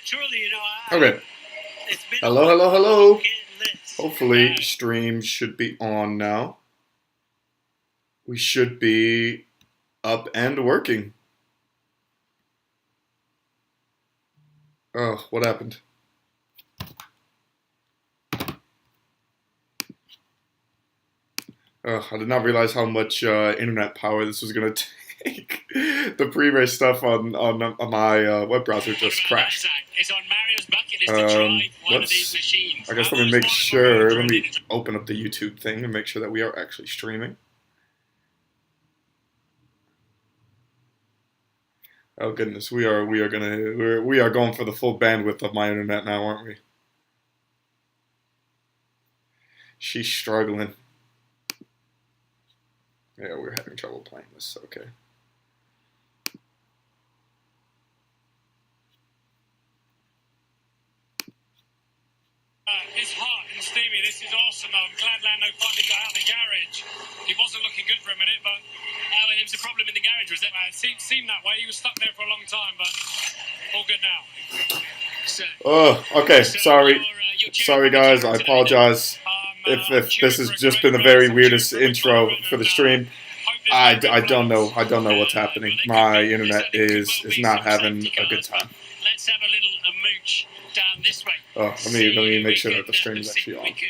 truly, Okay. it's been Hello, hello, hello. Hopefully, Uh, stream should be on now. We should be up and working. Oh, what happened? Oh, I did not realize how much internet power this was going to take. The pre-race stuff on my web browser just crashed. It's on Mario's bucket list to try one of these Let's, machines. I guess let me make sure, let me open up the YouTube thing and make sure that we are actually streaming. Oh goodness, we are going for the full bandwidth of my internet now, aren't we? She's struggling. Yeah, we're having trouble playing this. Okay. It's hot and steamy. This is awesome. I'm glad Lando finally got out of the garage. He wasn't looking good for a minute, but there was a problem in the garage. Was it? It seemed that way. He was stuck there for a long time, but all good now. So, okay. Sorry, guys. I apologize if this has just been the very weirdest intro for the stream. I don't know. I don't know what's happening. My internet is not having a good time. Let's have a little mooch down this way. Oh, let me make sure that the stream is actually on. Right.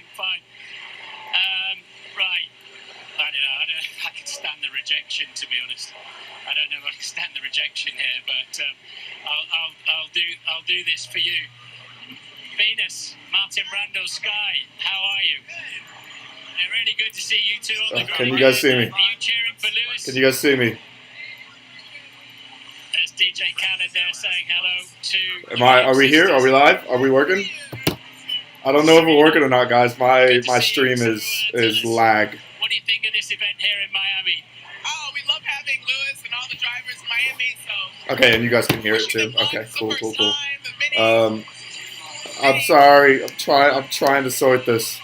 I don't know. I can stand the rejection, to be honest. I don't know if I can stand the rejection here, but I'll do this for you. Venus, Martin Brando, Sky, how are you? Really good to see you two on the ground. Can you guys see me? Are you cheering for Lewis? Can you guys see me? There's DJ Khaled there saying hello to. Are we here? Are we live? Are we working? I don't know if we're working or not, guys. My stream is lag. What do you think of this event here in Miami? Oh, we love having Lewis and all the drivers in Miami. So. Okay, and you guys can hear it too. Okay, cool. I'm sorry. I'm trying to sort this.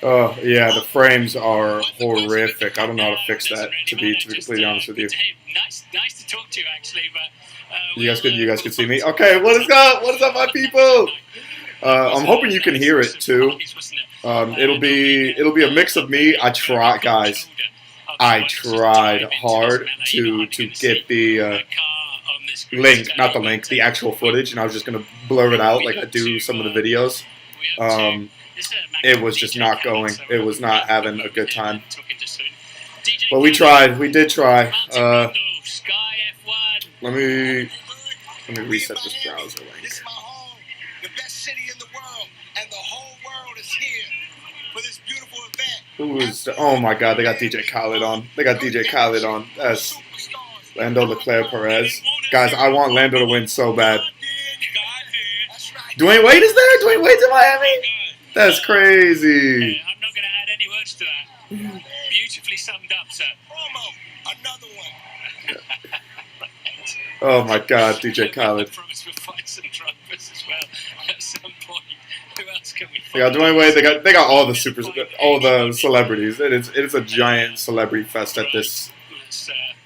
Oh yeah, the frames are horrific. I don't know how to fix that. To be completely honest with you. Nice to talk to you, actually. But you guys could see me. Okay, what is up? What is up, my people? I'm hoping you can hear it too. It'll be a mix of me. I tried hard to get the link, not the link, the actual footage, and I was just gonna blur it out like I do some of the videos. It was just not going. It was not having a good time. But we tried. We did try. Let me reset this browser link. This is my home, the best city in the world, and the whole world is here for this beautiful event. Oh my God, they got DJ Khaled on. That's Lando Leclerc Perez. Guys, I want Lando to win so bad. Dwayne Wade is there? Dwayne Wade's in Miami? That's crazy. I'm not going to add any words to that. Beautifully summed up, sir. Promo, another one. Oh my God, DJ Khaled. I promise we'll find some drivers as well at some point. Who else can we find? They got Dwayne Wade. They got all the celebrities. It is a giant celebrity fest at this.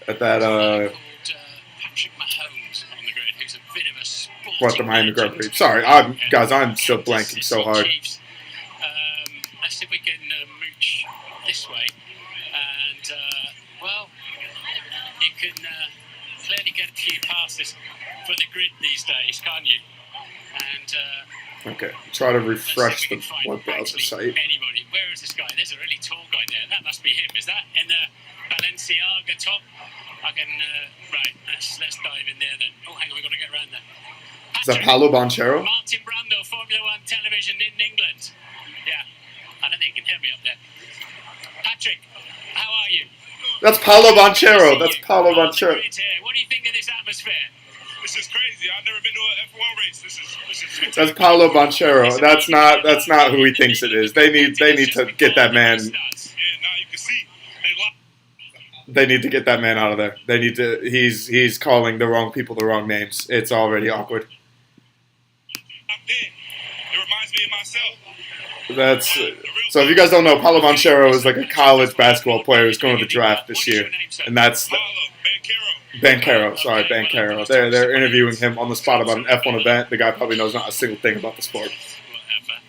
At that. Patrick Mahomes on the grid, who's a bit of a sporting What, the Miami Grand Prix? Sorry, guys, I'm still blanking so hard. Let's see if we can mooch this way. And, well, you can clearly get a few passes for the grid these days, can't you? And, okay, try to refresh the web browser site. Anybody. Where is this guy? There's a really tall guy there. That must be him. Is that in the Balenciaga top? I can, right, let's dive in there then. Oh, hang on, we've got to get around there. Is that Paolo Banchero? Martin Brando, Formula One television in England. Yeah, I don't think you can hear me up there. Patrick, how are you? That's Paolo Banchero. That's Paolo Banchero. What do you think of this atmosphere? This is crazy. I've never been to an F1 race. This is That's Paolo Banchero. That's not who he thinks it is. They need to get that man. Yeah, now you can see. They need to get that man out of there. They need to. He's calling the wrong people the wrong names. It's already awkward. It reminds That's so. If you guys don't know, Paulo Banchero is like a college basketball player who's going to the draft this year, and that's Banchero. Sorry, Banchero. They're interviewing him on the spot about an F1 event. The guy probably knows not a single thing about the sport. Whatever.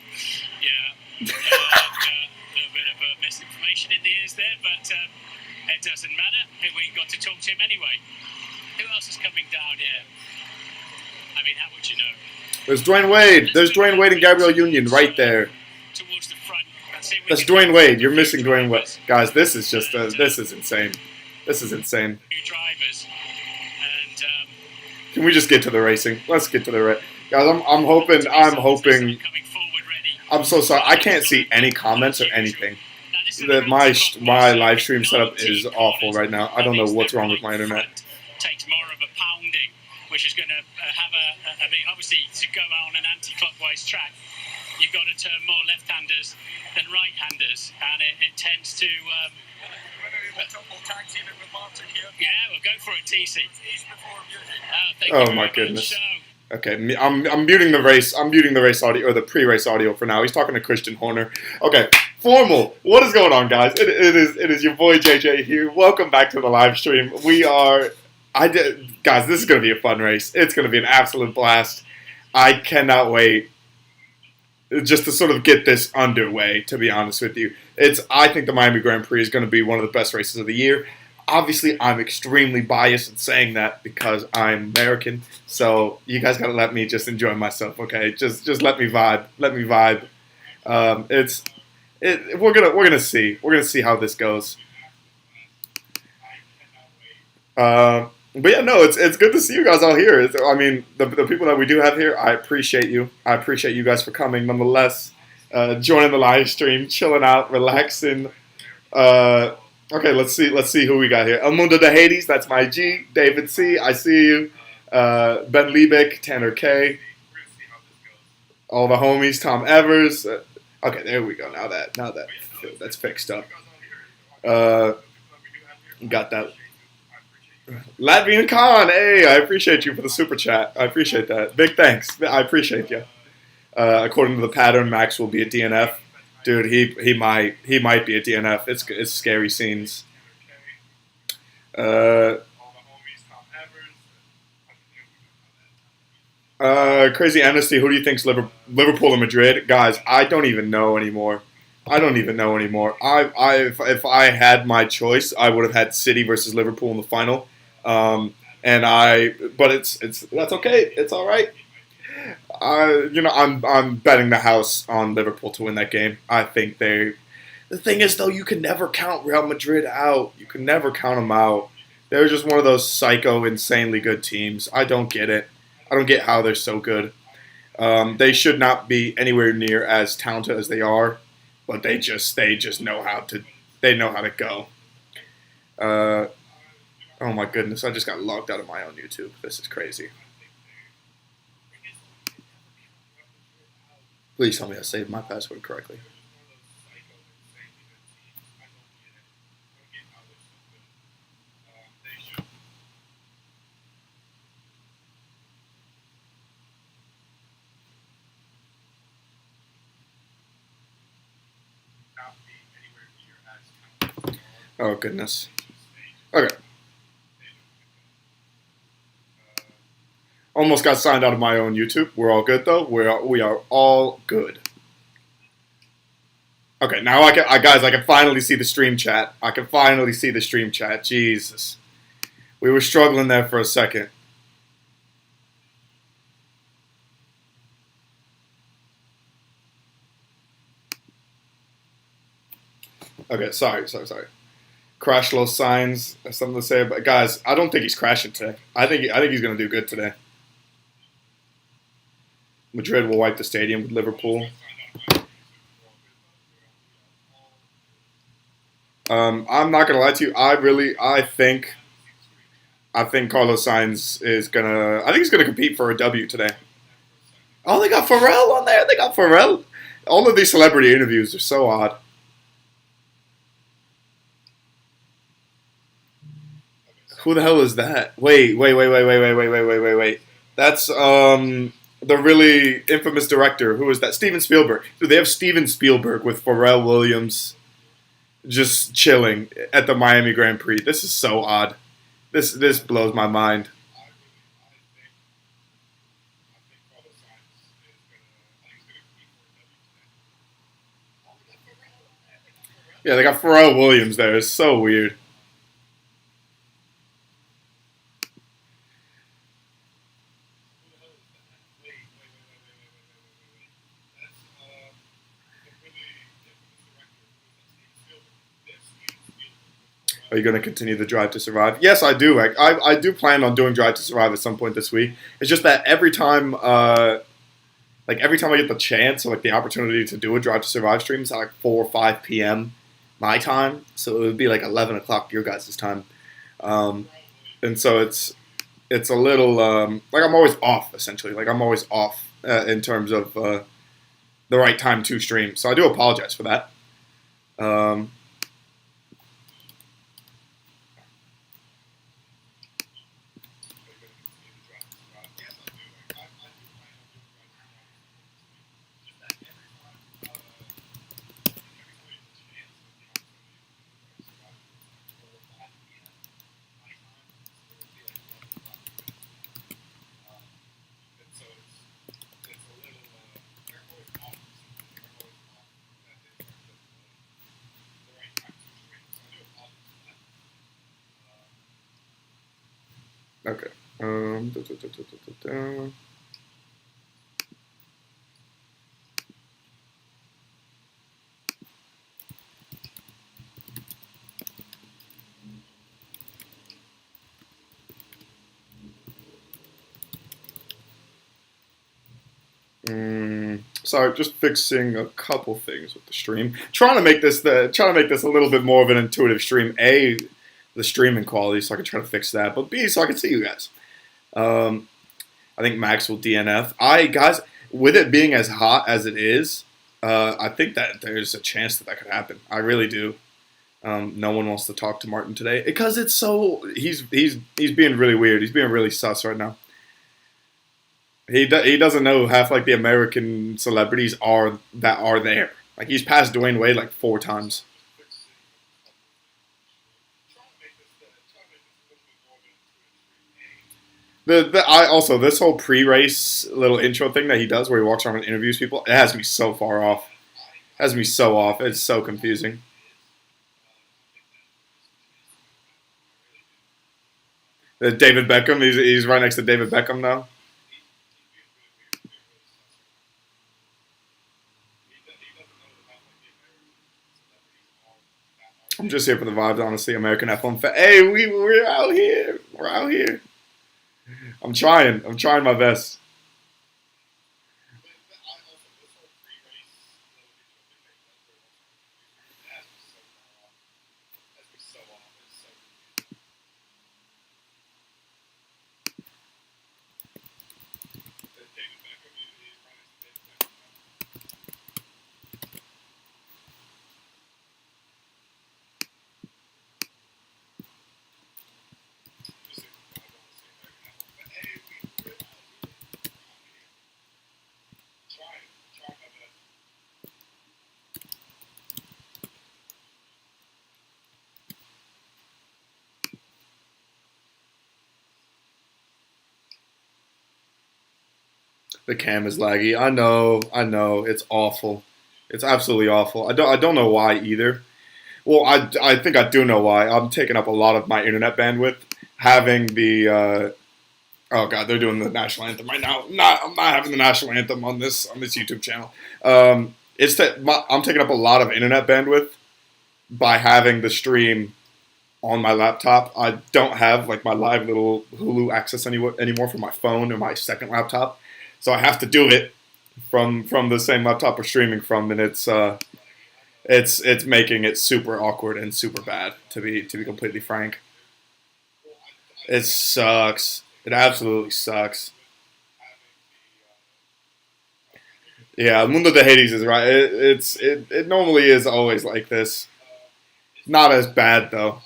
Yeah. A little bit of misinformation in the ears there, but it doesn't matter. We got to talk to him anyway. Who else is coming down here? I mean, how would you know? There's Dwayne Wade. There's Dwayne Wade and Gabrielle Union right there. Towards the front. That's Dwayne Wade. You're missing Dwayne Wade. Guys, this is just this is insane. This is insane. Drivers. And, can we just get to the racing? Let's get to the race. Guys, I'm hoping. I'm so sorry. I can't see any comments or anything. My live stream setup is awful right now. I don't know what's wrong with my internet. Takes more of a pounding, which is going to have I mean, obviously, to go on an anti-clockwise track, you've got to turn more left-handers than right-handers, and it tends to. Yeah, we'll go for it, TC. Oh my goodness. Okay, I'm muting the race. I'm muting the race audio or the pre-race audio for now. He's talking to Christian Horner. Okay, formal. What is going on, guys? It is your boy JJ here. Welcome back to the live stream. Guys, this is going to be a fun race. It's going to be an absolute blast. I cannot wait just to sort of get this underway, to be honest with you. I think the Miami Grand Prix is going to be one of the best races of the year. Obviously, I'm extremely biased in saying that because I'm American. So you guys got to let me just enjoy myself, okay? Just let me vibe. Let me vibe. We're gonna see. We're gonna see how this goes. But yeah, no, it's good to see you guys all here. I mean, the people that we do have here, I appreciate you. I appreciate you guys for coming, nonetheless. Joining the live stream, chilling out, relaxing. Okay, let's see who we got here. El Mundo de Hades, that's my G. David C, I see you. Ben Liebeck, Tanner K. All the homies, Tom Evers. Okay, there we go. Now that's fixed up. Got that. Latvian Khan, hey, I appreciate you for the super chat. I appreciate that. Big thanks. I appreciate you. According to the pattern, Max will be a DNF. Dude, he might be a DNF. It's scary scenes. Crazy Amnesty, who do you think's Liverpool and Madrid? Guys, I don't even know anymore. If I had my choice, I would have had City versus Liverpool in the final. But that's okay. It's all right. I'm betting the house on Liverpool to win that game. I think the thing is, though, you can never count Real Madrid out. You can never count them out. They're just one of those psycho, insanely good teams. I don't get it. I don't get how they're so good. They should not be anywhere near as talented as they are, but they just know how to go. Oh my goodness! I just got logged out of my own YouTube. This is crazy. Please tell me I saved my password correctly. Oh goodness. Okay. Almost got signed out of my own YouTube. We're all good though. We are all good. Okay, now I can finally see the stream chat. Jesus, we were struggling there for a second. Okay, sorry. Crash low signs. Something to say, but guys, I don't think he's crashing today. I think he's going to do good today. Madrid will wipe the stadium with Liverpool. I'm not gonna lie to you. I think Carlos Sainz is gonna. I think he's gonna compete for a W today. Oh, they got Pharrell on there. They got Pharrell. All of these celebrity interviews are so odd. Who the hell is that? Wait. That's the really infamous director. Who is that? Steven Spielberg. Dude, they have Steven Spielberg with Pharrell Williams just chilling at the Miami Grand Prix. This is so odd. This blows my mind. Yeah, they got Pharrell Williams there. It's so weird. Are you going to continue the Drive to Survive? Yes, I do. I do plan on doing Drive to Survive at some point this week. It's just that every time I get the chance or like the opportunity to do a Drive to Survive stream, it's at like 4 or 5 p.m. my time, so it would be like 11 o'clock your guys' time, and so it's a little like I'm always off essentially. Like I'm always off in terms of the right time to stream. So I do apologize for that. Okay. Sorry, just fixing a couple things with the stream. Trying to make this a little bit more of an intuitive stream. A, the streaming quality, so I can try to fix that. But B, so I can see you guys. I think Max will DNF. Guys, with it being as hot as it is, I think that there's a chance that could happen. I really do. No one wants to talk to Martin today because it's so he's being really weird. He's being really sus right now. He doesn't know half like the American celebrities are there. Like he's passed Dwayne Wade like 4 times. Also this whole pre-race little intro thing that he does where he walks around and interviews people, it has me so far off. It has me so off. It's so confusing. David Beckham, he's right next to David Beckham now. I'm just here for the vibes, honestly. American F1 fan. Hey, we're out here. We're out here. I'm trying my best. The cam is laggy. I know. It's awful. It's absolutely awful. I don't know why either. Well, I think I do know why. I'm taking up a lot of my internet bandwidth. Having the oh god, they're doing the national anthem right now. I'm not having the national anthem on this YouTube channel. I'm taking up a lot of internet bandwidth by having the stream on my laptop. I don't have like my live little Hulu access anymore for my phone or my second laptop. So I have to do it from the same laptop we're streaming from, and it's making it super awkward and super bad, to be completely frank. It sucks. It absolutely sucks. Yeah, Mundo de Hades is right. It normally is always like this. Not as bad though.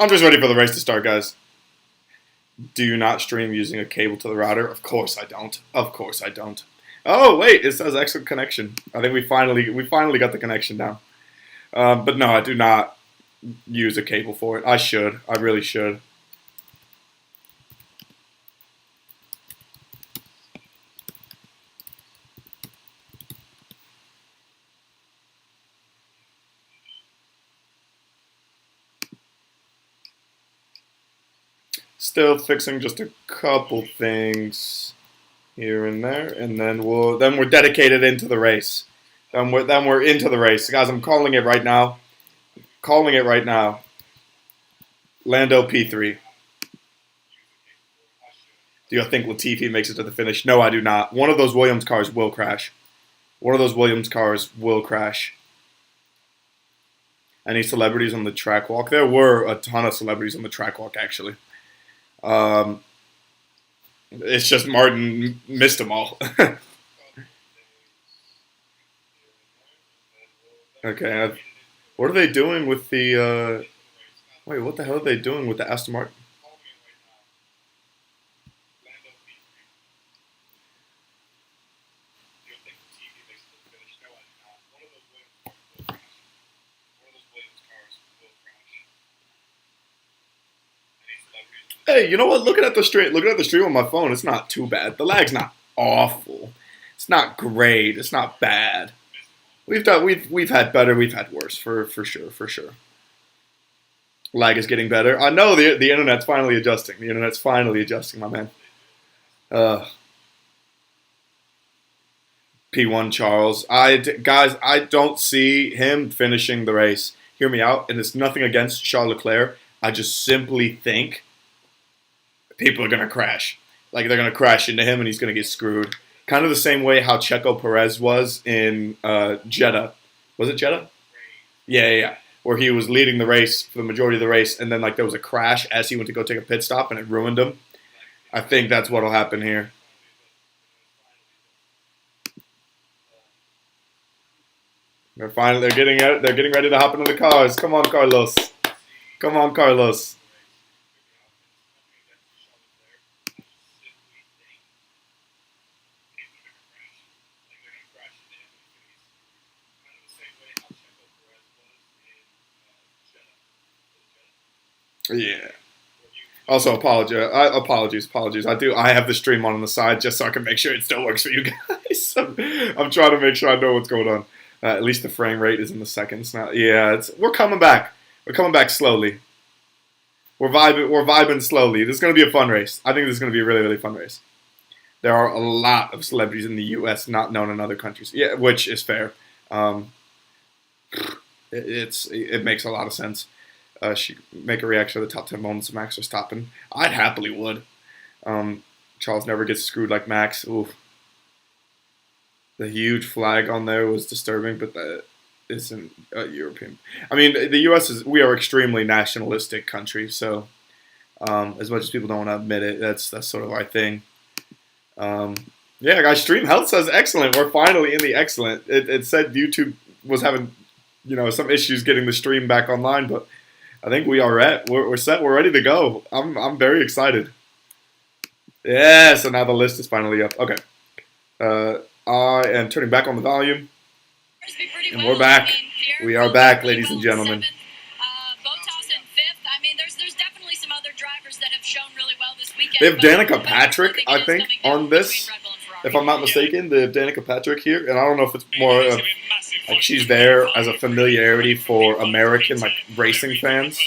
I'm just ready for the race to start, guys. Do you not stream using a cable to the router? Of course I don't. Of course I don't. Oh wait, it says excellent connection. I think we finally got the connection down. But no, I do not use a cable for it. I should. I really should. Still fixing just a couple things here and there, and then we're dedicated into the race. Then we're into the race, guys. I'm calling it right now. Calling it right now. Lando P3. Do you think Latifi makes it to the finish? No, I do not. One of those Williams cars will crash. One of those Williams cars will crash. Any celebrities on the track walk? There were a ton of celebrities on the track walk, actually. It's just Martin missed them all. Okay, what are they doing with the, wait, what the hell are they doing with the Aston Martin? Hey, you know what? Looking at the stream on my phone, it's not too bad. The lag's not awful. It's not great. It's not bad. We've had better. We've had worse for sure. Lag is getting better. I know the internet's finally adjusting. The internet's finally adjusting, my man. P1 Charles. Guys, I don't see him finishing the race. Hear me out. And it's nothing against Charles Leclerc. I just simply think people are going to crash. Like, they're going to crash into him and he's going to get screwed. Kind of the same way how Checo Perez was in Jeddah. Was it Jeddah? Yeah. Where he was leading the race for the majority of the race, and then like there was a crash as he went to go take a pit stop, and it ruined him. I think that's what'll happen here. They're getting ready to hop into the cars. Come on, Carlos. Come on, Carlos. Yeah. Also, apologies. I have the stream on the side just so I can make sure it still works for you guys. I'm trying to make sure I know what's going on. At least the frame rate is in the seconds now. Yeah, we're coming back. We're coming back slowly. We're vibing slowly. This is going to be a fun race. I think this is going to be a really, really fun race. There are a lot of celebrities in the U.S. not known in other countries. Yeah, which is fair. It makes a lot of sense. She make a reaction to the top 10 moments of Max Verstappen. I happily would. Charles never gets screwed like Max. Oof. The huge flag on there was disturbing, but that isn't European. I mean, the U.S. we are extremely nationalistic country, so as much as people don't want to admit it, that's sort of our thing. Yeah, guys, Stream Health says excellent. We're finally in the excellent. It said YouTube was having, some issues getting the stream back online, but I think we are we're set. We're ready to go. I'm very excited. Yeah, so now the list is finally up. Okay. I am turning back on the volume. And we're back. We are back, ladies and gentlemen. Bottas in fifth. I mean, there's definitely some other drivers that have shown really well this weekend. They have Danica Patrick, I think, on this. If I'm not mistaken, they have Danica Patrick here. And I don't know if it's more of like she's there as a familiarity for American racing fans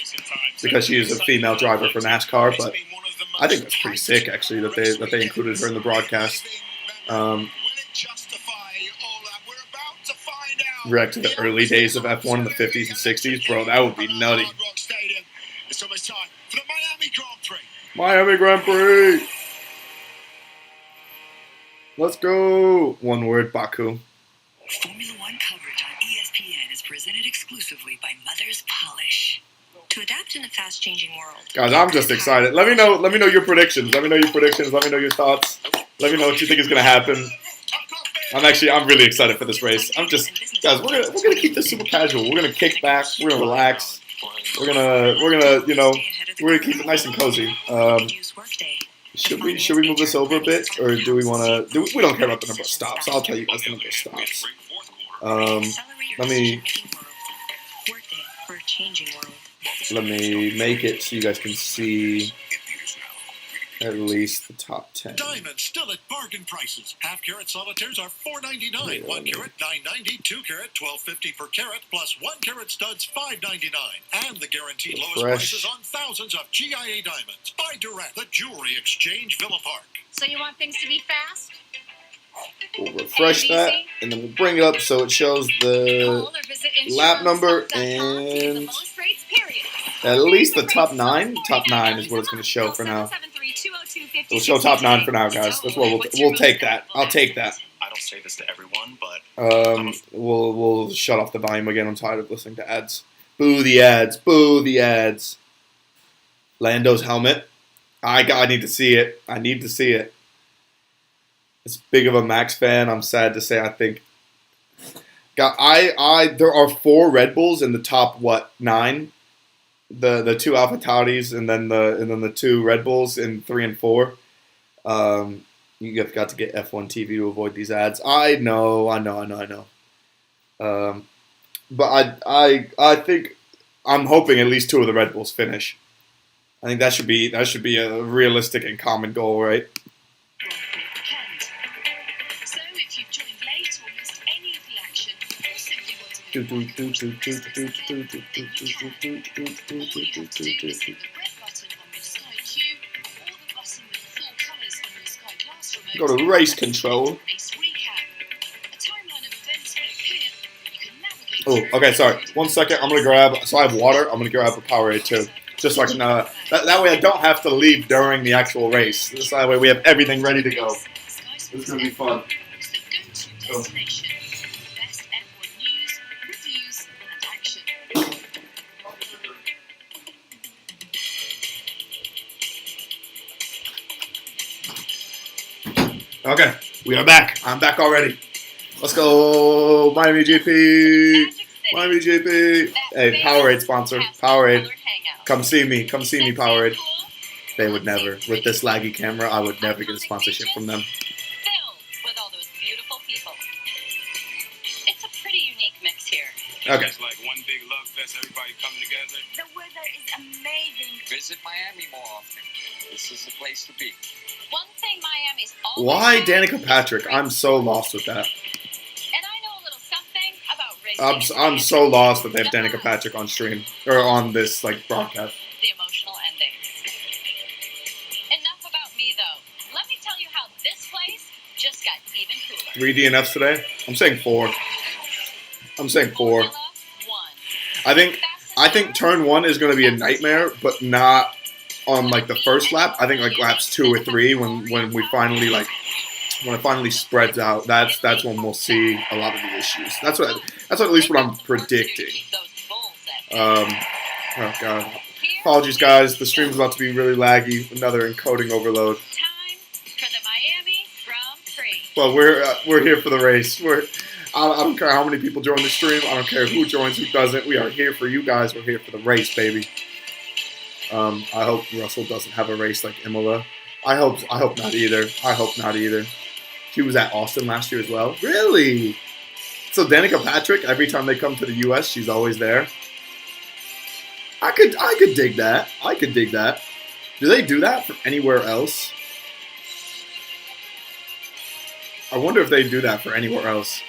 because she is a female driver for NASCAR. But I think that's pretty sick, actually, that they included her in the broadcast. Back to the early days of F1 in the 50s and 60s, bro, that would be nutty. It's almost time for the Miami Grand Prix. Miami Grand Prix. Let's go. One word, Baku. Formula One coverage on ESPN is presented exclusively by Mother's Polish. To adapt in a fast-changing world. Guys, I'm just excited. Let me know your predictions. Let me know your predictions. Let me know your thoughts. Let me know what you think is going to happen. I'm really excited for this race. Guys, we're gonna keep this super casual. We're gonna kick back. We're gonna relax. We're gonna, you know, we're gonna keep it nice and cozy. Should we move this over a bit, or do we want to? We don't care about the number of stops. I'll tell you guys the number of stops. Let me make it so you guys can see at least the top 10. Diamonds still at bargain prices. Half carat solitaires are $4.99. 1 carat $9.90. 2 carat $12.50 per carat. Plus 1 carat studs $5.99. And the guaranteed lowest prices on thousands of GIA diamonds. Buy direct. The Jewelry Exchange Villa Park. So you want things to be fast? We'll refresh that, and then we'll bring it up so it shows the lap number and at least the top 9. Top 9 is what it's going to show for now. We'll show top 9 for now, guys. That's what we'll take that. I'll take that. I don't say this to everyone, but we'll shut off the volume again. I'm tired of listening to ads. Boo the ads. Boo the ads. Lando's helmet. I need to see it. I need to see it. As big of a Max fan, I'm sad to say I think there are 4 Red Bulls in the top 9. The 2 Alpha Tauris and then the 2 Red Bulls in 3 and 4. You have got to get F1 TV to avoid these ads. I know. But I think I'm hoping at least 2 of the Red Bulls finish. I think that should be a realistic and common goal, right? So if you've joined late or missed any of the action, or simply want to Do, get do, do, do, do, all you have to do is hit the red button on your Sky Q, or the button with 4 colours on your Sky Glass remote. Go to race control. Race recap. A timeline of events will appear. You can navigate. Oh, okay, sorry. 1 second. I'm gonna grab. So I have water. I'm gonna grab a Powerade too. Just so I can, that way I don't have to leave during the actual race. This way we have everything ready to go. This is going to be fun. Oh. Okay, we are back. I'm back already. Let's go, Miami GP. Miami GP. Hey, Powerade sponsor. Powerade. Come see me. Come see me, Powerade. They would never. With this laggy camera, I would never get a sponsorship from them. Filled with all those beautiful people. It's a pretty unique mix here. Okay. It's like one big love fest. Everybody come together. The weather is amazing. visit Miami more often. This is the place to be. One thing Miami's always Why had Danica is Patrick? racing. I'm so lost with that. And I know a little something about racing. I'm so lost that they have Danica Patrick on stream or on this like broadcast. The emotional ending. Enough about me though. Let me tell you how this place just got even cooler. 3 DNFs today? I'm saying 4. I'm saying 4. Formula One. I think turn 1 is going to be a nightmare, but not on like the first lap. I think like laps 2 or 3 when we finally like when it finally spreads out. That's when we'll see a lot of the issues. That's at least what I'm predicting. Oh god. Apologies guys, the stream's about to be really laggy. Another encoding overload. Time for the Miami Grand Prix. Well, we're here for the race. I don't care how many people join the stream. I don't care who joins, who doesn't. We are here for you guys. We're here for the race, baby. I hope Russell doesn't have a race like Imola. I hope not either. I hope not either. She was at Austin last year as well. Really? So Danica Patrick, every time they come to the U.S., she's always there. I could dig that. I could dig that. Do they do that for anywhere else? I wonder if they do that for anywhere else.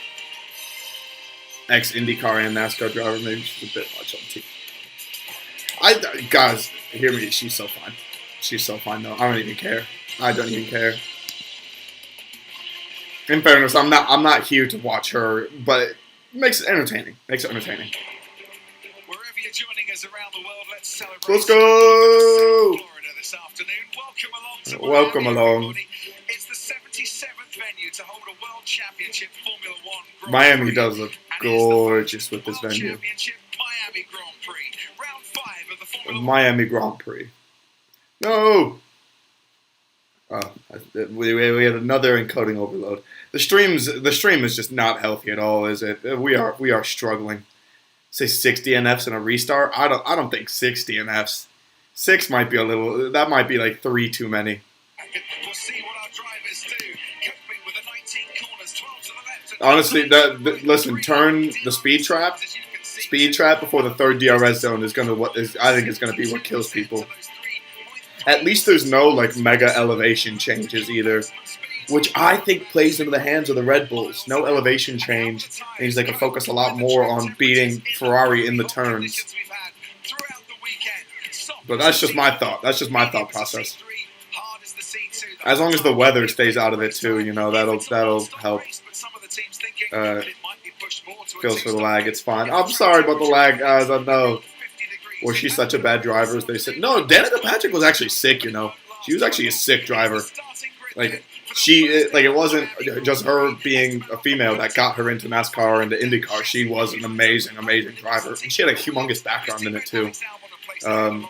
Ex-IndyCar and NASCAR driver, maybe she's a bit much on team. Guys, hear me. She's so fine. She's so fine, though. I don't even care. I don't even care. In fairness, I'm not here to watch her, but it makes it entertaining. Wherever you're joining us around the world, let's celebrate. Let's go! Florida this afternoon. Welcome along to Welcome Miami, along. everybody. It's the 77th venue to hold a World Championship Formula One Grand Miami Prix. does look And it's the gorgeous with this World venue. Championship Miami Grand Prix. Round 5 of the Formula Miami Grand Prix. No! We had another encoding overload. The stream is just not healthy at all, is it? We are struggling. say 60 NFs in a restart. I don't think 60 NFs. 6 might be a little. That might be like 3 too many. We'll see what our drivers do. Coping with the 19 corners, 12 to the left. Honestly, listen. Turn the speed trap. Speed trap before the third DRS zone is gonna I think is gonna be what kills people. At least there's no like mega elevation changes either, which I think plays into the hands of the Red Bulls. No elevation change means they can focus a lot more on beating Ferrari in the turns. But that's just my thought. That's just my thought process. As long as the weather stays out of it too, you know, that'll help. Feels for the lag, it's fine. I'm sorry about the lag, guys. I know. Or she's such a bad driver, as they said. No, Danica Patrick was actually sick, you know. She was actually a sick driver. Like it wasn't just her being a female that got her into NASCAR and the IndyCar. She was an amazing, amazing driver, and she had a humongous background in it too. I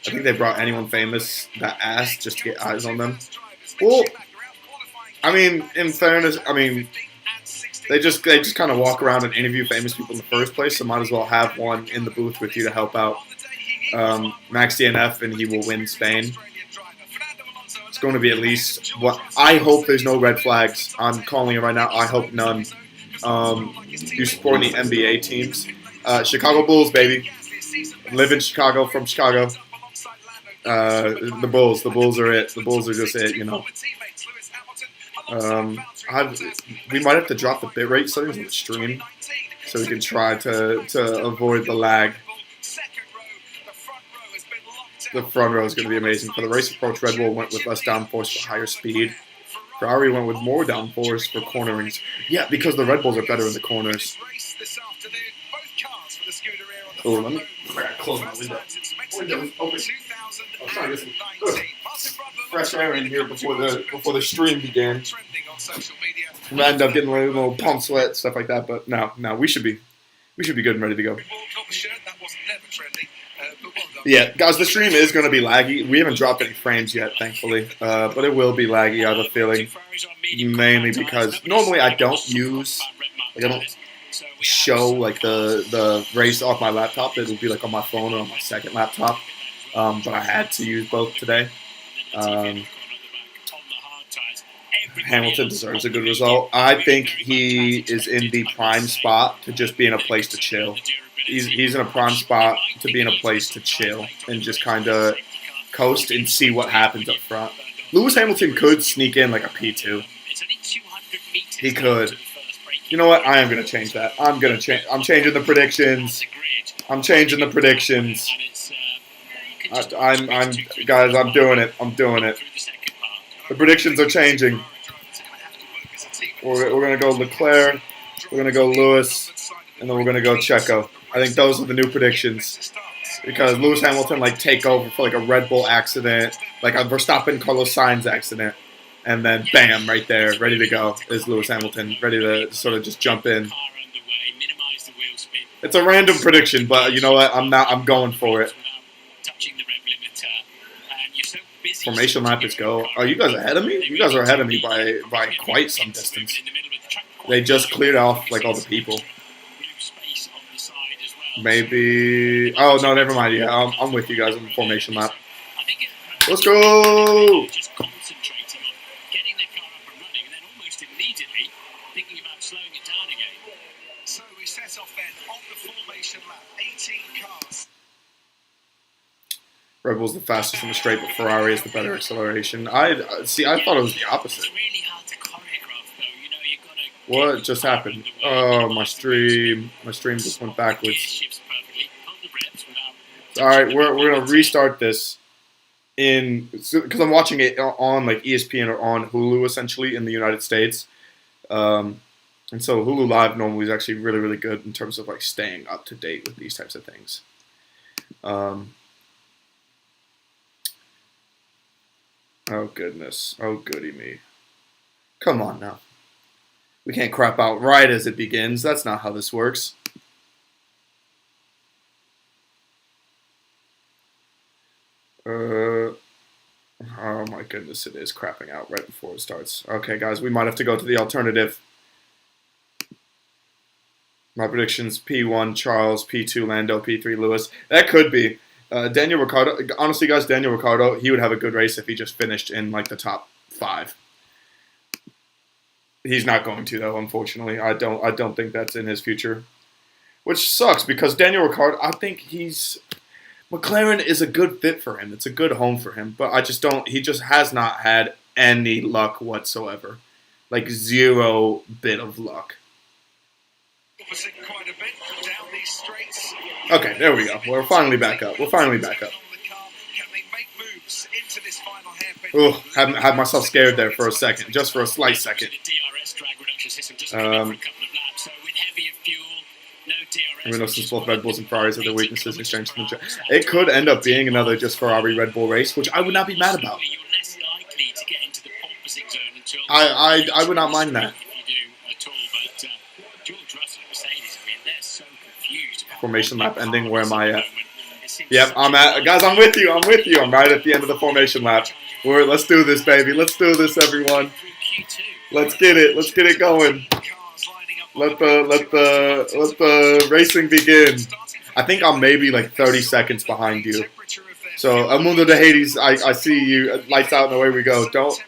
think they brought anyone famous that asked just to get eyes on them. Well, I mean, in fairness, I mean, they just kind of walk around and interview famous people in the first place, so might as well have one in the booth with you to help out. Max DNF, and he will win Spain. It's going to be at least what I hope. There's no red flags. I'm calling it right now. I hope none. You supporting the NBA teams? Chicago Bulls, baby. Live in Chicago, from Chicago. The Bulls are it. The Bulls are just it, you know. We might have to drop the bitrate settings on the stream so we can try to avoid the lag. The front row is going to be amazing. For the race approach, Red Bull went with less downforce for higher speed. Ferrari went with more downforce for cornerings. Yeah, because the Red Bulls are better in the corners. Oh, let me close my window. Window's open. I'm trying to get some fresh air in here before the stream began. I end up getting a little palm sweat, stuff like that. But no, we should be good and ready to go. Yeah, guys, the stream is going to be laggy. We haven't dropped any frames yet, thankfully, but it will be laggy. I have a feeling, mainly because normally I don't show like the race off my laptop. It'll be like on my phone or on my second laptop, but I had to use both today. Hamilton deserves a good result. I think he is in the prime spot to just be in a place to chill. He's in a prime spot to be in a place to chill and just kind of coast and see what happens up front. Lewis Hamilton could sneak in like a P2. He could. You know what? I am going to change that. I'm changing the predictions. I'm changing the predictions. Guys, I'm doing it. The predictions are changing. We're going to go Leclerc. We're going to go Lewis. And then we're going to go Checo. I think those are the new predictions. Because Lewis Hamilton, take over for, a Red Bull accident. Like a Verstappen, Carlos Sainz accident. And then, bam, right there, ready to go is Lewis Hamilton. Ready to sort of just jump in. It's a random prediction, but you know what? I'm going for it. Formation lap is go. Are you guys ahead of me? You guys are ahead of me by quite some distance. They just cleared off, all the people. Maybe... Oh, no, never mind. Yeah, I'm with you guys on the formation lap. Let's go! Red Bull's the fastest in the straight, but Ferrari has the better acceleration. I thought it was the opposite. What just happened? Oh, my stream just went backwards. All right, we're gonna restart this because I'm watching it on ESPN or on Hulu essentially in the United States, and so Hulu Live normally is actually really, really good in terms of staying up to date with these types of things. Oh goodness, oh goody me! Come on now. We can't crap out right as it begins. That's not how this works. Oh my goodness, it is crapping out right before it starts. Okay, guys, we might have to go to the alternative. My predictions: P1 Charles, P2 Lando, P3 Lewis. That could be Daniel Ricciardo. Honestly, guys, Daniel Ricciardo, he would have a good race if he just finished in like the top 5. He's not going to though, unfortunately. I don't think that's in his future, which sucks because Daniel Ricciardo. I think McLaren is a good fit for him. It's a good home for him, but I just don't. He just has not had any luck whatsoever, like 0 bit of luck. Okay, there we go. We're finally back up. Oh, had myself scared there for a second, just for a slight second. Even though since both Red Bulls and Ferraris have their weaknesses and strengths, it could end up being another just Ferrari Red Bull race, which I would not be mad about. I would not mind that. Formation lap ending. Where am I at? Yep, I'm at. Guys, I'm with you. I'm right at the end of the formation lap. Let's do this, baby. Let's do this, everyone. Let's get it. Let's get it going. Let the racing begin. I think I'm maybe like 30 seconds behind you. So, El Mundo de Hades, I see you. Lights out and away we go. Don't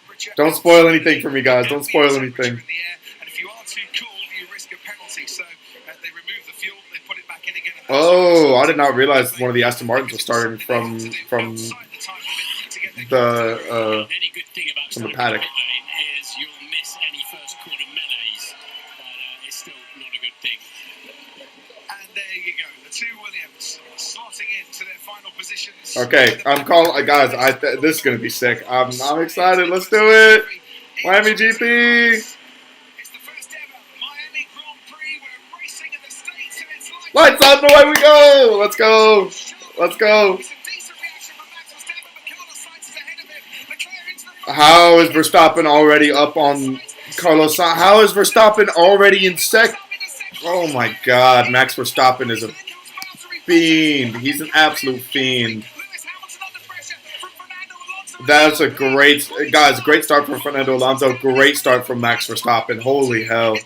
spoil anything for me, guys. Don't spoil anything. Oh, I did not realize one of the Aston Martins was starting from the paddock. Okay, I'm calling, guys. This is gonna be sick. I'm excited. Let's do it. Miami GP. Lights out, away we go. Let's go. Let's go. How is Verstappen already up on Carlos Sainz? How is Verstappen already in second? Oh my God, Max Verstappen is a fiend. He's an absolute fiend. That's a great, guys, great start from Fernando Alonso. Great start from Max Verstappen. Holy hell.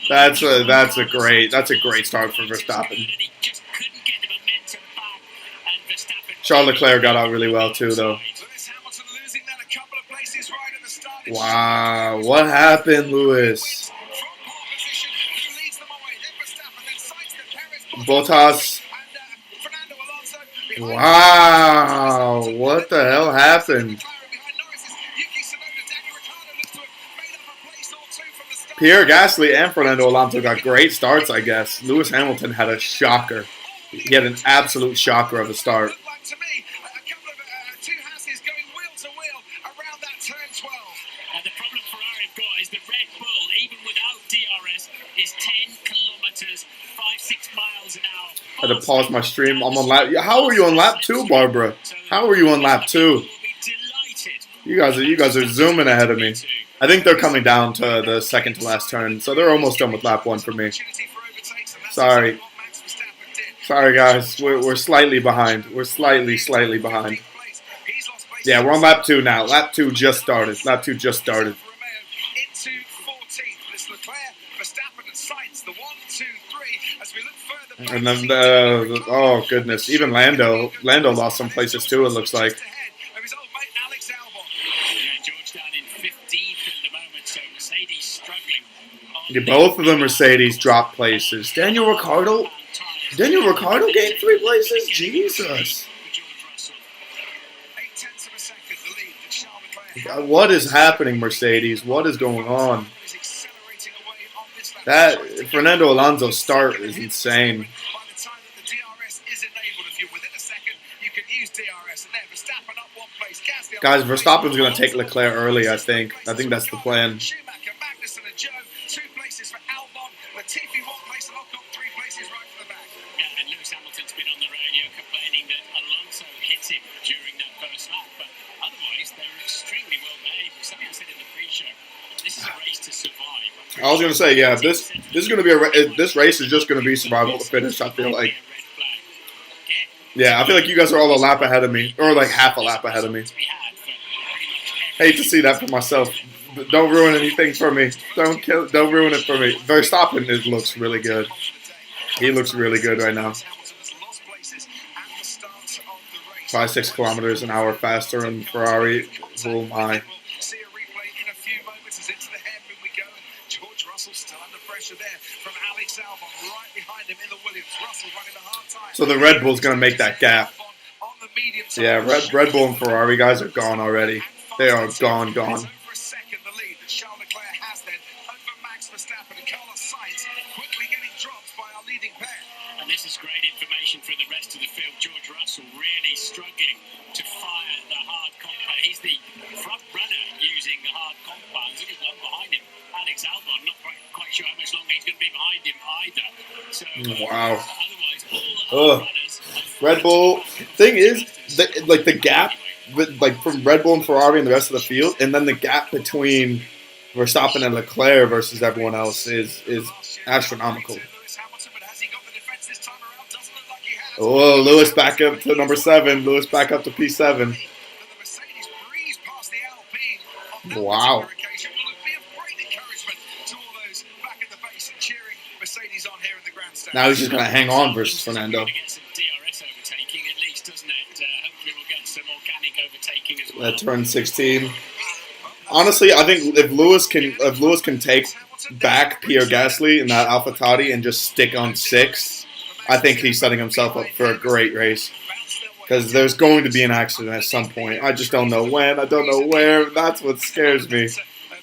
That's a great start for Verstappen. Charles Leclerc got out really well too, though. Wow, what happened, Lewis? Bottas. Wow, what the hell happened? Pierre Gasly and Fernando Alonso got great starts, I guess. Lewis Hamilton had a shocker. He had an absolute shocker of a start. And the problem Ferrari have got is the Red Bull, even without DRS, is 10 kilometers, 5-6 miles an hour. I had to pause my stream. I'm on lap. How are you on lap 2, Barbara? How are you on lap 2? You guys are zooming ahead of me. I think they're coming down to the second to last turn, so they're almost done with lap 1 for me. Sorry, guys. We're slightly behind. We're slightly behind. Yeah, we're on lap 2 now. Lap 2 just started. And then oh goodness, even Lando lost some places too. It looks like. Yeah, both of the Mercedes dropped places. Daniel Ricciardo gained 3 places. Jesus. What is happening, Mercedes? What is going on? That Fernando Alonso's start is insane. Guys, Verstappen's going to take Leclerc early, I think. I think that's the plan. And Lewis Hamilton's been on the radio complaining that Alonso hit him during that first lap, but otherwise they were extremely well behaved. Something I said in the pre-show. This is a race to survive. I was gonna say, yeah, this is gonna be this race is just gonna be survival to finish. I feel like, yeah, I feel like you guys are all a lap ahead of me, or like half a lap ahead of me. Hate to see that for myself. Don't ruin anything for me. Don't ruin it for me. Verstappen looks really good. He looks really good right now. 5-6 kilometers an hour faster in Ferrari. Oh my. So the Red Bull's gonna make that gap. Yeah, Red Bull and Ferrari guys are gone already. They are gone. And this is great information for the rest of the field. George Russell really struggling to fire the hard compound. He's the front runner using the hard compounds. Look at one behind him, Alex Albon. Not quite sure how much longer he's going to be behind him either. So wow. Otherwise, all the hard runners. Red Bull. Thing is, the gap, from Red Bull and Ferrari and the rest of the field, and then the gap between Verstappen and Leclerc versus everyone else is astronomical. Oh, Lewis back up to number 7. Lewis back up to P7. Wow. Now he's just going to hang on versus Fernando. That turn 16. Honestly, I think if Lewis can take back Pierre Gasly in that AlphaTauri and just stick on 6, I think he's setting himself up for a great race. Because there's going to be an accident at some point. I just don't know when. I don't know where. That's what scares me.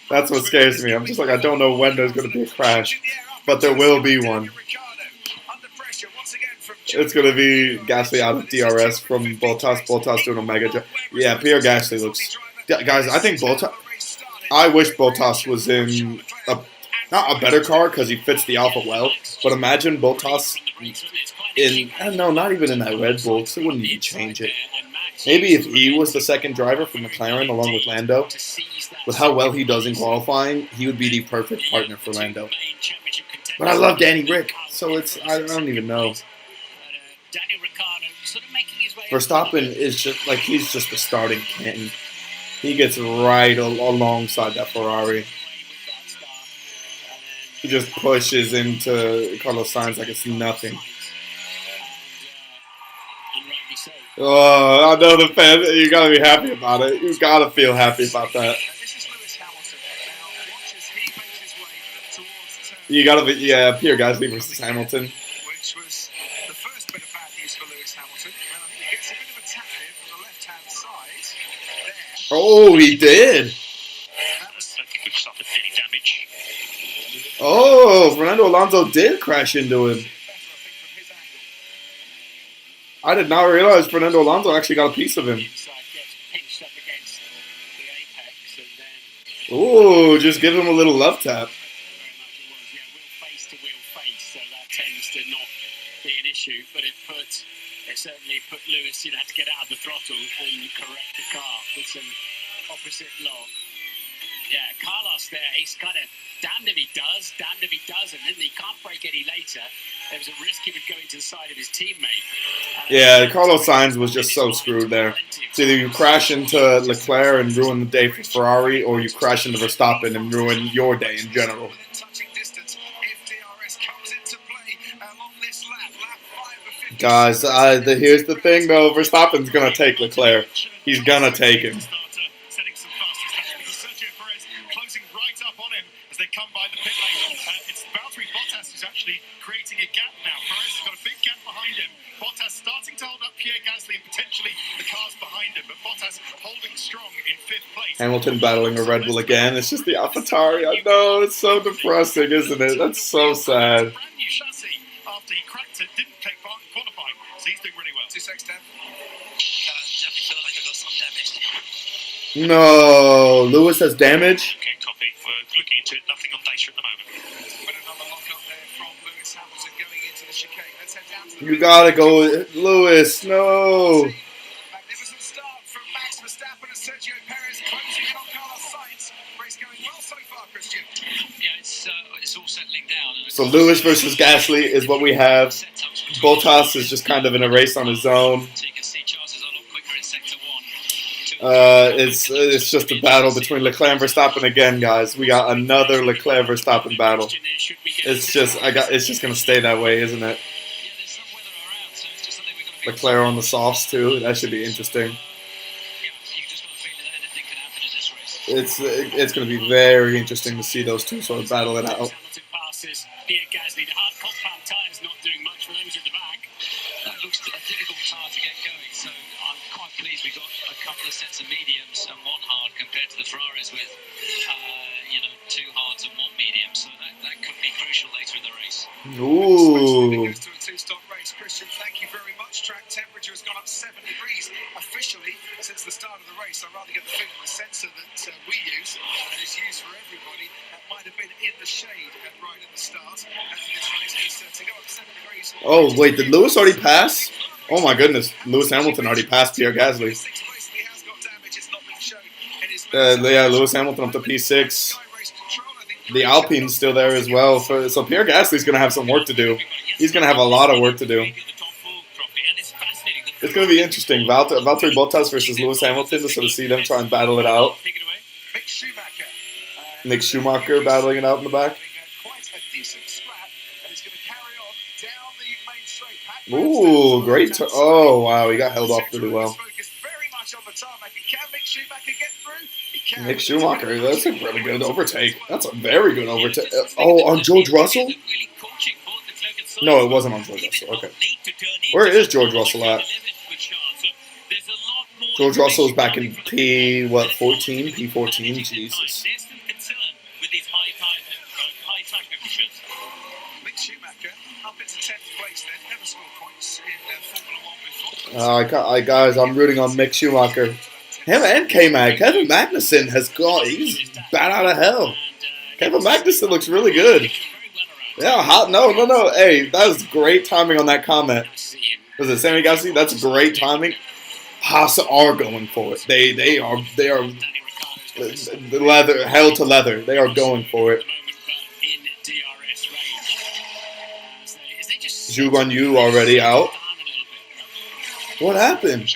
That's what scares me. I'm just like, I don't know when there's going to be a crash. But there will be one. It's going to be Gasly out of DRS from Bottas. Bottas doing Omega Jump. Yeah, Pierre Gasly looks... Guys, I think Bottas... I wish Bottas was in not a better car because he fits the Alpha well. But imagine Bottas in... I don't know, not even in that Red Bull. So it wouldn't even change it. Maybe if he was the second driver for McLaren along with Lando, with how well he does in qualifying, he would be the perfect partner for Lando. But I love Danny Rick, so it's... I don't even know. Verstappen is just like, he's just the starting cannon. He gets right alongside that Ferrari. He just pushes into Carlos Sainz like it's nothing. Oh, I know the fans. You gotta be happy about it. You gotta feel happy about that. You gotta be, yeah. Pierre Gasly versus Hamilton. Which was the first bit of bad news for Lewis Hamilton. And I think he gets a bit of a tap here from the left-hand side. There. Oh, he did. Oh, Fernando Alonso did crash into him. I did not realize Fernando Alonso actually got a piece of him. Ooh, just give him a little love tap. But it certainly put Lewis, had to get out of the throttle and correct the car with some opposite lock. Yeah, Carlos there, he's kind of damned if he does, damned if he doesn't, and he can't brake any later. There was a risk he would go into the side of his teammate. Yeah, Carlos Sainz was just so screwed there. So either you crash into Leclerc and ruin the day for Ferrari, or you crash into Verstappen and ruin your day in general. Guys, here's the thing though. Verstappen's gonna take Leclerc. He's gonna take him. They come by the pit lane. It's Valtteri Bottas who's actually creating a gap now. Perez has got a big gap behind him. Bottas starting to hold up Pierre Gasly and potentially the cars behind him, but Bottas holding strong in 5th place. Hamilton battling a Red Bull again. It's just the AlphaTauri. I know, it's so depressing, isn't it? That's so sad. Brand new chassis after he cracked it, didn't take part in qualifying, so he's doing really well. 2 seconds down. Definitely feel like I got some damage. No, Lewis has damage. Okay, copy. We're looking into it. Nothing on data at the moment. But another lock up there from Lewis Hamilton going into the chicane. Let's head down to the... You gotta go, Lewis. No. Magnificent start from Max Verstappen and Sergio Perez closing in on Carlos Sainz. Race going well so far, Christian. Yeah, it's all settling down. So Lewis versus Gasly is what we have. Bottas is just kind of in a race on his own. So you can see Charles is a lot quicker in sector 1. 2 It's just a battle between Leclerc and Verstappen again, guys. We got another Leclerc Verstappen battle. It's just gonna stay that way, isn't it? Leclerc on the softs too. That should be interesting. It's going to be very interesting to see those two sort of battle it out. Pierre Gasly, the hard compound tyres not doing much for those at the back. That looks a difficult tyre to get going, so I'm quite pleased we got a couple of sets of mediums and one hard compared to the Ferraris with, two hards and one medium. So that could be crucial later in the race. Ooh. To a two-stop race. Christian, thank you very much. Track temperature has gone up 7 degrees officially since the start of the race. I'd rather get the feeling the sensor that we use and is used for everybody. Might have been in the shade right at the start. To go up 7 degrees. Oh, wait, did Lewis already pass? Oh my goodness, Lewis Hamilton already passed Pierre Gasly. Yeah, Lewis Hamilton up to P6. The Alpine's still there as well. So Pierre Gasly's going to have some work to do. He's going to have a lot of work to do. It's going to be interesting. Valtteri Bottas versus Lewis Hamilton to sort of see them try and battle it out. Nick Schumacher battling it out in the back. Ooh, great. Oh, wow. He got held off really well. Nick Schumacher, that's a really good overtake. That's a very good overtake. Oh, on George Russell? No, it wasn't on George Russell. Okay. Where is George Russell at? George Russell's back in P14? P14? Jesus. Guys, I'm rooting on Mick Schumacher. Him and K-Mag. Kevin Magnussen he's bad out of hell. Kevin Magnussen looks really good. Yeah, no. Hey, that was great timing on that comment. Was it Sammy Gasly? That's great timing. Haas are going for it. They are leather, hell to leather. They are going for it. Zhu Guanyu already out. What happened?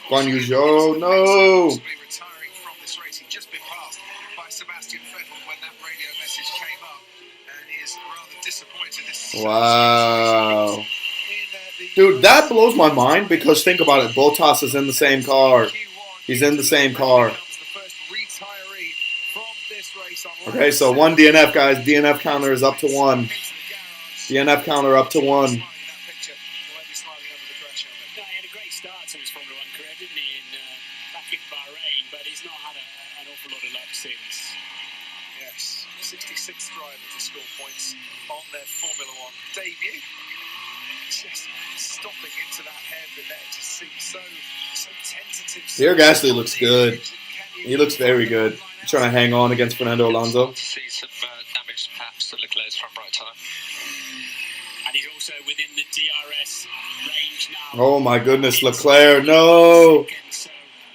Guan Yu Zhou, no! Wow. Dude, that blows my mind because think about it. Bottas is in the same car. He's in the same car. Okay, so 1 DNF, guys. DNF counter is up to 1. DNF counter up to 1. Back in Bahrain, but he's not had an awful lot of luck since. Yes, 66 drivers to score points on their Formula One debut. Just stopping into that hairpin there to seem so tentative. Pierre Gasly looks good. He looks very good. He's trying to hang on against Fernando Alonso. See some damage perhaps to Leclerc's front right tyre. And he's also within the DRS range now. Oh my goodness, Leclerc, no!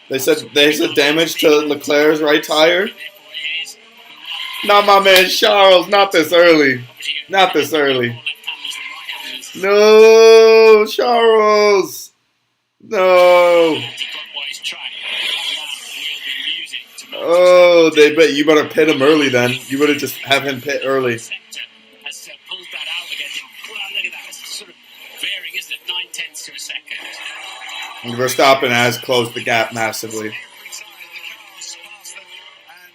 They said damage to Leclerc's right tire. Not my man Charles, not this early. Not this early. No, Charles. No. Oh, you better pit him early then. You better just have him pit early. And Verstappen has closed the gap massively. And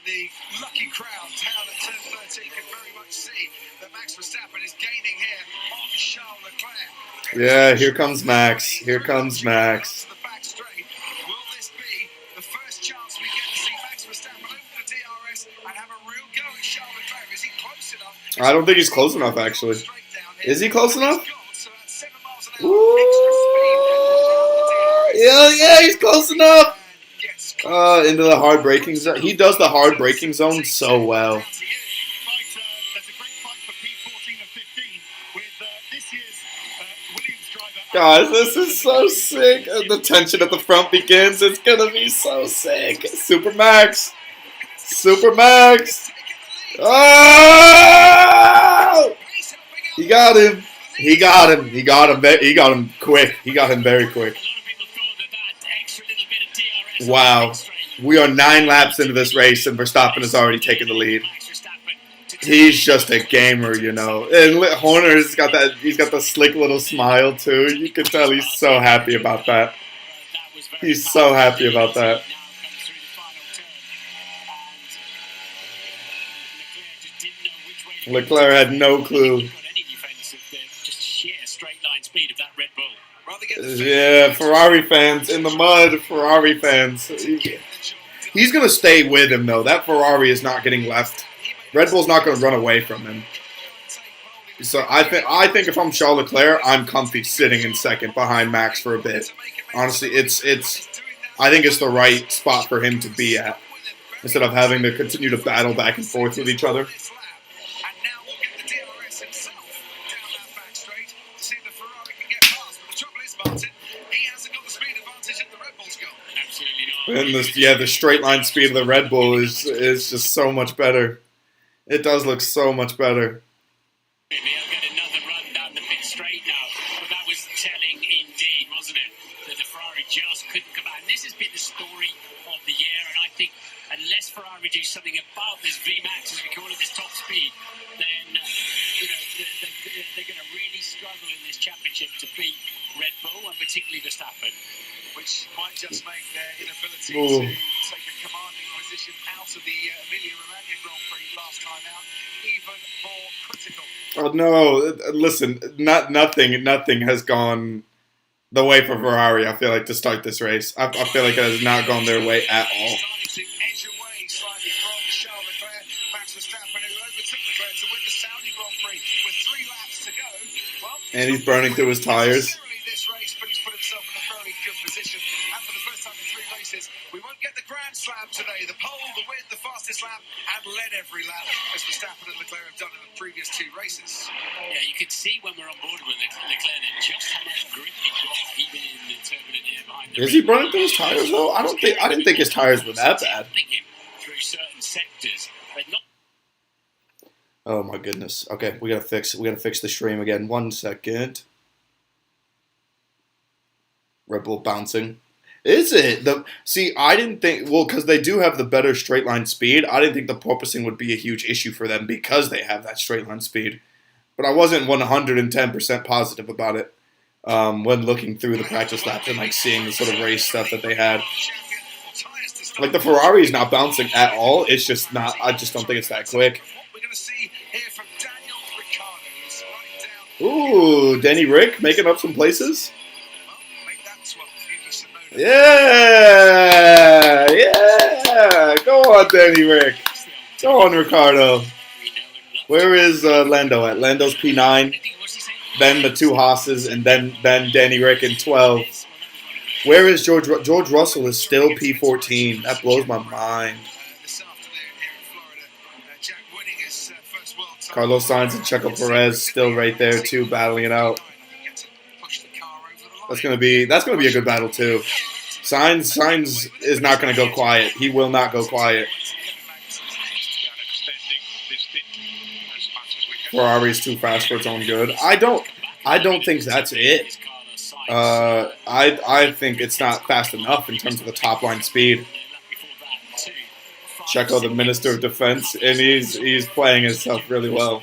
the lucky crowd down at turn 13 can very much see that Max Verstappen is gaining here on Charles Leclerc. Yeah, here comes Max. Here comes Max. Will this be the first chance we get to see Max Verstappen open the DRS and have a real go at Charles Leclerc? Is he close enough? I don't think he's close enough, actually. Is he close enough? Ooh. Yeah, he's close enough. Into the hard braking zone. He does the hard braking zone so well. Guys, this is so sick. The tension at the front begins. It's gonna be so sick. Super Max. Super Max. Oh! He got him. He got him. He got him. He got him quick. He got him very quick. Wow. We are 9 laps into this race, and Verstappen has already taken the lead. He's just a gamer, you know. And Horner's got that. He's got the slick little smile too. You can tell he's so happy about that. He's so happy about that. Leclerc had no clue. Yeah, Ferrari fans in the mud. Ferrari fans. He's gonna stay with him though. That Ferrari is not getting left. Red Bull's not gonna run away from him. So I think if I'm Charles Leclerc, I'm comfy sitting in second behind Max for a bit. Honestly, I think it's the right spot for him to be at instead of having to continue to battle back and forth with each other. And the straight line speed of the Red Bull is just so much better. It does look so much better. Maybe I'll get another run down the pit straight now, but that was telling indeed, wasn't it? That the Ferrari just couldn't come out. And this has been the story of the year, and I think unless Ferrari do something about this VMAX, as we call it, this top speed, then they're going to really struggle in this championship to beat Red Bull, and particularly Verstappen. Which might just make their inability to take a commanding position out of the Emilia-Romagna Grand Prix last time out even more critical. Oh no! Listen, nothing has gone the way for Ferrari. I feel like to start this race, I feel like it has not gone their way at all. To edge away slightly from Charles Leclerc, Max Verstappen, who overtook Leclerc to win the Saudi Grand Prix with 3 laps to go. Well, and he's burning through his tires. This race, but he's put himself in a very good position. And for the first time in 3 races, we won't get the Grand Slam today. The pole, the win, the fastest lap, and led every lap, as Verstappen and Leclerc have done in the previous 2 races. Yeah, you could see when we're on board with Leclerc just how much grip he got, even in the turbulent air behind the Is he burning through his tires though? I didn't think his tires were that bad. Through certain sectors, but not. Oh my goodness. Okay, we gotta fix the stream again. 1 second. Red Bull bouncing. Is it? See, I didn't think... Well, because they do have the better straight line speed, I didn't think the porpoising would be a huge issue for them because they have that straight line speed. But I wasn't 110% positive about it when looking through the practice laps and like seeing the sort of race stuff that they had. Like the Ferrari is not bouncing at all. It's just not... I just don't think it's that quick. Ooh, Danny Rick making up some places. Yeah! Go on, Danny Rick. Go on, Ricardo. Where is Lando at? Lando's P9, then the 2 Haas's, and then Danny Rick in 12. Where is George Russell is still P14. That blows my mind. Carlos Sainz and Checo Perez still right there too, battling it out. That's gonna be a good battle too. Sainz is not gonna go quiet. He will not go quiet. Ferrari's too fast for its own good. I don't think that's it. I think it's not fast enough in terms of the top line speed. Checo, the Minister of Defense, and he's playing himself really well.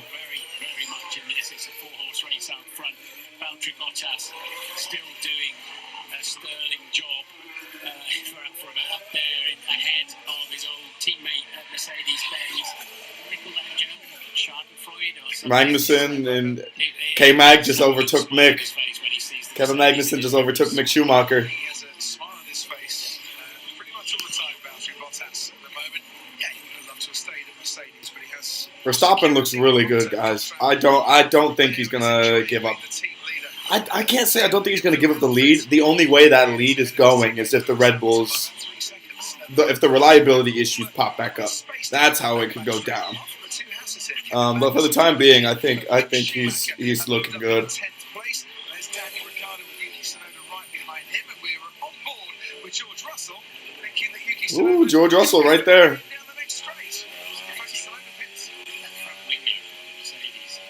Still doing a sterling job from up there ahead of his old teammate at Mercedes-Benz. Magnussen and K-Mag just overtook Mick. Kevin Magnussen just overtook Mick Schumacher. He has a smile on his face pretty much all the time about Bottas at the moment. Yeah, he would have loved to have stayed at Mercedes, but he has... Verstappen looks really good, guys. I don't think he's gonna give up. I can't say I don't think he's gonna give up the lead. The only way that lead is going is if the Red Bulls, if the reliability issues pop back up. That's how it could go down. But for the time being, I think he's looking good. Ooh, George Russell right there.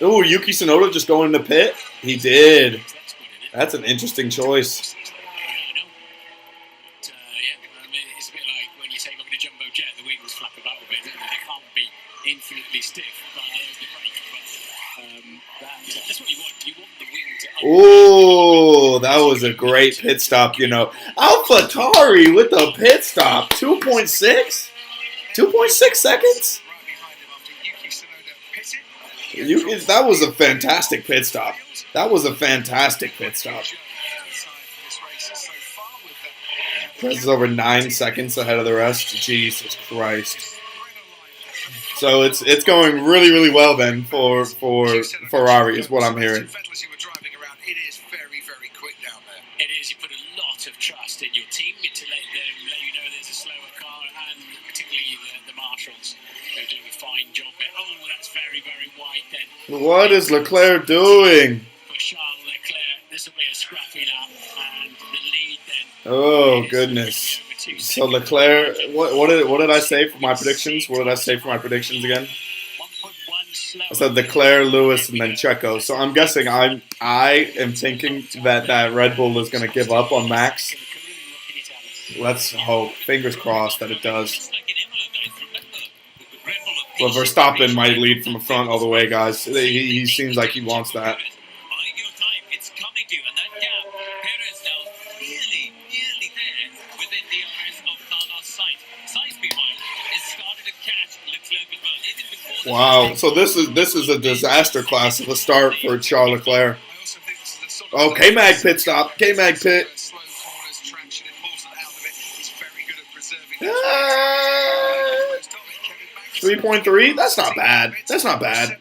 Ooh, Yuki Tsunoda just going in the pit? He did. That's an interesting choice. It's a bit like when you take off in a jumbo jet, the wings flap about a bit, don't they? They can't be infinitely stiff, but there's the brake. But that's what you want. You want the wing to... Ooh, that was a great pit stop, you know. AlphaTauri with the pit stop. 2.6? 2.6 seconds? That was a fantastic pit stop. That was a fantastic pit stop. Press is over 9 seconds ahead of the rest. Jesus Christ. So it's going really, really well then for Ferrari is what I'm hearing. It is very, very quick down there. It is. You put a lot of trust in your team to let you know there's a slower car, and particularly the marshals. They're doing a fine job there. Oh, that's very, very wide then. What is Leclerc doing? For Charles Leclerc, this will be a scrappy lap, and the lead then. Oh goodness. So Leclerc, what did I say for my predictions? What did I say for my predictions again? I said Leclerc, Lewis, and then Checo. So I'm guessing I am thinking that Red Bull is going to give up on Max. Let's hope. Fingers crossed that it does. Well, Verstappen might lead from the front all the way, guys. He seems like he wants that. Wow, so this is a disaster class of a start for Charles Leclerc. Oh, K-Mag pit stop. K-Mag pit. 3.3? That's not bad. That's not bad.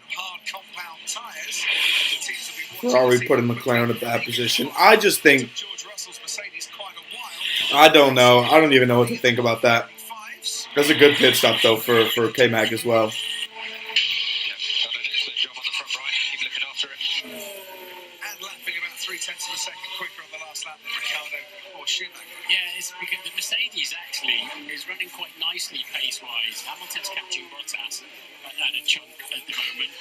Ferrari putting McLaren in a bad position. I just think... I don't know. I don't even know what to think about that. That's a good pit stop, though, for K-Mag as well. Yeah, it's because the Mercedes actually is running quite nicely pace-wise. Hamilton's catching Bottas at a chunk at the moment,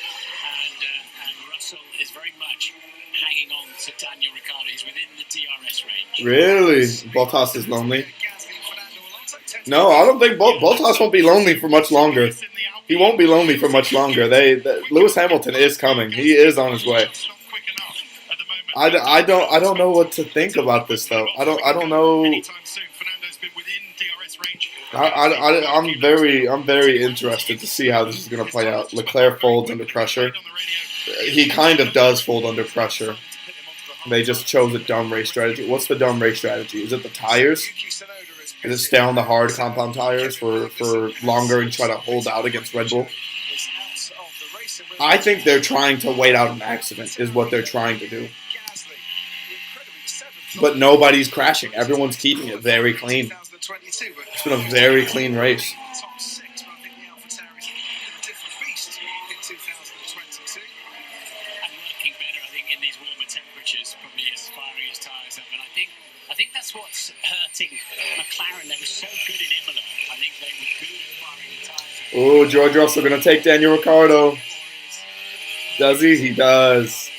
and Russell is very much hanging on to Daniel Ricciardo. He's within the DRS range. Really? Bottas is lonely? No, I don't think Bottas won't be lonely for much longer. He won't be lonely for much longer. Lewis Hamilton is coming. He is on his way. I don't know what to think about this though. I don't know. I'm very interested to see how this is going to play out. Leclerc folds under pressure. He kind of does fold under pressure. They just chose a dumb race strategy. What's the dumb race strategy? Is it the tires? Is it stay on the hard compound tires for longer and try to hold out against Red Bull? I think they're trying to wait out an accident is what they're trying to do. But nobody's crashing. Everyone's keeping it very clean. It's been a very clean race. I think that's what's hurting McLaren. They were so good in Imola. I think they were good at firing the tires. Oh, George Russell going to take Daniel Ricciardo. Does he? He does.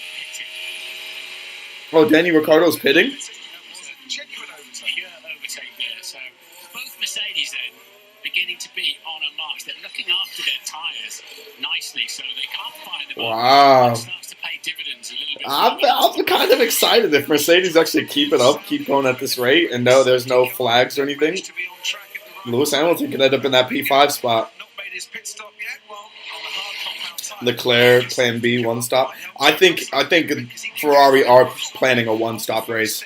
Oh, Daniel Ricciardo's pitting? Mercedes then beginning to be on a march. They're looking after their tyres nicely, so they can't fire them up. Wow. It starts to pay dividends a little bit. I'm kind of excited if Mercedes actually keep it up, keep going at this rate, and no, there's no flags or anything. Lewis Hamilton could end up in that P5 spot. Leclerc, plan B, one stop. I think Ferrari are planning a one-stop race.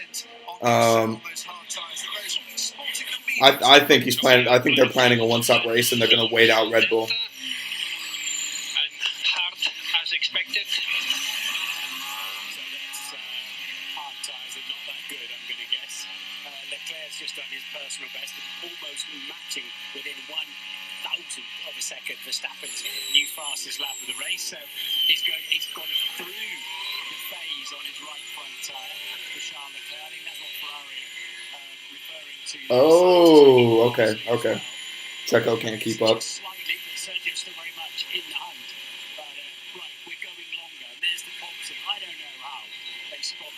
I think he's planning. I think they're planning a one-stop race, and they're going to wait out Red Bull. And hard as expected. So that's hard tires are not that good, I'm going to guess. Leclerc's just done his personal best, almost matching within 1/1000th of a second Verstappen's new fastest lap of the race. So he's gone through the phase on his right front tire for Charles Leclerc. I think that's what Ferrari referring to. Oh, okay. Checo can't keep up. Slightly, but Sergio's still very much in the hunt. But right, we're going longer.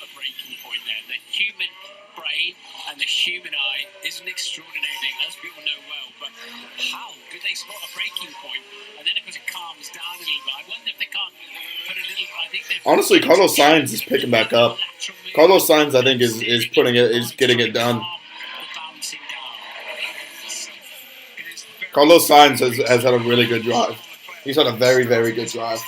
a breaking point there. The human brain and the human eye is an extraordinary thing, as people know well. But how do they spot a breaking point? And then, of course, it calms down a little bit. I wonder if they can't put a little. I think honestly, Carlos Sainz is picking back up. Carlos Sainz, I think, is getting it done. Carlos Sainz has had a really good drive. He's had a very, very good drive.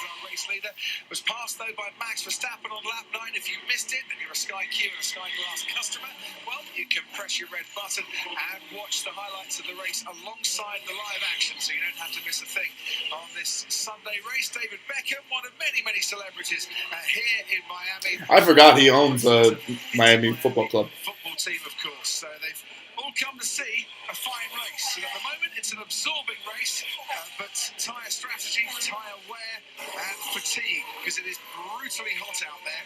Was passed though by Max Verstappen on lap 9. If you missed it and you're a Sky Q and a Sky Glass customer, well, you can press your red button and watch the highlights of the race alongside the live action, so you don't have to miss a thing on this Sunday race. David Beckham, one of many, many celebrities here in Miami. I forgot he owns a Miami Football Club. Football team, of course. So they've all come to see a fine race. And at the moment, it's an absorbing race, but tyre strategy, tyre wear, and fatigue, because it is brutally hot out there,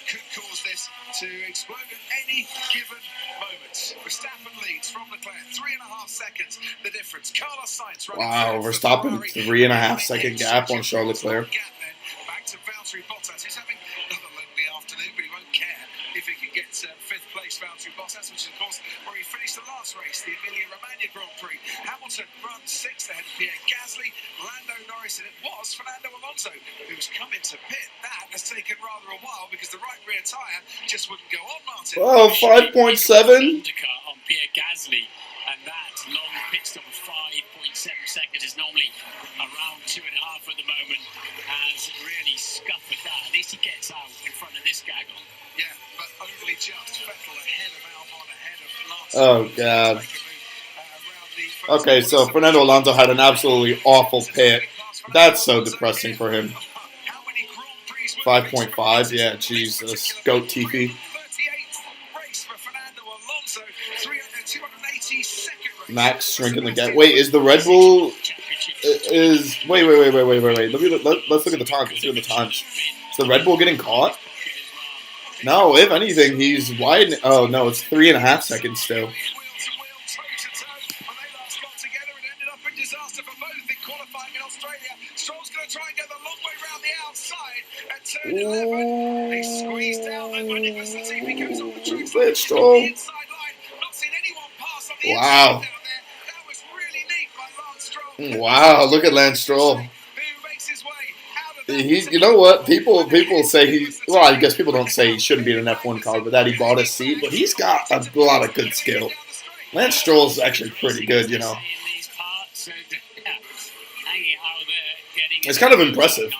could cause this to explode at any given moment. Verstappen leads from Leclerc, 3.5 seconds, the difference. Carlos Sainz running. Wow, Verstappen, 3.5 second gap on Charles Leclerc. Back to Valtteri Bottas, who's having another lonely afternoon, but he won't care if he can get 5th place. Valtteri Bottas, which is of course where he finished the last race, the Emilia-Romagna Grand Prix. Hamilton runs 6th ahead of Pierre Gasly, Lando Norris, and it was Fernando Alonso who's come into pit. That has taken rather a while because the right rear tyre just wouldn't go on, Martin. Oh, 5.7. On Pierre Gasly, and that long pit stop of 5.7 seconds is normally around 2.5 at the moment. Has really scuppered that. At least he gets out in front of this gaggle. Yeah, but only just. Vettel ahead of Albon, ahead of Lance. Oh, God. Okay, so Fernando Alonso had an absolutely awful pit. That's so depressing for him. 5.5, yeah, Jesus. Goat TV. Max shrinking the gap. Wait, is the Red Bull... Wait. Let's look at the times. Let's look at the times. Is the Red Bull getting caught? No, if anything, he's widening. Oh, no, it's 3.5 seconds still. Let's Stroll. Wow. Wow, look at Lance Stroll. You know what? People say he. Well, I guess people don't say he shouldn't be in an F1 car, but that he bought a seat. But he's got a lot of good skill. Lance Stroll's actually pretty good, you know. It's kind of impressive.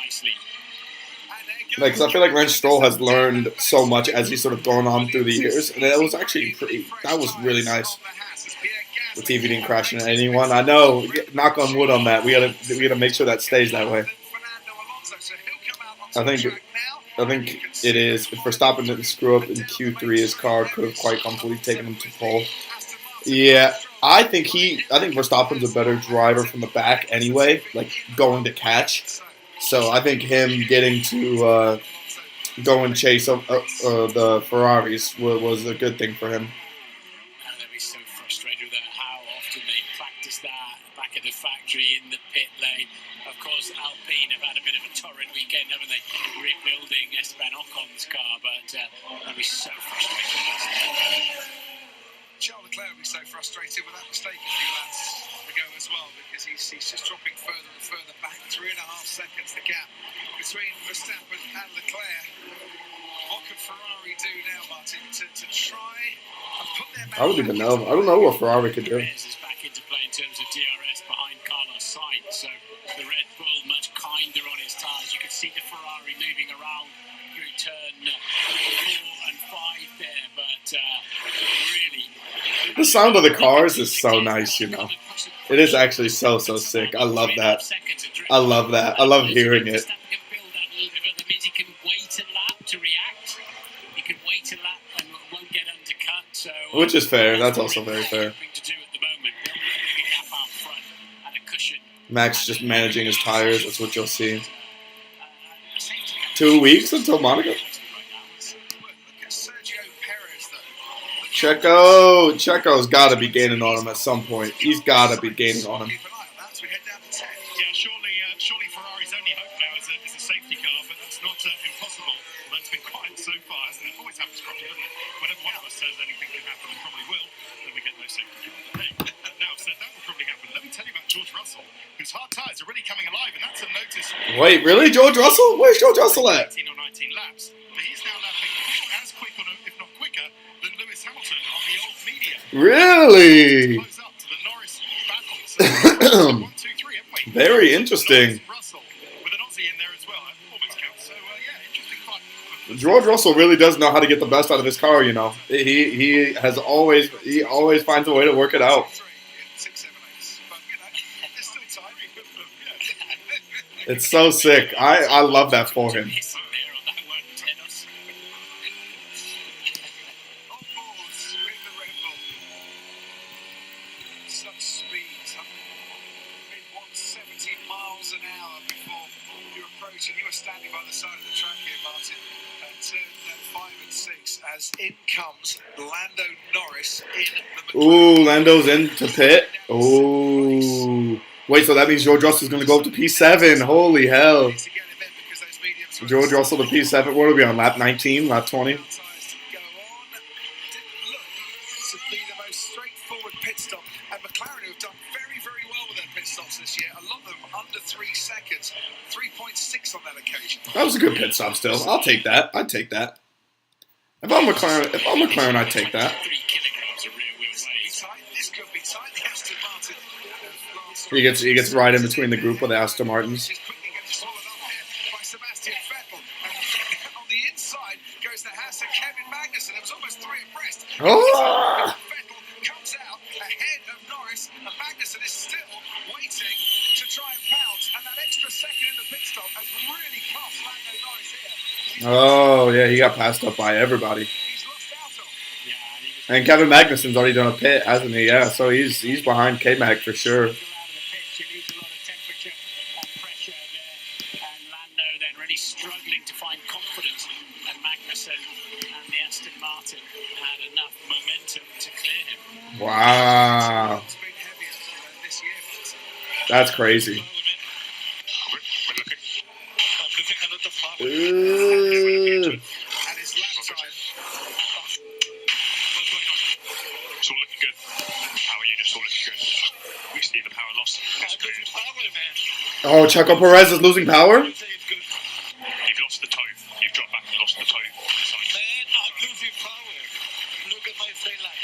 Like, 'cause I feel like Lance Stroll has learned so much as he's sort of gone on through the years, and it was actually pretty. That was really nice. The TV didn't crash into anyone. I know. Knock on wood on that. We gotta make sure that stays that way. I think it is. If Verstappen didn't screw up in Q3, his car could have quite comfortably taken him to pole. Yeah, I think Verstappen's a better driver from the back anyway, like going to catch. So I think him getting to go and chase the Ferraris was a good thing for him. They'll be so frustrated with how often they practice that back at the factory in the pit lane. Of course, Alpine have had a bit of a torrid weekend, haven't they? Rebuilding Esteban Ocon's car, but they'll be so frustrated. Charles Leclerc will be so frustrated with that mistake a few laps ago as well, because he's just dropping further and further back. 3.5 seconds the gap between Verstappen and Leclerc. What can Ferrari do now, Martin, to try and put their... I don't even know. I don't know what Ferrari could do. Is back into play in terms of DRS behind Carlos Sainz, so the Red Bull much kinder on his tyres. You can see the Ferrari moving around through turn 4 and 5 there, but really... The sound of the cars is so nice, you know. It is actually so sick. I love that. I love that. I love hearing it. That means he can wait a lap to react. He can wait a lap and won't get undercut. So, which is fair. That's also very fair. Max just managing his tires. That's what you'll see. 2 weeks until Monaco. Checo's got to be gaining on him at some point. He's got to be gaining on him. Yeah, surely Ferrari's only hope now is a safety car, but that's not impossible. But It's been quiet so far, hasn't it? Always happens, Crofty, doesn't it? Whenever one of us says anything can happen and probably will, then we get no safety car. Hey, now I've said that will probably happen. Let me tell you about George Russell, whose hard tyres are really coming alive, and that's a notice. Wait, really? George Russell? Where's George Russell at? 18 or 19 laps. But he's now lapping as quick, or if not quicker, than Lewis Hamilton on the old media. Really? Close up to the Norris battle. So, 1, 2, 3, haven't we? Very interesting. Russell with an Aussie in there as well. Almost counts. So, yeah, interesting fight. George Russell really does know how to get the best out of his car, you know. He always finds a way to work it out. 6, 7, 8. But, you know, it's still time. It's so sick. I love that for him. He's so there on that one, Tennis. On board with the Red Bull. Such speed. Mid 170 miles an hour before you approach, and you were standing by the side of the track here, Martin, at turn 5 and 6, as in comes Lando Norris in the Ooh, Lando's into pit. Ooh. Wait, so that means George Russell's going to go up to P7. Holy hell. George Russell to P7. What are we on? Lap 19? Lap 20? Go on. Didn't look to be the most straightforward pit stop. And McLaren, who've done very, very well with their pit stops this year, a lot of them under 3 seconds. 3.6 on that occasion. That was a good pit stop still. I'll take that. I'd take that. If I'm McLaren, I'd take that. 3 kilograms of rear wheel weight. This could be tight. The Aston Martin. He gets right in between the group with the Aston Martins. She's quickly getting swallowed up here by Sebastian Vettel. And on the inside goes the Haas and Kevin Magnussen. It was almost 3 abreast. Oh! Vettel comes out ahead of Norris, and Magnussen is still waiting to try and pounce. And that extra second in the pit stop has really cost Lando Norris here. Oh, yeah, he got passed up by everybody. He's lost out on. Yeah, and he was And Kevin Magnussen's already done a pit, hasn't he? Yeah, so he's behind K-Mag for sure. out of the pitch. You lose a lot of temperature and pressure there. And Lando then really struggling to find confidence. And Magnussen and the Aston Martin had enough momentum to clear him. Wow. It's been heavier this year. That's crazy. Ooh. And his lap time. It's all looking good. Power unit's all looking good. We see the power loss. It's good. Oh, Checo Perez is losing power? You've lost the toe. You've dropped back and lost the toe. I'm losing power. Look at my straight line.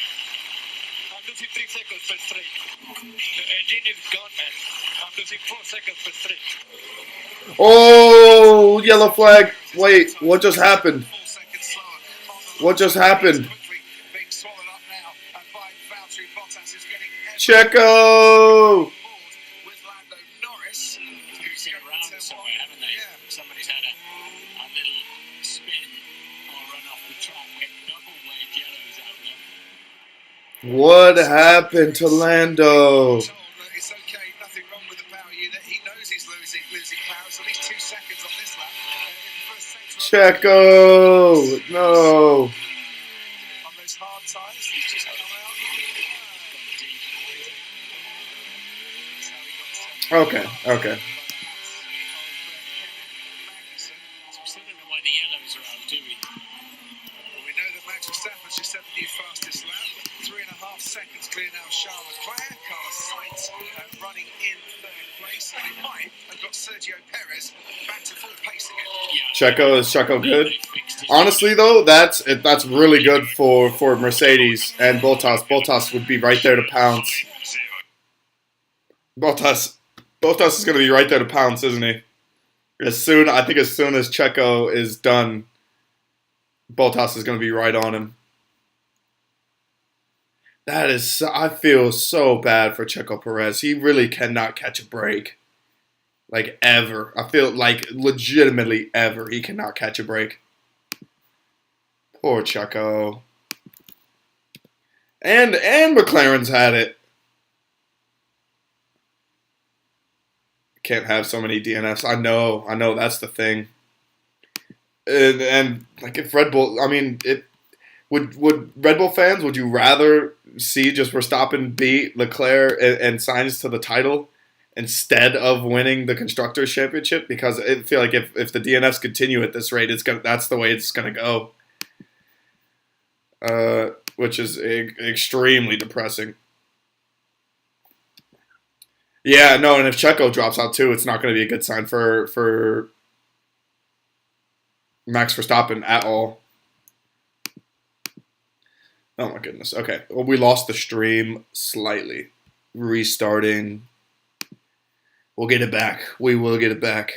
I'm losing 3 seconds per straight. The engine is gone, man. I'm losing 4 seconds per straight. Oh, yellow flag. Wait, what just happened? 4 seconds slower. What just happened? Quickly being swallowed up now. And by Valtteri Bottas is getting Checo! with Lando Norris. Who's in around somewhere, haven't they? Yeah. Somebody's had a little spin or run off the track. We get double wave yellows out there. What happened to Lando? Told that it's okay, nothing wrong with the power unit. He knows he's losing power. It's at least 2 seconds on this lap. In the first sector Checo! No. on those hard tyres, he's just come out. That's how he got Okay, okay. Magnussen. So we still don't know why the yellows are out, do we? Well, we know that Max Verstappen's just set the new fastest lap. 3.5 seconds clear now. Charles Leclerc, Carlos Sainz running in 3rd place. And he might have got Sergio Perez back to full pace again. Checo, is Checo good? Honestly, though, that's really good for Mercedes and Bottas. Bottas would be right there to pounce. Bottas is going to be right there to pounce, isn't he? I think as soon as Checo is done, Bottas is going to be right on him. I feel so bad for Checo Perez. He really cannot catch a break. Like, ever. I feel like, legitimately, ever. He cannot catch a break. Poor Checo. And McLaren's had it. Can't have so many DNFs. I know, that's the thing. And like, if Red Bull, I mean, would Red Bull fans, would you rather see just Verstappen beat Leclerc and Sainz to the title instead of winning the Constructors' Championship, because I feel like if the DNFs continue at this rate, that's the way it's gonna go. Which is extremely depressing. Yeah, no, and if Checo drops out too, it's not going to be a good sign for Max Verstappen at all. Oh my goodness. Okay, well, we lost the stream slightly. Restarting. We'll get it back. We will get it back.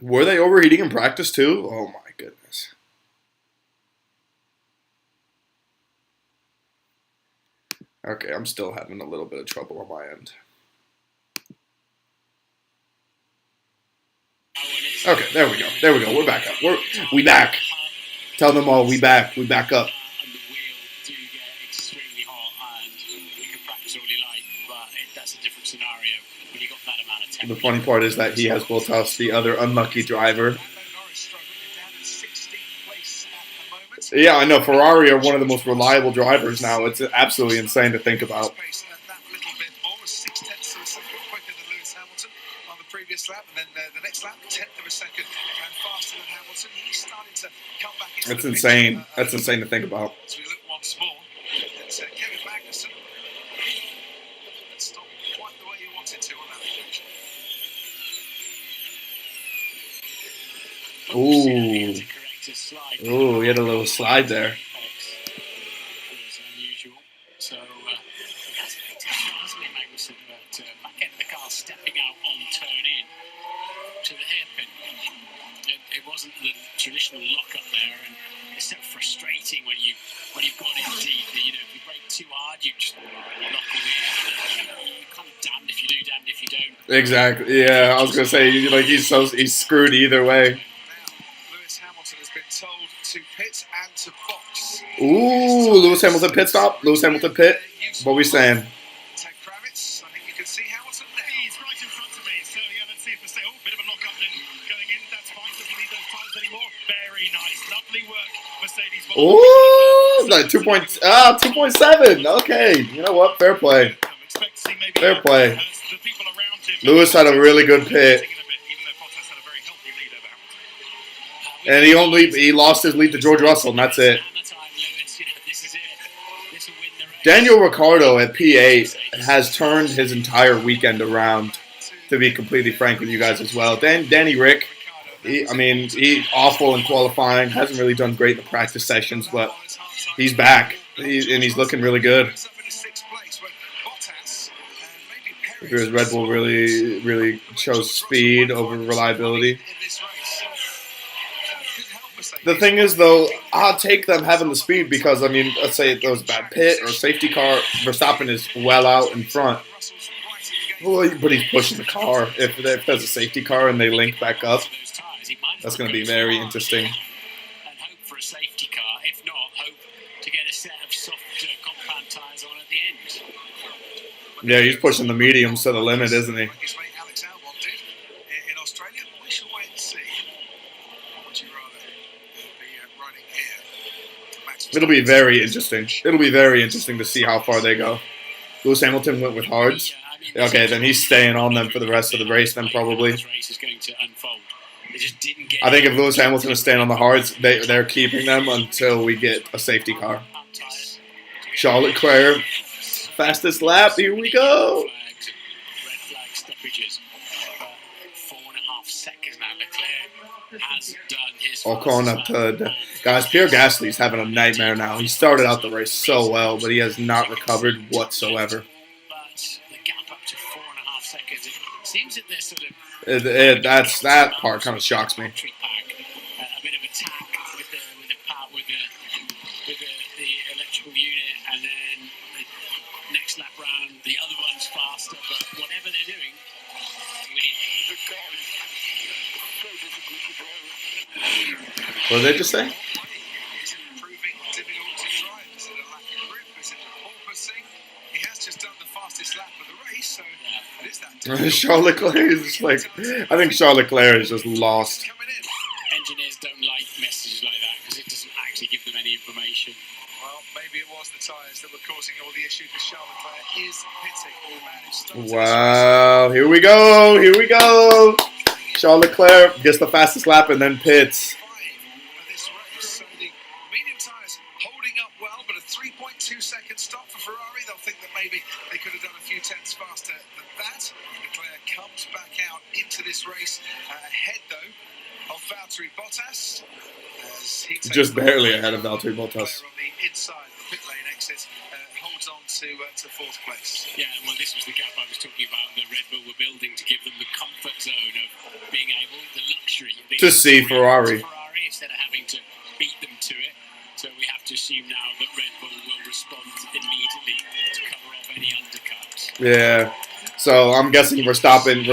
Were they overheating in practice too? Oh my goodness. Okay, I'm still having a little bit of trouble on my end. Okay, there we go. There we go. We're back up. We back. Tell them all we back. We back up. And the wheel do get extremely hot, and you can practice all you like, but that's a different scenario when you got that amount of temperature. The funny part is that he has Bottas, the other unlucky driver. Yeah, I know. Ferrari are one of the most reliable drivers now. It's absolutely insane to think about. Previous lap, and then the next lap, 10th of a second, and faster than Hamilton. He's starting to come back into That's the insane. picture. That's insane to think about. As we look once more, it's Kevin Magnussen. It's not quite the way he wanted to on that occasion. Ooh, he had a little slide there. It's unusual. So that's spectacular, hasn't it, Magnussen? But back end of the car, stepping out on turn in to the hairpin. It wasn't the traditional lock up there, and it's so frustrating when you've gone in deep. You know, if you brake too hard, you just lock away. You're kind of damned if you do, damned if you don't. Exactly. Yeah, I was gonna say like he's screwed either way. Lewis Hamilton has been told to pit and to box. Ooh, Lewis Hamilton pit stop. Lewis Hamilton pit. What we saying? Ted Kravitz, I think you can see Hamilton there. He's right in front of me, so yeah, let's see if there's a bit of a lock up then going in. That's fine, doesn't need those tires anymore. Very nice, lovely work, Mercedes. Ooh, like 2.7. Okay, you know what? Fair play. Fair play. Lewis had a really good pit, and he lost his lead to George Russell, and that's it. Daniel Ricciardo at P8 has turned his entire weekend around, to be completely frank with you guys as well. Danny Rick, he awful in qualifying, hasn't really done great in the practice sessions, but he's back, and he's looking really good. Because Red Bull really chose speed over reliability. The thing is, though, I'll take them having the speed because, let's say there was a bad pit or a safety car. Verstappen is well out in front. Well, but he's pushing the car. If there's a safety car and they link back up, that's going to be very interesting. And hope for a safety car. If not, hope to get a set of soft compound tyres on at the end. Yeah, he's pushing the mediums to the limit, isn't he? It'll be very interesting. It'll be very interesting to see how far they go. Lewis Hamilton went with hards. Okay, then he's staying on them for the rest of the race then probably. I think if Lewis Hamilton is staying on the hards, they're keeping them until we get a safety car. Charles Leclerc, fastest lap, here we go. Red flag stoppages. 4.5 seconds now. Leclerc has done his Ocon up to guys. Pierre Gasly's having a nightmare now. He started out the race so well, but he has not recovered whatsoever. But the gap up to 4.5 seconds. It seems that they're sort of. That part kind of shocks me. A bit of attack with the electrical unit, and then the next lap round, the other one's faster. But whatever they're doing, we need. What did they just say? Charles Leclerc is just like, I think Charles Leclerc is just lost. Engineers don't like messages like that. information. Well, maybe it was the tyres that were causing all the issue because Charles Leclerc is pitting. Wow, here we go, here we go. Charles Leclerc gets the fastest lap and then pits. So the medium tyres holding up well, but a 3.2 second stop for Ferrari. They'll think that maybe they could have done a few tenths faster than that. Leclerc comes back out into this race ahead, though, of Valtteri Bottas. As he Just barely ahead of Valtteri Bottas. On the inside of the pit lane exit, holds on to fourth place. Yeah, well, this was the gap I was talking about that Red Bull were building to give them the comfort zone of being able, the luxury of being to see Ferrari. Instead of having to beat them to it. So we have to assume now that Red Bull will respond immediately to cover off any undercuts. Yeah. So I'm guessing Verstappen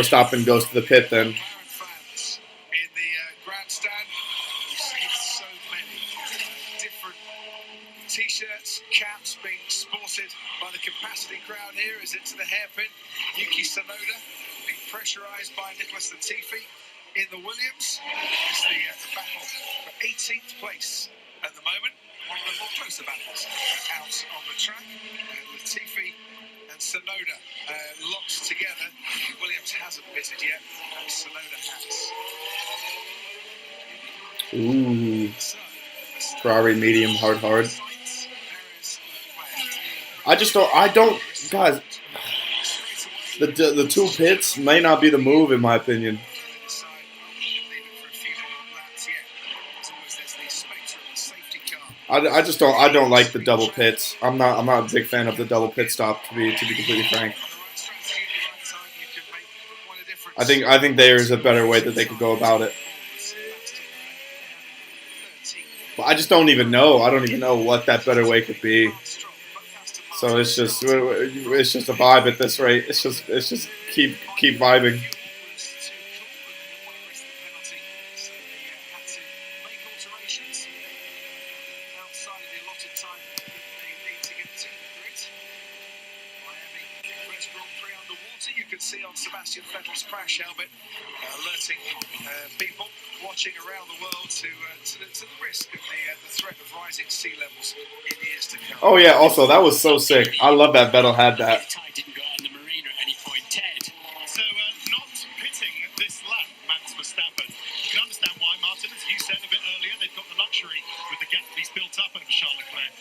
goes to the pit then. Fans in the grandstand, you see so many different t-shirts, caps being sported by the capacity crowd here as into the hairpin. Yuki Tsunoda being pressurised by Nicholas Latifi in the Williams. It's the battle for 18th place at the moment. One of the more closer battles out on the track. Latifi and Tsunoda locked together. Williams hasn't pitted yet, and Tsunoda has. Ooh. Ferrari medium hard. I don't guys, the two pits may not be the move in my opinion. I just don't like the double pits. I'm not a big fan of the double pit stop to be completely frank. I think there is a better way that they could go about it. But I just don't even know. I don't even know what that better way could be. So it's just a vibe at this rate. It's just keep vibing. Alerting people watching around the world to the risk of the threat of rising sea levels in years to come. Oh yeah, also that was so sick. I love that Vettel had that. Didn't go out in the marina at any point, Ted. So not pitting this lap, Max Verstappen. You can understand why, Martin, as you said a bit earlier, they've got the luxury with the gap that he's built up over Charles Leclerc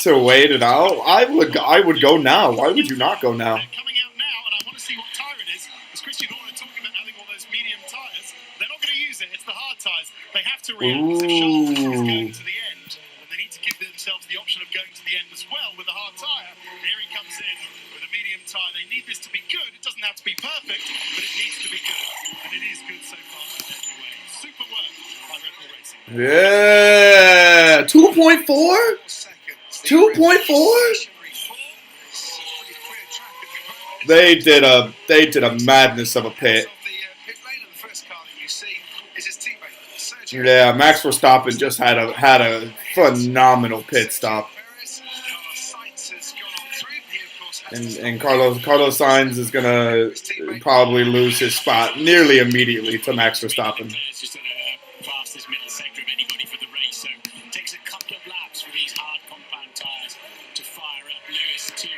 to wait it out. I would go now. Why would you not go now? They're coming out now, and I want to see what tyre it is. As Christian Horner talking about having all those medium tyres, they're not going to use it. It's the hard tyres. They have to react. If Charles is going to the end, and they need to give themselves the option of going to the end as well with a hard tyre. Here he comes in with a medium tyre. They need this to be good. It doesn't have to be perfect, but it needs to be good. And it is good so far. Anyway, super work by Red Bull Racing. Yeah, 2.4? 2.4? They did a madness of a pit. Yeah, Max Verstappen just had a phenomenal pit stop. And Carlos Sainz is gonna probably lose his spot nearly immediately to Max Verstappen. Fastest middle sector of anybody for the race, so it takes a couple of laps for these hard compound tyres to fire up. Lewis too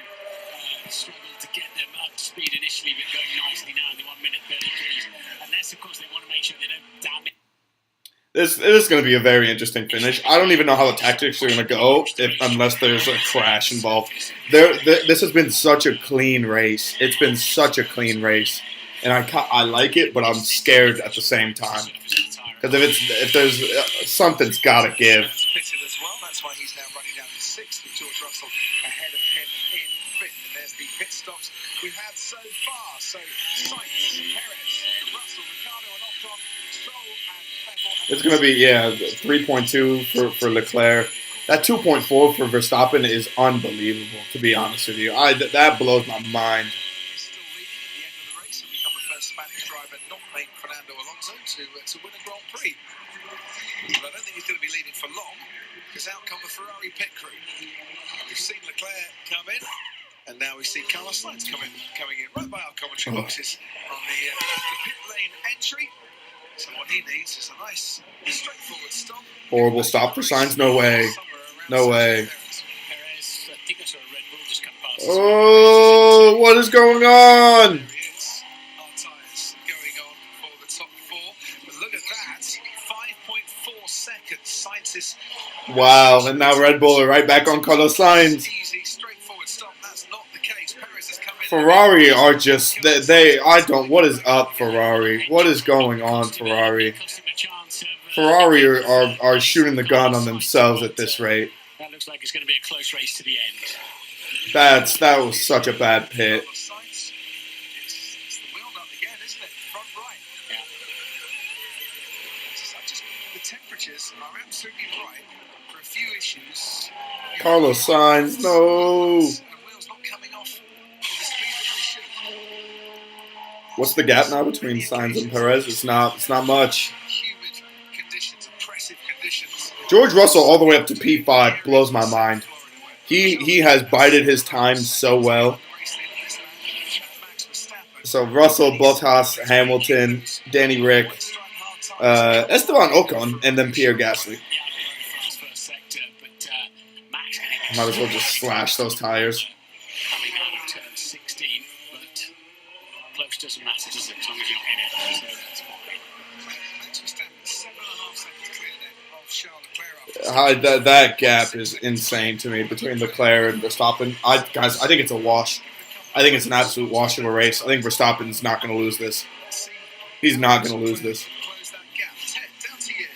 struggled to get them up to speed initially, but going nicely now in the 1 minute 33s. Unless, of course, they want to make sure they don't damage. This is going to be a very interesting finish. I don't even know how the tactics are going to go unless there's a crash involved. This has been such a clean race. It's been such a clean race, and I like it, but I'm scared at the same time. Because if there's something's got to give. Pitted as well. That's why he's now running down in sixth with George Russell ahead of him in fifth. And there's the pit stops we've had so far. So Sainz, Perez, Russell, Ricciardo, and Ocon, Stroll, and Vettel. It's going to be 3.2 for Leclerc. That 2.4 for Verstappen is unbelievable. To be honest with you, that blows my mind. To win a Grand Prix. But I don't think he's going to be leading for long, because out come the Ferrari pit crew. We've seen Leclerc come in, and now we see Carlos Sainz coming in right by our commentary boxes on the pit lane entry. So what he needs is a nice, straightforward stop. Horrible stop for Sainz, no way. Somewhere No way. Perez, I think I saw a Red Bull just come past. Oh, what is going on? Our tyres going on for the top four. But look at that, 5.4 seconds. Sainz Wow, and now Red Bull are right back on Carlos Sainz. easy, straightforward stop. That's not the case. Perez has come in. Ferrari are just, I don't, what is up, Ferrari? What is going on, Ferrari? Ferrari are shooting the gun on themselves at this rate. That looks like it's going to be a close race to the end. That was such a bad pit. It's the buildup again, isn't it? Front right. Yeah. The temperatures are absolutely right for a few issues. Carlos Sainz, no. And wheels not coming off at the speed that they should. What's the gap now between Sainz and Perez? It's not much. Humid conditions, oppressive conditions. George Russell all the way up to P5 blows my mind. He has bided his time so well. So Russell, Bottas, Hamilton, Danny Rick, Esteban Ocon, and then Pierre Gasly. Might as well just slash those tires. Coming out of turn 16, but close doesn't matter, does it? As long as you're in it. So that's fine. Max Verstappen, 7.5 seconds clear then of Charles Leclerc. That gap is insane to me between Leclerc and Verstappen. Guys, I think it's a wash. I think it's an absolute wash of a race. I think Verstappen's not going to lose this. He's not going to lose this. Close that gap. Ted, down to you.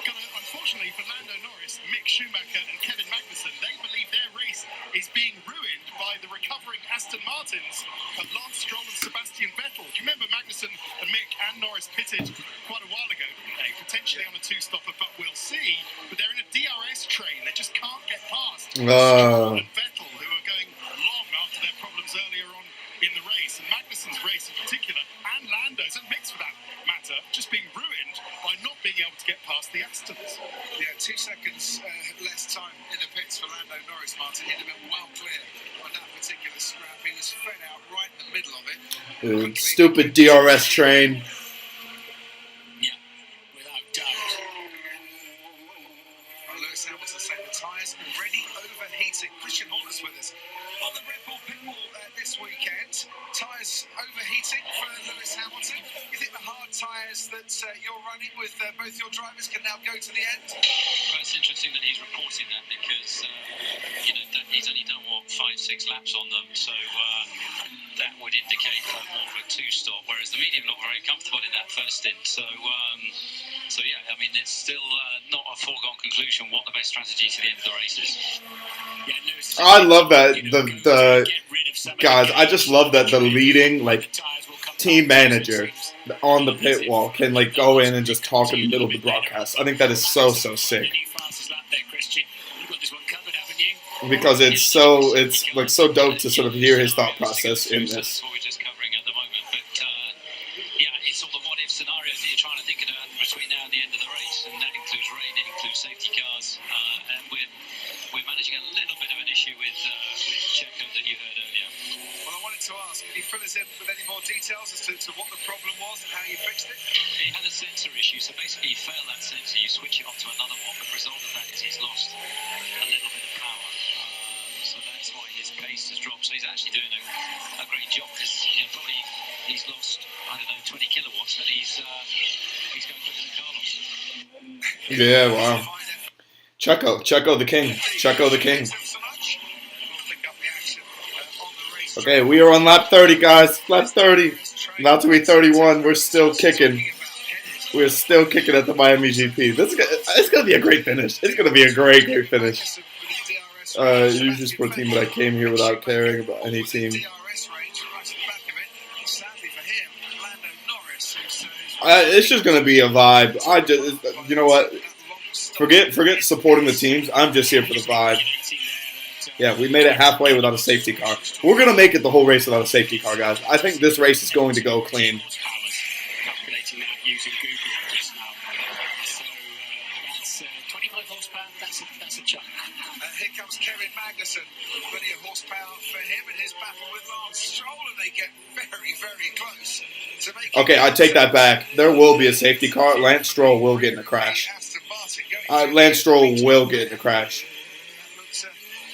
Unfortunately for Lando Norris, Mick Schumacher and Kevin Magnussen, they believe their race is being ruined by the recovering Aston Martins of Lance Stroll and Sebastian Vettel. Do you remember Magnussen and Mick and Norris pitted quite a while ago? They potentially on a two-stopper, but we'll see. But they're in a DRS train. They just can't get past Stroll and Vettel, who are going long after their problems earlier on in the race. And Magnussen's race in particular, and Lando's, and Mick's for that matter, just being ruined by not being able to get past the Astons. Yeah, 2 seconds less time in the pits for Lando Norris, Martin. He'd have been well clear on that particular scrap. He was fed out right in the middle of it. Dude, stupid DRS train. Yeah, without doubt. Lewis Hamilton saying the tyres already overheating. Christian Horner's with us. On the Red Bull pit wall this weekend, tyres overheating for Lewis Hamilton. You think the hard tyres that you're running with both your drivers can now go to the end? Well, it's interesting that he's reporting that because he's only done 5-6 laps on them, so that would indicate more of a two-stop. Whereas the medium looked very comfortable in that first stint. So yeah, I mean it's still not a foregone conclusion what the best strategy to the end of the race is. I love that the guys. I just love that the leading team manager on the pit wall can go in and just talk in the middle of the broadcast. I think that is so sick. Because it's so dope to sort of hear his thought process in this. It's all the what if scenarios that you're trying to think about between now and the end of the race, and that includes rain, it includes safety cars, and we're managing a little bit of an issue with Checo that you heard earlier. Well, I wanted to ask, can you fill us in with any more details as to what the problem was and how you fixed it? He had a sensor issue, so basically you fail that sensor, you switch it off to another one, but the result of that is he's lost a little bit of power. So that's why his pace has dropped. So he's actually doing a great job because probably he's lost, 20 kilowatts, and he's going quicker than Carlos. Yeah, wow. Checo the king. Checo the king. Okay, we are on lap 30, guys. Lap 30. About to be 31. We're still kicking. We're still kicking at the Miami GP. It's going to be a great finish. It's going to be a great finish. Usually sport team, but I came here without caring about any team. It's just going to be a vibe. You know what? Forget supporting the teams. I'm just here for the vibe. Yeah, we made it halfway without a safety car. We're going to make it the whole race without a safety car, guys. I think this race is going to go clean. Calculating that using Google just now. So that's 25 horsepower. That's a chunk. Here comes Kevin Magnussen. Plenty of horsepower for him in his battle with Lance Stroll, and they get very close. Okay, I take that back. There will be a safety car. Lance Stroll will get in a crash. Aston Martin going Lance Stroll will get in a crash.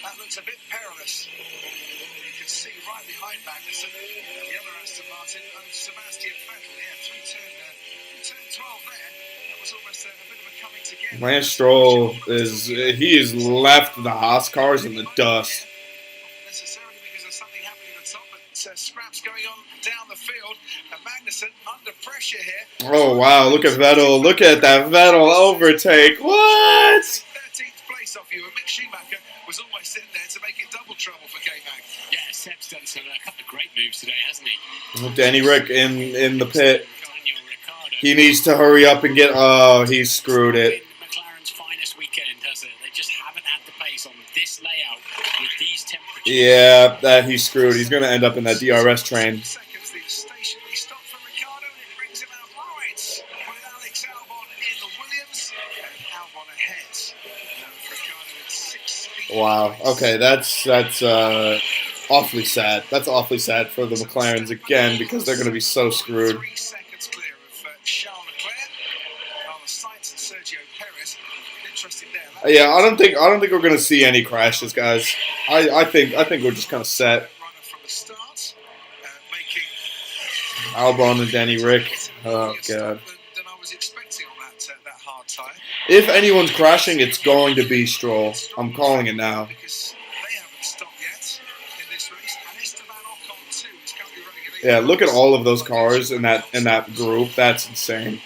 That looks a bit perilous. You can see right behind Magnussen, the other Aston Martin, and Sebastian Vettel. Yeah, through turn 12 there. That was almost a bit of a coming together. Lance Stroll has left the Haas cars in the dust. Necessarily because of something happening at the top, but scraps going on down the field, and Magnussen under pressure here. Oh wow, look at Vettel. Look at that Vettel overtake. What? 13th place off you, and Mick Schumacher was almost in there to make it double trouble for K-Mag. Yeah, Seb's done a couple of great moves today, hasn't he? Danny Rick in the pit. Daniel Ricciardo. He needs to hurry up and get. Oh, he screwed it. McLaren's finest weekend, has it? They just haven't had the pace on this layout with these temperatures. Yeah, that he's screwed. He's gonna end up in that DRS train. Seconds, the stationary stop for Ricciardo, and it brings him out right with Alex Albon in the Williams, and Albon ahead. Ricciardo at 6 speed. Wow. Okay, that's awfully sad. That's awfully sad for the McLarens again because they're gonna be so screwed. 3 seconds clear of Charles Leclerc. Carlos Sainz and Sergio Perez. Interesting there. Yeah, I don't think we're gonna see any crashes, guys. I think we're just kind of set. Runner from the start, making Albon and Danny Rick. Oh god. than I was expecting on that hard tyre. If anyone's crashing, it's going to be Stroll. I'm calling it now. Because they haven't stopped yet in this race. And Esteban Ocon too is currently running at Yeah, look at all of those cars in that group. That's insane.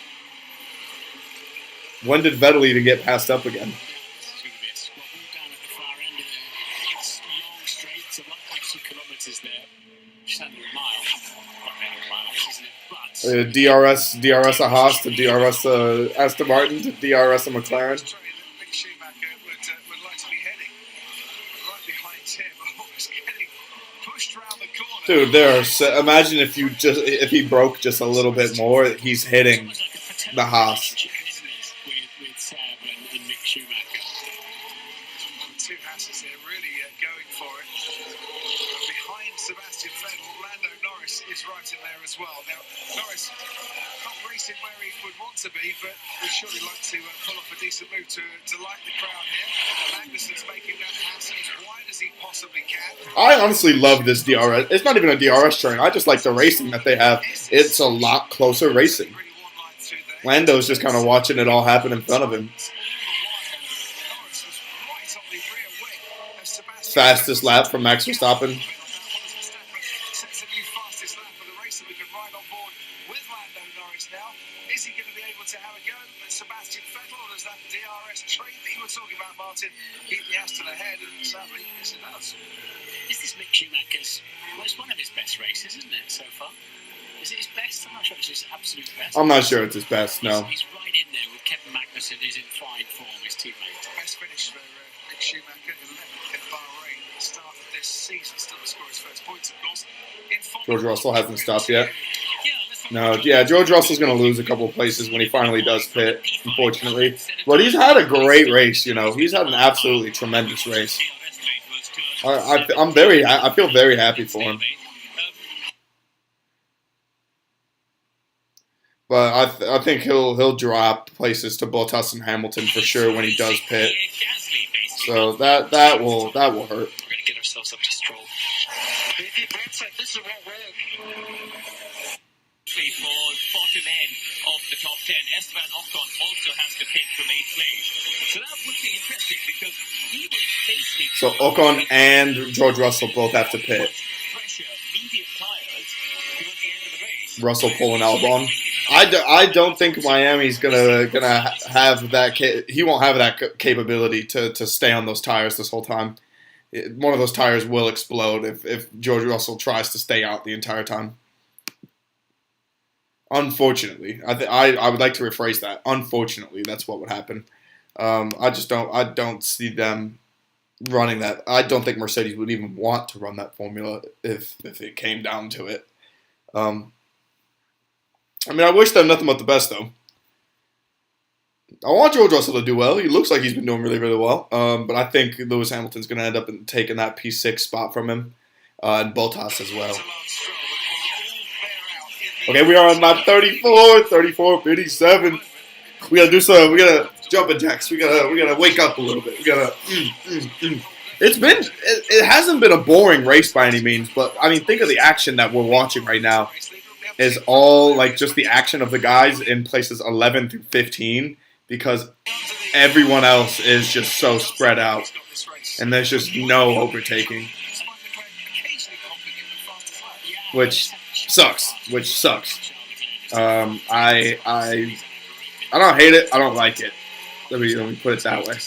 When did Vettel even get passed up again? This is going to be a squabble down at the far end of the long straight. It's like 2 kilometres there. Just under a mile. Quite many miles, isn't it? But DRS a Haas to DRS a Aston Martin to DRS a McLaren. Mick Schumacher would like to be heading right behind him. Almost getting pushed round the corner. Dude, imagine if he broke just a little bit more, he's hitting the Haas. With Seb and Mick Schumacher. The 2 Hasses here really going for it. And behind Sebastian Vettel, Lando Norris is right in there as well. Now, Norris not racing where he would want to be, but would surely like to pull off a decent move to light the crowd here. Magnussen's making that pass as wide as he possibly can. I honestly love this DRS. It's not even a DRS train. I just like the racing that they have. It's a lot closer racing. Really one line through there. Lando's just kind of watching it all happen in front of him. Norris was right on the rear wing of Sebastian Fastest lap from Max Verstappen. Sets a new fastest lap for the race, so we can ride on board with Lando Norris now. Is he going to be able to have a go at Sebastian Vettel, or does that DRS train that you were talking about, Martin, keep the Aston ahead? And sadly, yes, it does. Is this Mick Schumacher's? Well, it's one of his best races, isn't it, so far? Is it his best? I'm not sure it's his absolute best. I'm not sure it's his best, no. He's right in there with Kevin Magnussen, who's in fine form, his teammate. Best finish for Mick Schumacher, 11th in Bahrain at the start of this season. Still to score his first points, of course. George Russell hasn't stopped yet. No, yeah, George Russell's going to lose a couple of places when he finally does pit, unfortunately. But he's had a great race, you know. He's had an absolutely tremendous race. I feel very happy for him. But I think he'll drop places to Bottas and Hamilton for sure when he does pit. So that will hurt. We're going to get ourselves up to Stroll. This is what we're For bottom end of the top 10, Esteban Ocon also has to pit from 8th place. So that would be interesting because he will basically... So Ocon and George Russell both have to pit. Pressure, medium tires towards the end of the race. Russell pulling Albon. I don't think Miami's gonna have that. He won't have that capability to stay on those tires this whole time. One of those tires will explode if George Russell tries to stay out the entire time. Unfortunately, I would like to rephrase that. Unfortunately, that's what would happen. I don't see them running that. I don't think Mercedes would even want to run that formula if it came down to it. I mean, I wish them nothing but the best, though. I want George Russell to do well. He looks like he's been doing really, really well. But I think Lewis Hamilton's going to end up taking that P6 spot from him. And Bottas as well. Okay, we are on lap 34, 57. We gotta do some. We gotta Jumping jacks. We gotta wake up a little bit. We gotta. It hasn't been a boring race by any means, but I mean, think of the action that we're watching right now. Is all like just the action of the guys in places 11 through 15 because everyone else is just so spread out and there's just no overtaking, which sucks. I don't hate it. I don't like it. Let me put it that way.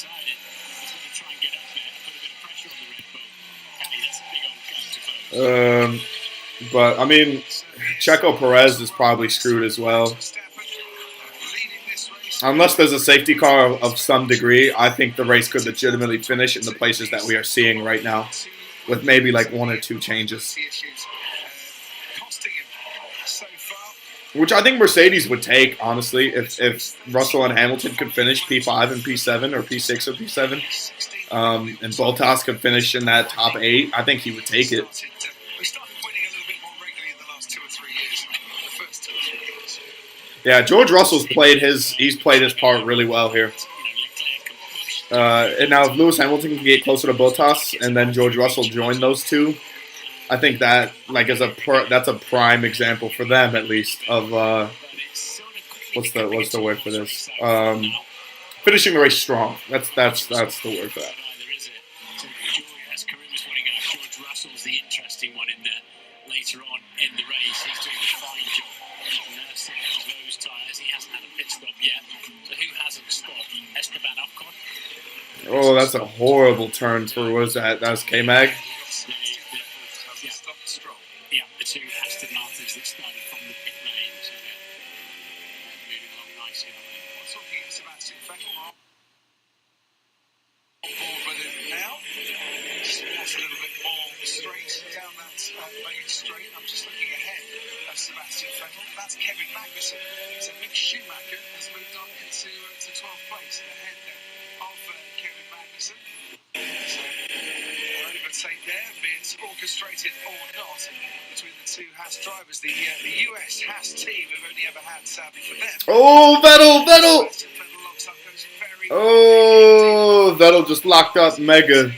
But I mean, Checo Perez is probably screwed as well. Unless there's a safety car of some degree, I think the race could legitimately finish in the places that we are seeing right now, with maybe like 1 or 2 changes. Which I think Mercedes would take, honestly, if Russell and Hamilton could finish P5 and P7, or P6 or P7, and Bottas could finish in that top 8, I think he would take it. Yeah, George Russell's played his part really well here. And now if Lewis Hamilton can get closer to Bottas and then George Russell join those two, I think that like that's a prime example for them at least of what's the word for this? Finishing the race strong. That's the word for that. George Russell's the interesting one in there later on in the race. He's doing a fine job. Nursing those tyres. He hasn't had a pit stop yet. So who hasn't stopped? Esteban Ocon. Oh, that's a horrible turn for, what is that? That's K-Mag? Yeah, the two Aston Martins that started from the pit lane. So they're moving along nicely. Talking Sebastian Vettel now. That's a little bit more straight down that main straight. I'm just looking ahead of Sebastian Vettel. That's Kevin Magnussen. So Mick Schumacher has moved on into 12th place ahead of Kevin Magnussen. So overtake there, be it orchestrated or not, between the two Haas drivers. The US Haas team have only ever had, sadly for them. Oh, Vettel! Oh, Vettel just locked up Mega.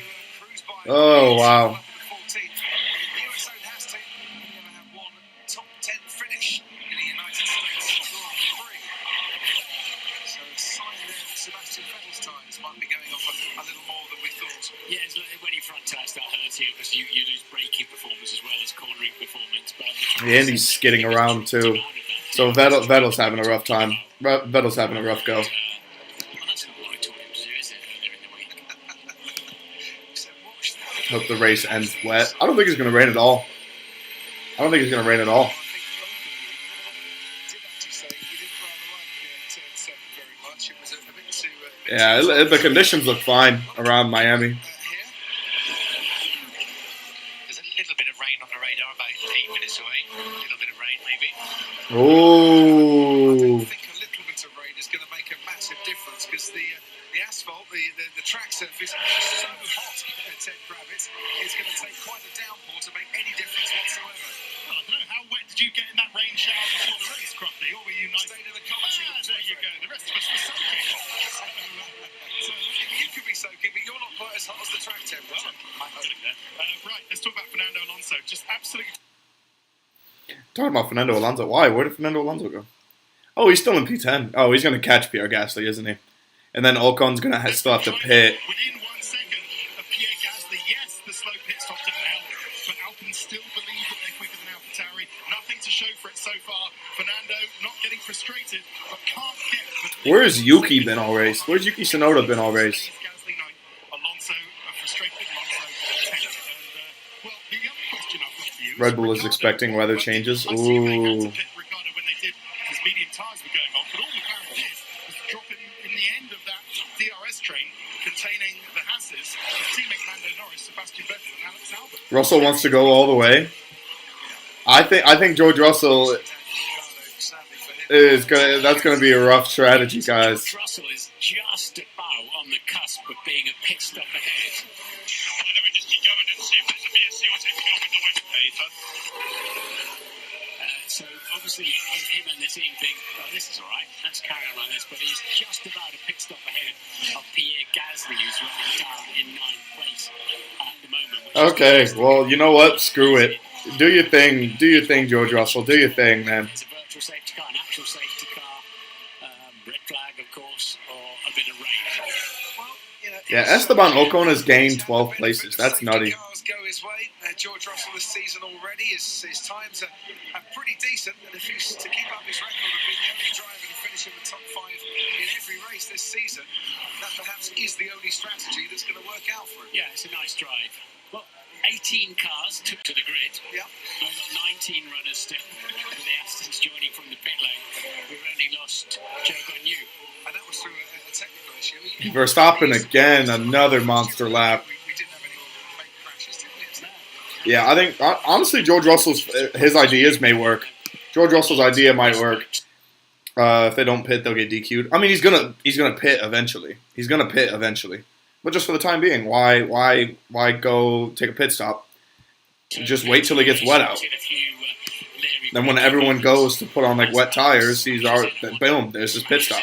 Oh, wow. Top 10 finish in the United States Prix. So sign there that Sebastian Vettel's tyres might be going off a little more than we thought. Yeah, when your front tyres start hurting, because you lose braking performance as well as cornering performance. But Yeah, and he's skidding around too. So Vettel's having a rough time. Vettel's having a rough go. Hope the race ends wet. I don't think it's going to rain at all. Yeah, the conditions look fine around Miami. There's a little bit of rain on the radar, about 8 minutes away. A little bit of rain, maybe. Oh. I think a little bit of rain is going to make a massive difference because the asphalt, the track surface is so hot at Ted Kravitz, it's going to take quite a downpour to make any difference whatsoever. Well, I don't know, how wet did you get in that rain shower before the race, Crofty? Or were you nice? Stayed in the commentary box, there you go. The rest of us were soaking. So you could be soaking, but you're not quite as hot as the track temperature. I'm getting there. Right, let's talk about Fernando Alonso. Just absolutely. Talking about Fernando Alonso. Why? Where did Fernando Alonso go? Oh, he's still in P10. Oh, he's going to catch Pierre Gasly, isn't he? And then Ocon's going to still have to pit. Within 1 second of Pierre Gasly, yes, the slow pit stop didn't help, but Alpine still believe that they're quicker than AlphaTauri. Nothing to show for it so far. Fernando not getting frustrated, but can't get. Where's Yuki been all race? Where's Yuki Tsunoda been all race? Gasly 9, Alonso frustrated, Alonso 10th. Well, the other question I've got for you. Red Bull is expecting weather changes. Ooh. Ricardo when they did, his medium tyres were going on, but all McLaren did was drop in the end of that DRS train containing the Hasses, teammate Lando Norris, Sebastian Vettel, and Alex Albon. Russell wants to go all the way. I think George Russell is gonna. That's gonna be a rough strategy, guys. George Russell is just about on the cusp of being a pit stop ahead. Why don't we just keep going and see if there's a BSC or taking off in the west? So obviously both him and the team think, oh, this is all right, let's carry on like this. But he's just about a pit stop ahead of Pierre Gasly, who's running down in 9th place at the moment. Okay, well, you know what? Screw it. Do your thing. Do your thing, George Russell. Do your thing, man. It's a virtual safety car, an actual safety car, red flag, of course, or a bit of rain. Well, you know, Yeah, Esteban Ocon has gained 12 places. That's nutty. Go his way. George Russell this season already, his times are pretty decent, and if he's to keep up his record of being the only driver to finish in the top 5 in every race this season, that perhaps is the only strategy that's going to work out for him. Yeah, it's a nice drive. Well, 18 cars took to the grid. Yeah. We've got 19 runners still, with the Astons joining from the pit lane. We've only lost Joe Gonyu. And that was through a technical issue. Verstappen again, another monster lap. We didn't have anyone make crashes, did we? Yeah, I think, honestly, George Russell's, his ideas may work. George Russell's idea might work. If they don't pit, they'll get DQ'd. I mean, he's gonna pit eventually. He's gonna pit eventually. But just for the time being, why go take a pit stop? Just wait till he gets wet out. Then when everyone goes to put on like wet tires, he's already, boom, there's his pit stop.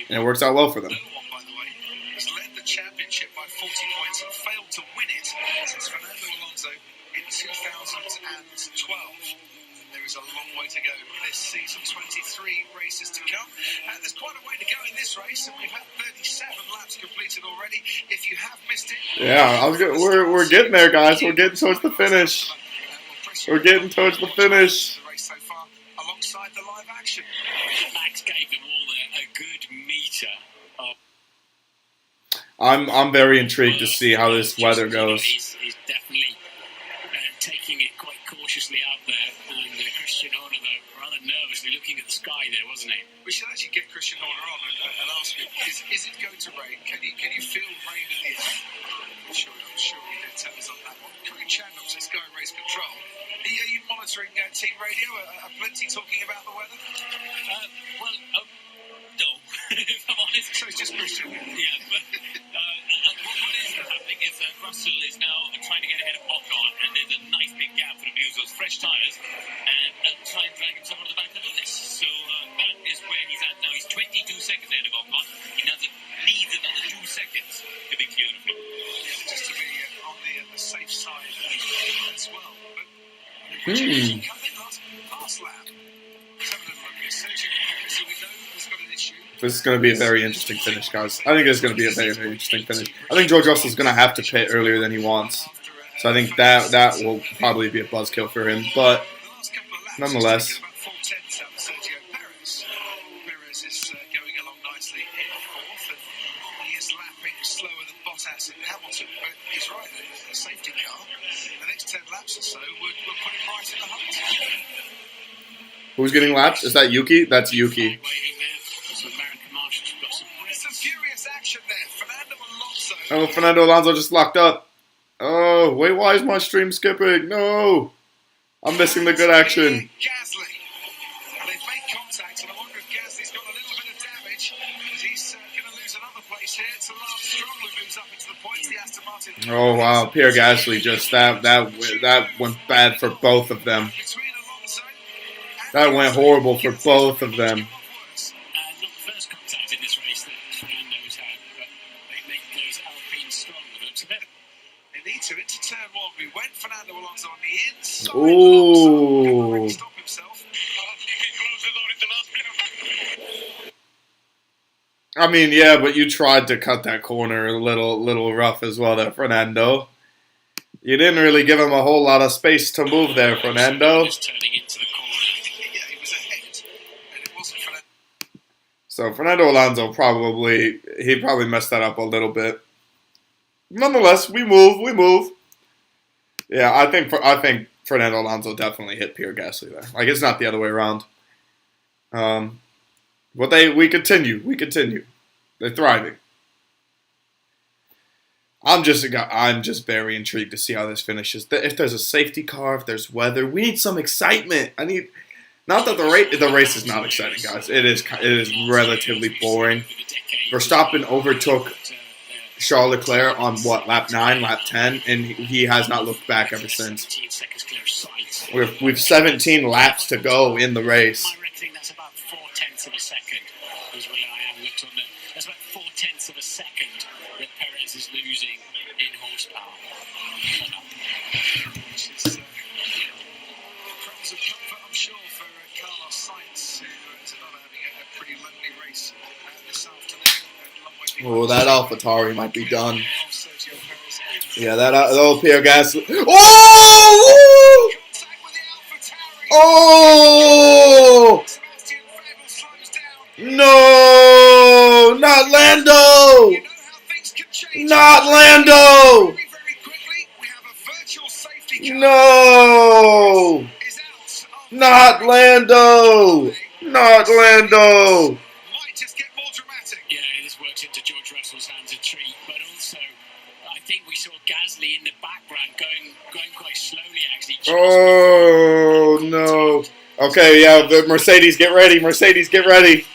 And it works out well for them. No one, by the way, has led the championship by 40 points and failed to win it since Fernando Alonso in 2012. There is a long way to go this season, 23 races to come. There's quite a way to go in this race, and we've had 37 laps completed already. If you have missed it... Yeah, we're getting there, guys. We're getting towards the finish. We're getting towards the finish. The race so far, alongside the live action. Max gave them all a good meter of... I'm very intrigued to see how this weather goes. He's definitely taking it quite cautiously out there, and Christian Horner, though, rather nervously looking at the sky there, wasn't he? We should actually get Christian Horner on and ask him, is it going to rain? Can you feel rain in the air? I'm sure he did tell us on that one. Kareem Chandler says Sky Race Control. Are you monitoring team radio? Are plenty talking about the weather? No, if I'm honest. So it's just Christian. Yeah, but what is happening is that Russell is now trying to get ahead of Ocon, and there's a nice big gap for him to use those fresh tyres and try and drag himself on the back of the list. So that is where he's at now. He's 22 seconds ahead of Ocon. He needs another 2 seconds to be clear of him. Yeah, just to be on the safe side as well. But last lap. This is going to be a very interesting finish, guys. I think it's going to be a very, very interesting finish. I think George Russell's going to have to pit earlier than he wants. So I think that will probably be a buzzkill for him. But nonetheless... Perez is going along nicely in 4th, and he is lapping slower than Bottas and Hamilton. But he's right, a safety car. The next 10 laps or so would put him right in the hunt. Who's getting lapped? Is that Yuki? That's Yuki. Oh, Fernando Alonso just locked up. Oh, wait, why is my stream skipping? No! I'm missing the good action. Gasly. They've made contact, and I wonder if Gasly's got a little bit of damage, as he's going to lose another place here. It's Lance Stroll who moves up into the points. The Aston Martin. Oh, wow. Pierre Gasly just, that went bad for both of them. That went horrible for both of them. Into turn 1, we went Fernando Alonso on the inside. Ooh. Stop himself. I mean, yeah, but you tried to cut that corner a little rough as well there, Fernando. You didn't really give him a whole lot of space to move there, Fernando. So Fernando Alonso probably messed that up a little bit. Nonetheless, we move. Yeah, I think Fernando Alonso definitely hit Pierre Gasly there. Like, it's not the other way around. But we continue. They're thriving. I'm just very intrigued to see how this finishes. If there's a safety car, if there's weather, we need some excitement. Not that the race is not exciting, guys. It is relatively boring. Verstappen overtook Charles Leclerc on lap 9, lap 10, and he has not looked back ever since. We've 17 laps to go in the race. My reckoning, that's about 0.4 of a second. Is where I am looked on the. That's about 0.4 of a second that Perez is losing in horsepower. Which is crumbs of comfort, I'm sure, for Carlos Sainz, who is not having a pretty lonely race this afternoon. Oh, that AlphaTauri might be done. Yeah, that oh, Pierre Gasly. Oh! Oh! No! Not Lando! Not Lando! No! Not Lando! Not Lando! Yeah, this works into George Russell's hands a treat, but also I think we saw Gasly in the background going quite slowly actually. Oh no. Okay, yeah, the Mercedes get ready. Mercedes get ready.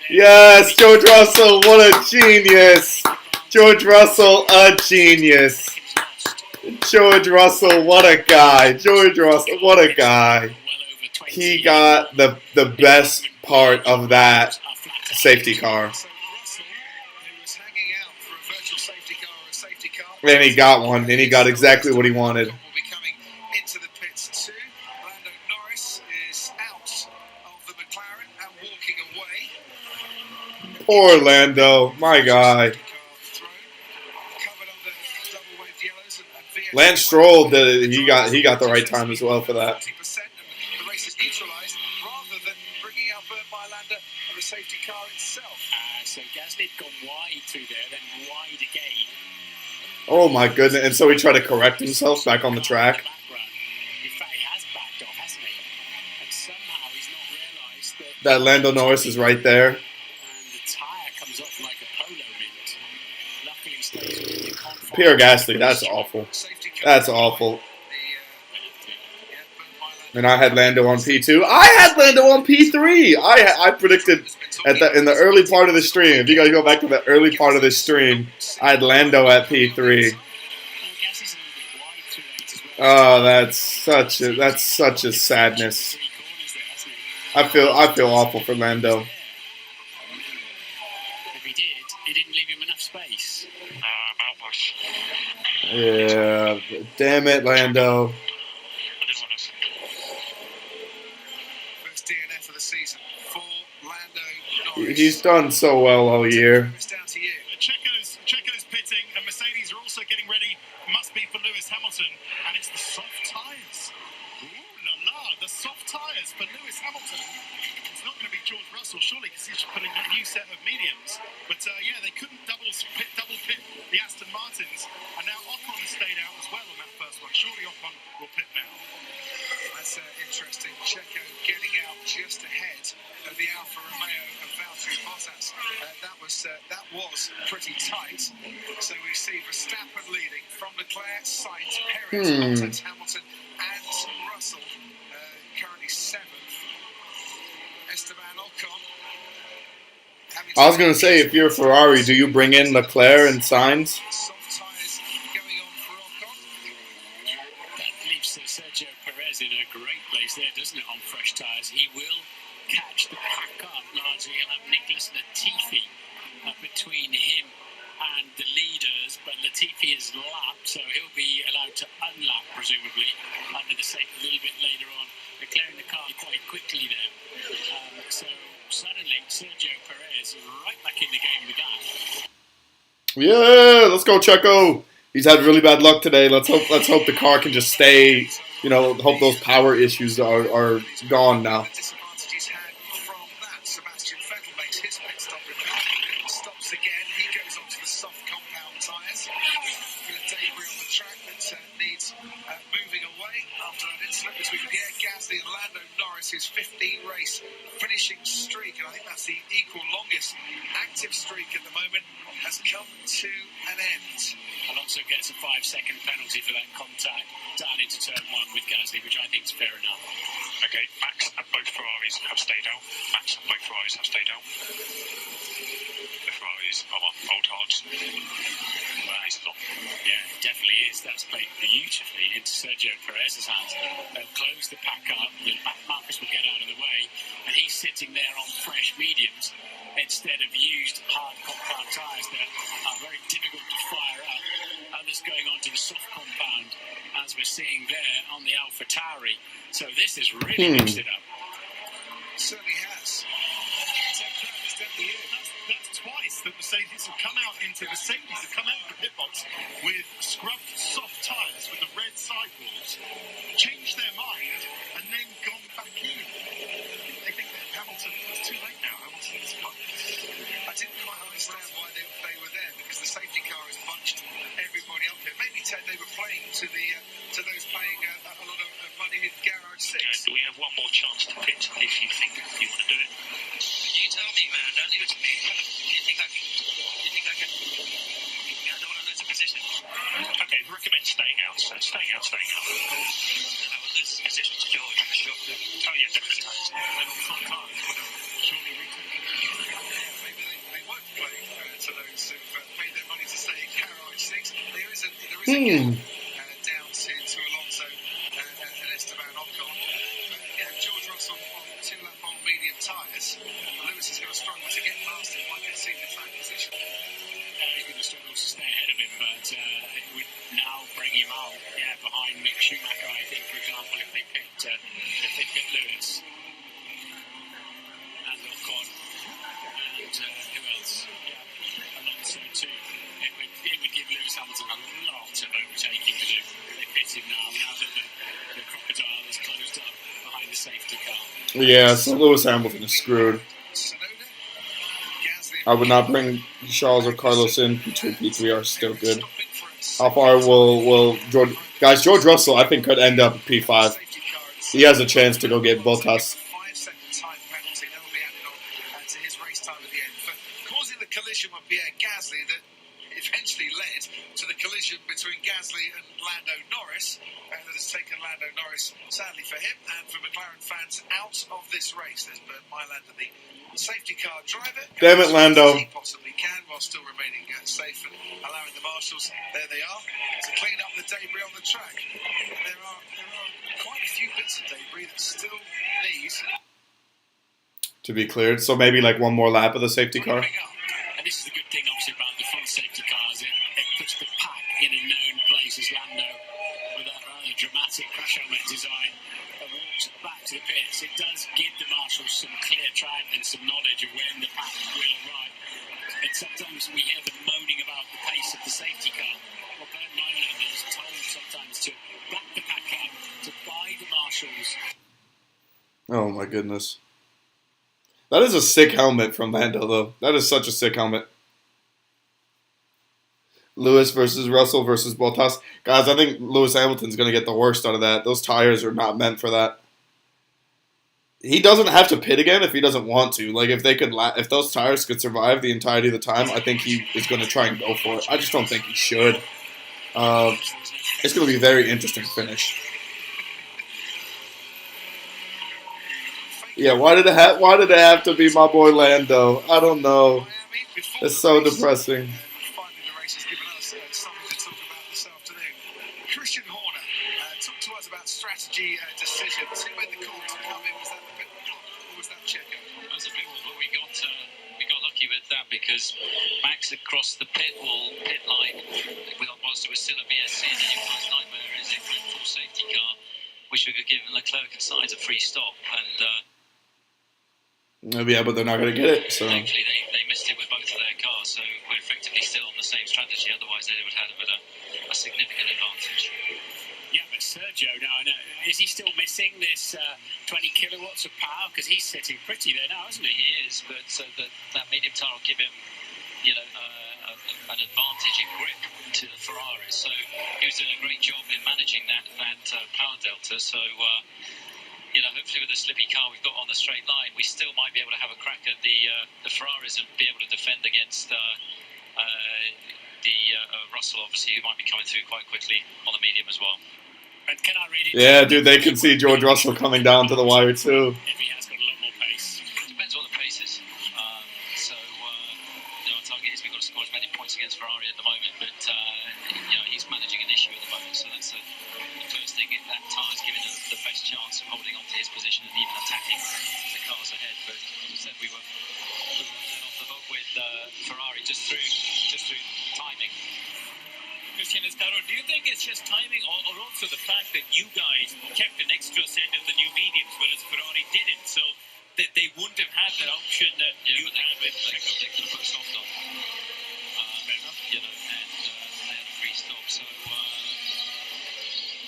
Yes, George Russell, what a genius. George Russell, a genius. George Russell, what a guy. George Russell, what a guy. He got the best part of that safety car. And he got one, and he got exactly what he wanted. Poor Lando, my guy. Lance Stroll did it. He got the right time as well for that. So Gasly had gone wide through there, then wide again. Oh my goodness! And so he tried to correct himself back on the track. In fact, he has backed off, hasn't he? And somehow he's not realised that Lando Norris is right there. And the tyre comes off like a polo mint. Luckily, he stays within the confines. Pierre Gasly, that's awful. That's awful. And I had Lando on P2. I had Lando on P3. I predicted in the early part of the stream. If you guys go back to the early part of the stream, I had Lando at P3. Oh, that's such a sadness. I feel awful for Lando. If he did, he didn't leave him enough space. Yeah, damn it, Lando. First DNF of the season for Lando Norris. He's done so well all year. It's down to you. Checo's pitting, and Mercedes are also getting ready. Must be for Lewis Hamilton, and it's the soft tyres. Ooh la la, the soft tyres for Lewis Hamilton. It's not going to be George Russell, surely, because he's putting a new set of mediums. But yeah, they couldn't double pit the Aston Martins, and now Ocon has stayed out as well on that first one. Surely Ocon will pit now. That's interesting. Checo getting out just ahead of the Alfa Romeo of Valtteri Bottas. That was pretty tight. So we see Verstappen leading from Leclerc, Sainz, Perez, Bottas, Hamilton, and Russell. Currently 7th. Esteban Ocon. I was going to say, if you're Ferrari, do you bring in Leclerc and Sainz? Sergio Perez in a great place there, doesn't it, on fresh tyres? He will catch the pack up largely. He'll have Nicholas Latifi between him and the leaders, but Latifi is lapped, so he'll be allowed to unlap, presumably, under the safety a little bit later on. They're clearing the car quite quickly there. So suddenly, Sergio Perez is right back in the game with that. Yeah, let's go, Checo. He's had really bad luck today. Let's hope the car can just stay. You know, hope those power issues are gone now. Disadvantages had from that. Sebastian Vettel makes his pit stop. Stops again. He goes onto the soft compound tyres. Bit of debris on the track that needs moving away after an incident between Pierre Gasly and Lando Norris, his 15-race finishing streak, and I think that's the equal longest active streak at the moment, has come to an end. Alonso gets a 5-second penalty for that contact down into turn 1 with Gasly, which I think is fair enough. Okay, Max and both Ferraris have stayed out. Max and both Ferraris have stayed out. The Ferraris are on old hards. Yeah, it definitely is. That's played beautifully into Sergio Perez's hands. They'll close car, Marcus will get out of the way, and he's sitting there on fresh mediums instead of used hard compound tyres that are very difficult to fire up. Others going on to the soft compound, as we're seeing there on the AlphaTauri. So this has really mixed it up. Certainly has. That's twice that Mercedes have come out into the pit box with scrubbed soft tyres with the red sidewalls, changed their mind, and then gone back in. They think that Hamilton was too late now. Hamilton's gone. I didn't quite understand why they were there, because the safety car has bunched everybody up here. Maybe, Ted, they were playing to those paying a lot of money in Garage 6. We have one more chance to pit if you think you want to do it. You tell me, man. Don't leave it to me. Do you think I can? I don't want to lose a position. Okay, recommend staying out. So staying out. I will lose the position to George, for sure. Oh, yeah, definitely. Sometimes would have surely retaken. Maybe they weren't playing to those who've paid their money to stay in Garage 6. There is a gap down to Alonso and Esteban Ocon. George Russell on 2 lap on medium tyres. Lewis is going to struggle to get past him. Might get seen in that position. He's going to struggle to stay ahead of him, but it would now bring him out behind Mick Schumacher, I think, for example, if they picked Lewis. And Ocon. And who else? Alonso too. It would give Lewis Hamilton a lot of overtaking to do. They pit him now that the crocodile is closed up behind the safety car. Yeah, so Lewis Hamilton is screwed. I would not bring Charles or Carlos in. P2 and P3 are still good. How far will George... Guys, George Russell, I think, could end up at P5. He has a chance to go get Bottas. 5-second time penalty that will be added on to his race time at the end for causing the collision with Pierre Gasly that eventually led to the collision between Gasly and Lando Norris, that has taken Lando Norris, sadly for him and for McLaren fans, out of this race. There's Bert Mylander, the safety car driver. Damn it, Lando. He possibly can, while still remaining safe and allowing the marshals, there they are, to clean up the debris on the track. And there are quite a few bits of debris that still need to be cleared. So maybe like one more lap of the safety car. And this is the good thing, obviously, about the full safety cars. It puts the pack in a known place, as Lando, with that rather dramatic crash helmet design, walks back to the pits. It does give the marshals some clear track and some knowledge of when the pack will arrive. And sometimes we hear them moaning about the pace of the safety car. Well, Bert Mylander is told sometimes to back the pack up, to buy the marshals. Oh my goodness. That is a sick helmet from Lando, though. That is such a sick helmet. Lewis versus Russell versus Bottas. Guys, I think Lewis Hamilton's going to get the worst out of that. Those tires are not meant for that. He doesn't have to pit again if he doesn't want to. Like, if those tires could survive the entirety of the time, I think he is going to try and go for it. I just don't think he should. It's going to be a very interesting finish. Yeah, why did it have to be my boy Lando? I don't know. It's so depressing. Finally, the race has given us something to talk about this afternoon. Christian Horner talked to us about strategy decisions. Who made the call to come in? Was that the pit wall or was that Checo? It was a pit wall, but we got lucky with that because Max had crossed the pit line whilst it was still a VSC. And the worst nightmare is it went full safety car, which would have given Leclerc and Sainz a free stop. And yeah, but they're not going to get it. So thankfully, they missed it with both of their cars, so we're effectively still on the same strategy. Otherwise, they would have had a significant advantage. Yeah, but Sergio now, is he still missing this 20 kilowatts of power? Because he's sitting pretty there now, isn't he? He is, but that medium tire will give him, an advantage in grip to the Ferrari. So he was doing a great job in managing that power delta. So. Hopefully with the slippy car we've got on the straight line, we still might be able to have a crack at the Ferraris and be able to defend against Russell, obviously, who might be coming through quite quickly on the medium as well. And can I read it? Yeah, dude, they can see George Russell coming down to the wire too. If he has got a lot more pace. Depends what the pace is. Our target is we've got to score as many points against Ferrari at the moment, but he's managing an issue at the moment, so that's the first thing. That tire's giving us the best chance of holding on to his position and even attacking the cars ahead. But as I said, we were then off the hook with Ferrari just through timing. Christian Escaro, do you think it's just timing or also the fact that you guys kept an extra set of the new mediums whereas Ferrari didn't, so that they wouldn't have had that option that you had with they could have put a soft on, you know, and they had a free stop.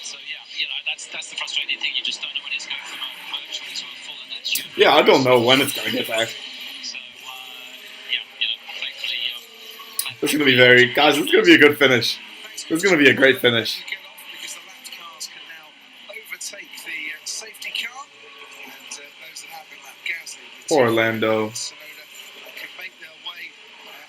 So yeah, you know, that's the frustrating thing. You just don't know when it's going from a virtual to a full, and that's you. Yeah, I don't know when it's going to get back. So yeah, you know, thankfully, This is going to be very... Guys, this is going to be a good finish. This is going to be a great finish. Because the lapped cars can now overtake the safety car, and those that have been lapped, Gasly, Poor Lando. Sonoda, can make their way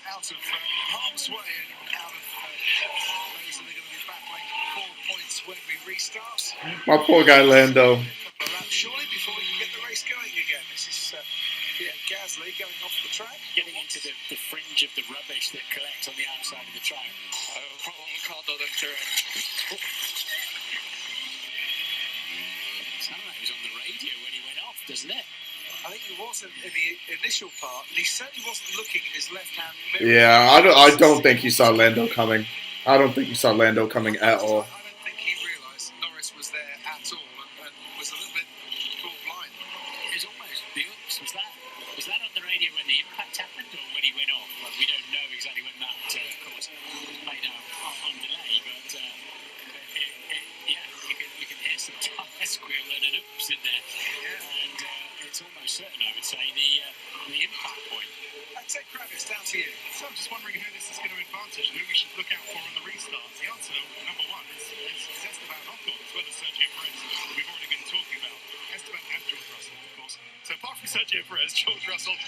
out of harm's way and out of those that are going to be battling 4 points when we restart. My poor guy Lando. A lap surely before we can get the race going again. This is Gasly going off the track, getting into the fringe of the rubbish that collects on the outside of the track. Sounded like he was on the radio when he went off, doesn't it? I think he wasn't in the initial part, and he certainly wasn't looking in his left-hand mirror. Yeah, I don't think he saw Lando coming. I don't think he saw Lando coming at all. I don't think he realised Norris was there at all and was a little bit caught blind. It was almost the oops. Was that on the radio when the impact happened or when he went off? Well, we don't know exactly when that, of course, played out on delay, but yeah, you can hear some tyre squeal and an oops in there. Yeah. And it's almost certain, I would say, the impact point. Ted Kravitz, down to you. So I'm just wondering who this is going to advantage, who we should look out for on the restart. The answer, number one, is Esteban Ocon, as well as Sergio Perez, that we've already been talking about. Esteban and George Russell, of course. So apart from Sergio Perez, George Russell,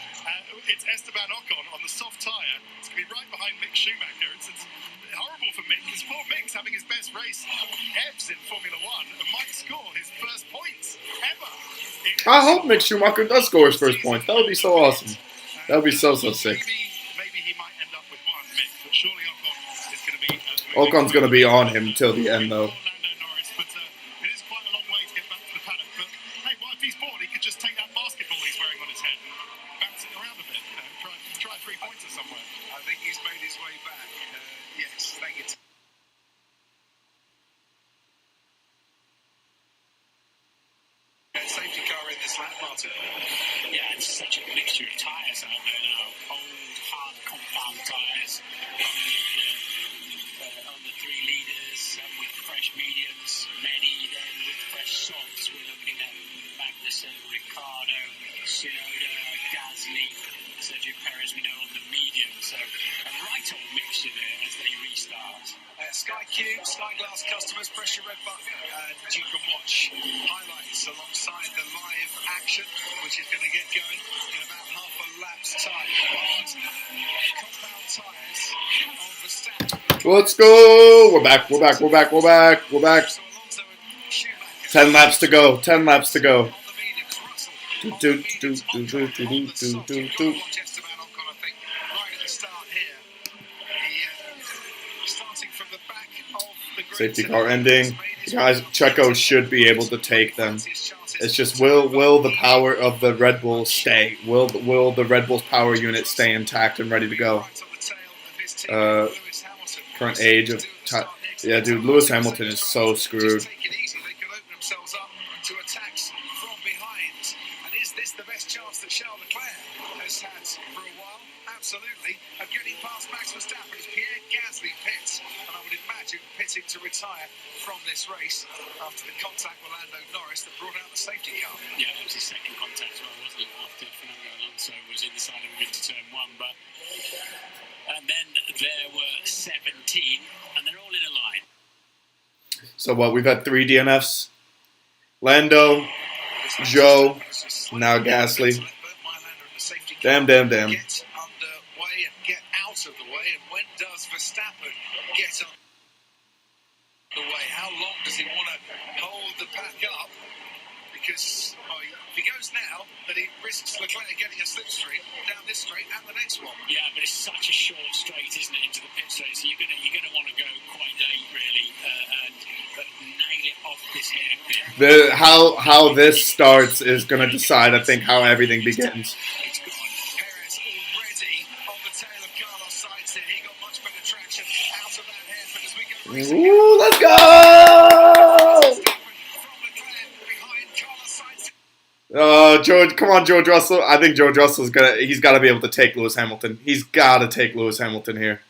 it's Esteban Ocon on the soft tyre. It's going to be right behind Mick Schumacher. It's horrible for Mick, because poor Mick's having his best race ever in Formula One and might score his first points ever. I hope Mick Schumacher does score his first points. That would be so awesome. That would be so sick. Maybe he might end up with one, Mick, but surely Ocon is going to be... Ocon's going to be on him till the end, though. Norris, but it is quite a long way to get back to the paddock. But hey, well, if he's bored, he could just take that basketball he's wearing on his head and bounce it around a bit. You know, try 3 pointers somewhere. I think he's made his way back. Yes, thank you. Safety car in this lap, Martin. Yeah, it's such a mixture of tyres out there now. Old, hard, compound tyres on the 3 litres, some with fresh mediums, many then with fresh softs. We're looking at Magnussen, Ricciardo, Tsunoda, Gasly, Sergio Perez, we know, on the medium. So a right old mixture there as they restart. Sky Q, Sky Glass customers, press your red button and you can watch highlights alongside the live action, which is going to get going in about half a lap's time. Compound tyres on Verstappen. Let's go! We're back, we're back, we're back, we're back, we're back. 10 laps to go, 10 laps to go. Safety car ending. Guys, Checo should be able to take them. It's just will the power of the Red Bull stay? Will the Red Bull's power unit stay intact and ready to go? Current age of yeah, dude, Lewis Hamilton is so screwed. Charles Leclerc has had for a while, absolutely, of getting past Max Verstappen as Pierre Gasly pits, and I would imagine pitting to retire from this race after the contact with Lando Norris that brought out the safety car. Yeah, that was his second contact as well, wasn't it, after Fernando Alonso was inside of him into turn 1, but and then there were 17, and they're all in a line. So what, we've had 3 DNFs. Lando, Joe, now Gasly. Damn. Get underway and get out of the way, and when does Verstappen get on the way? How long does he want to hold the pack up? Because if he goes now, then he risks Leclerc getting a slipstream down this straight and the next one. Yeah, but it's such a short straight, isn't it, into the pit straight? So you're gonna want to go quite late, really, and nail it off this hairpin. How this starts is going to decide, I think, how everything begins. It's gone. Perez already on the tail of Carlos Sainz there. He got much better traction out of that hairpin as we go racing. Ooh, let's go! From Leclerc behind Carlos Sainz. George, come on, George Russell. I think George Russell's he's got to be able to take Lewis Hamilton. He's got to take Lewis Hamilton here.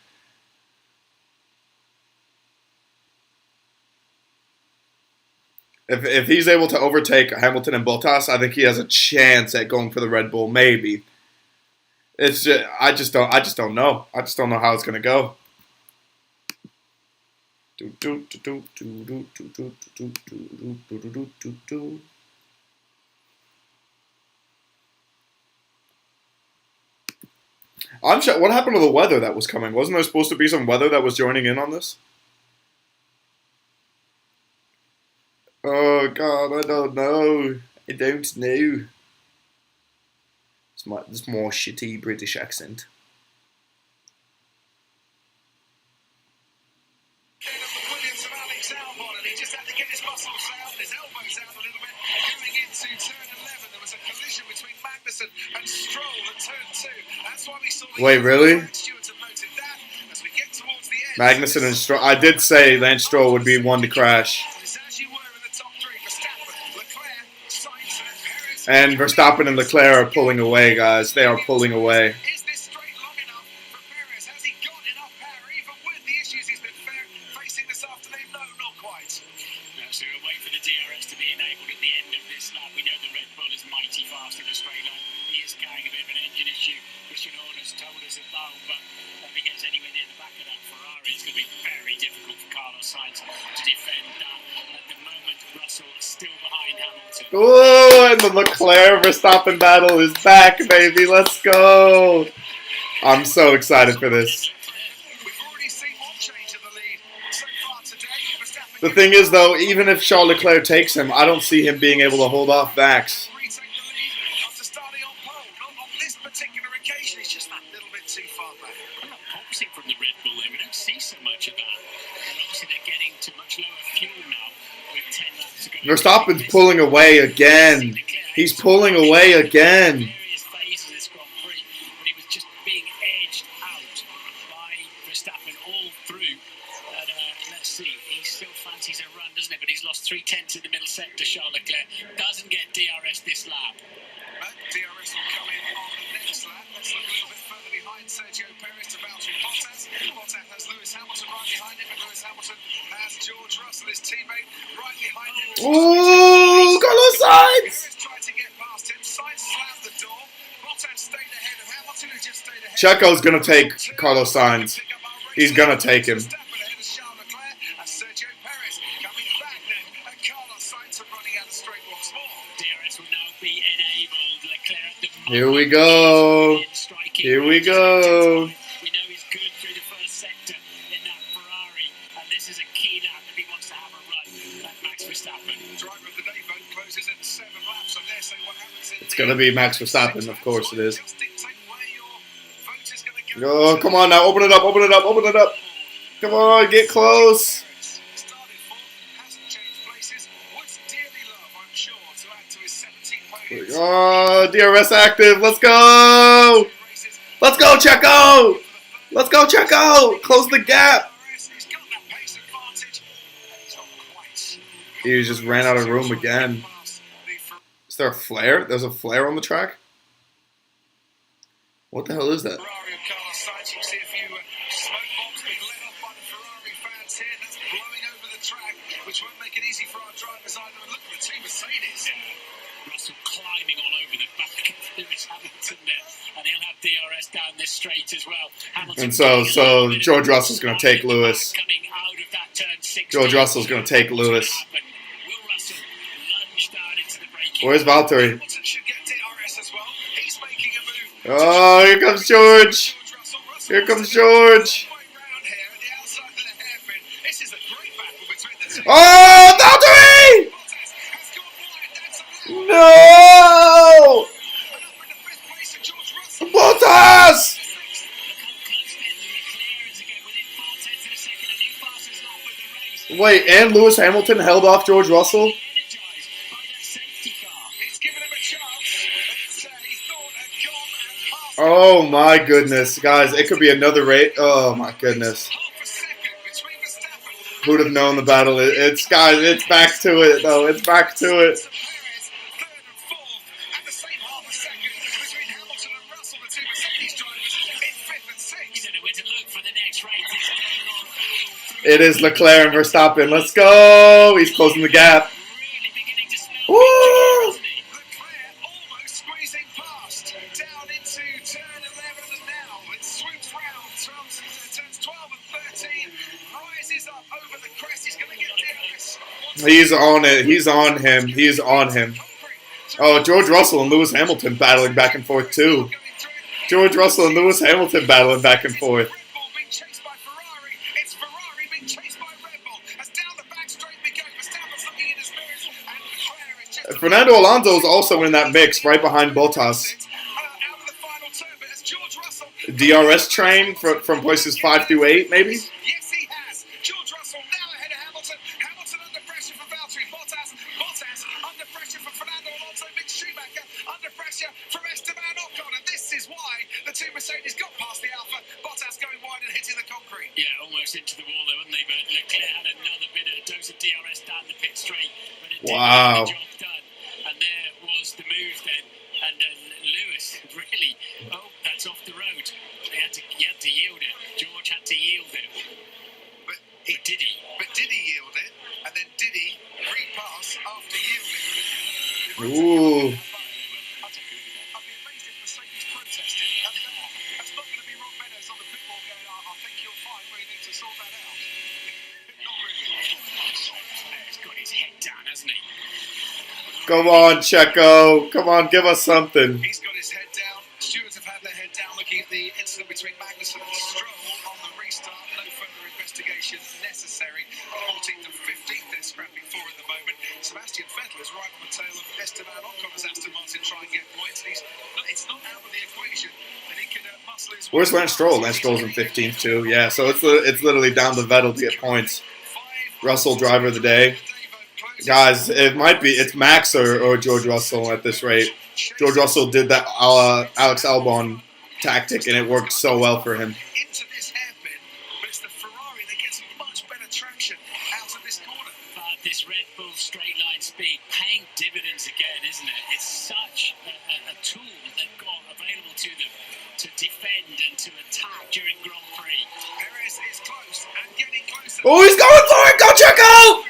If he's able to overtake Hamilton and Bottas, I think he has a chance at going for the Red Bull. Maybe. It's just, I just don't know. I just don't know how it's gonna go. I'm sure. What happened to the weather that was coming? Wasn't there supposed to be some weather that was joining in on this? Oh God, I don't know. I don't know. It's more shitty British accent. Williams of Alex Albon, and he just had to get his muscles out, his elbows out a little bit. Going into turn 11, there was a collision between Magnussen and Stroll at turn 2. That's why we saw the Wait, really? Stewart have noted that as we get towards the end. Magnussen and Stroll. I did say Lance Stroll would be one to crash. As you were in the top 3, Verstappen, Leclerc, Sainz, and Perez. And Verstappen and Leclerc are pulling away, guys. They are pulling away. Is this straight long enough for Perez? Has he got enough power, even with the issues he's been facing this afternoon? No, not quite. No, so we'll wait for the DRS to be enabled at the end of this lap. We know the Red Bull is mighty fast in a straight line. He is carrying a bit of an engine issue. Christian Horner's told us about, but if he gets anywhere near the back of that Ferrari, it's going to be very difficult for Carlos Sainz to defend that. At the moment, Russell is still behind Hamilton. Oh, and the Leclerc Verstappen battle is back, baby. Let's go. I'm so excited for this. We've already seen one change in the lead so far today. Verstappen The thing is, though, even if Charles Leclerc takes him, I don't see him being able to hold off Max. retake the lead after starting on pole. Not on this particular occasion. It's just that little bit too far back. I'm not focusing from the Red Bull there. We don't see so much of that. And obviously they're getting to much lower fuel now with 10 laps to go. Verstappen's pulling away again. He's pulling away again. Various phases of this Grand Prix, but he was just being edged out by Verstappen all through. And let's see, he still fancies a run, doesn't he? But he's lost 3/10 in the middle sector. Charles Leclerc doesn't get DRS this lap. DRS will come in on the next lap. Let's look a little bit further behind Sergio Perez to Valtteri Bottas. Bottas has Lewis Hamilton right behind him, and Lewis Hamilton has George Russell, his teammate, right behind him. Ooh, Carlos Sainz! Perez tried to get past him. Sainz slammed the door. Bottas stayed ahead of Hamilton, who just stayed ahead. Checo's going to take Carlos Sainz. He's going to take him. Verstappen ahead of Charles Leclerc, and Sergio Perez coming back then, and Carlos Sainz are running out of straight once more. DRS will now be enabled. Leclerc at the moment. Here we go. Here we go. We know he's good through the first sector in that Ferrari, and this is a key lap if he wants to have a run at Max Verstappen. Driver of the day vote closes at 7 laps. I dare say what happens in It's going to be Max Verstappen, of course it is. just dictate where your vote is going to go. Oh, come on now. Open it up, open it up, open it up. Come on, get close. Started fourth, hasn't changed places. Would dearly love, I'm sure, to add to his 17 podiums. Oh, DRS active. Let's go. Let's go, Checo. Let's go, Checo. Close the gap. He's got that pace advantage. He's not quite. He just ran out of room again. Is there a flare? There's a flare on the track? What the hell is that? Ferrari of Carlos Sainz, you see a few smoke bombs being let off by the Ferrari fans here. That's blowing over the track, which won't make it easy for our drivers either. And look at the two Mercedes. Russell climbing all over the back of Lewis Hamilton there, and he'll have DRS down this straight as well. Hamilton And so George Russell's going to take Lewis. coming out of that turn 16. George Russell's going to take Lewis. Will Russell lunge down into the braking? Where's Valtteri? Hamilton should get DRS as well. He's making a move. Oh, here comes George. Here comes George. This is a great battle between the two. Oh, Valtteri! No! Bottas! Wait, and Lewis Hamilton held off George Russell? Oh my goodness, guys, it could be another race. Oh my goodness. Who'd have known the battle? It's guys, it's back to it though. It's back to it. It is Leclerc and Verstappen. Let's go. He's closing the gap. Woo! He's on it. He's on him. He's on him. Oh, George Russell and Lewis Hamilton battling back and forth too. George Russell and Lewis Hamilton battling back and forth. Fernando Alonso is also in that mix right behind Bottas. DRS train from places 5 through 8, maybe? Yes, he has. George Russell now ahead of Hamilton. Hamilton under pressure from Valtteri. Bottas under pressure from Fernando Alonso. Mick Schumacher under pressure from Esteban Ocon. And this is why the two Mercedes got past the Alpha. Bottas going wide and hitting the concrete. Yeah, almost into the wall there, wouldn't they? But Leclerc had another bit of dose of DRS down the pit straight. But it did wow. get the job done. And there was the move then. And Lewis really, that's off the road. He had to yield it. George had to yield it. But did he? But did he yield it? And then did he repass after yielding? Ooh. I'd be amazed if Mercedes protested. That's not going to be Rob Meadows on the pit wall going, I think you'll find we need to sort that out. Not really. He's got his head down, hasn't he? Come on, Checo. Come on, give us something. He's got his head down. Stewards have had their head down looking at the incident between Magnussen and Stroll on the restart. No further investigation necessary. 14th and 15th they're scrapping for at the moment. Sebastian Vettel is right on the tail of Esteban Ocon as Aston Martin try and get points. It's not out of the equation that he can muscle his way. Where's Lance Stroll? Lance Stroll's in 15th too. Yeah, so it's literally down to Vettel to get points. Russell driver of the day. Guys, it's Max or George Russell at this rate. George Russell did that Alex Albon tactic, and it worked so well for him. Into this hairpin, but it's the Ferrari that gets much better traction out of this corner. But this Red Bull straight line speed paying dividends again, isn't it? It's such a tool they've got available to them to defend and to attack during Grand Prix. Perez is close and getting closer. Oh, he's going for it! Go Checo!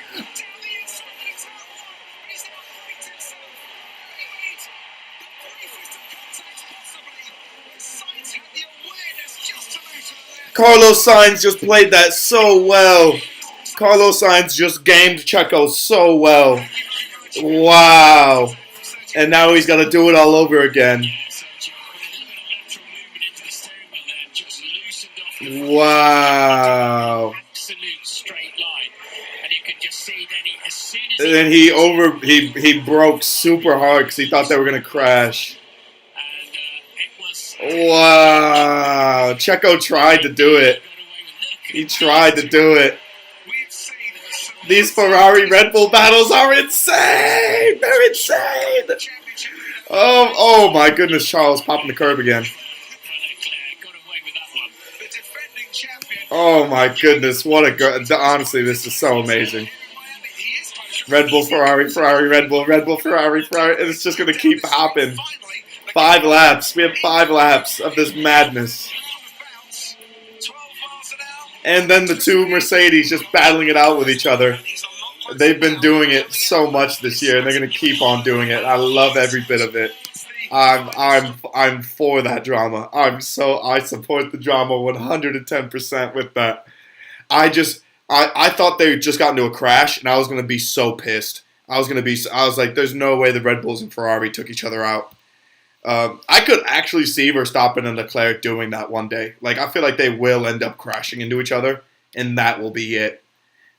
Carlos Sainz just played that so well. Carlos Sainz just gamed Checo so well. Wow. And now he's got to do it all over again. Wow. And then he broke super hard because he thought they were going to crash. Wow. Checo tried to do it. He tried to do it. These Ferrari Red Bull battles are insane. They're insane. Oh my goodness, Charles popping the curb again. Oh my goodness, what a good. Honestly, this is so amazing. Red Bull, Ferrari, Ferrari, Red Bull, Ferrari, Ferrari. It's just going to keep hopping. 5 laps. We have 5 laps of this madness. And then the two Mercedes just battling it out with each other. They've been doing it so much this year, and they're going to keep on doing it. I love every bit of it. I'm for that drama. I support the drama 110% with that. I thought they just got into a crash, and I was going to be so pissed. I was like, there's no way the Red Bulls and Ferrari took each other out. I could actually see Verstappen and Leclerc doing that one day. Like, I feel like they will end up crashing into each other, and that will be it.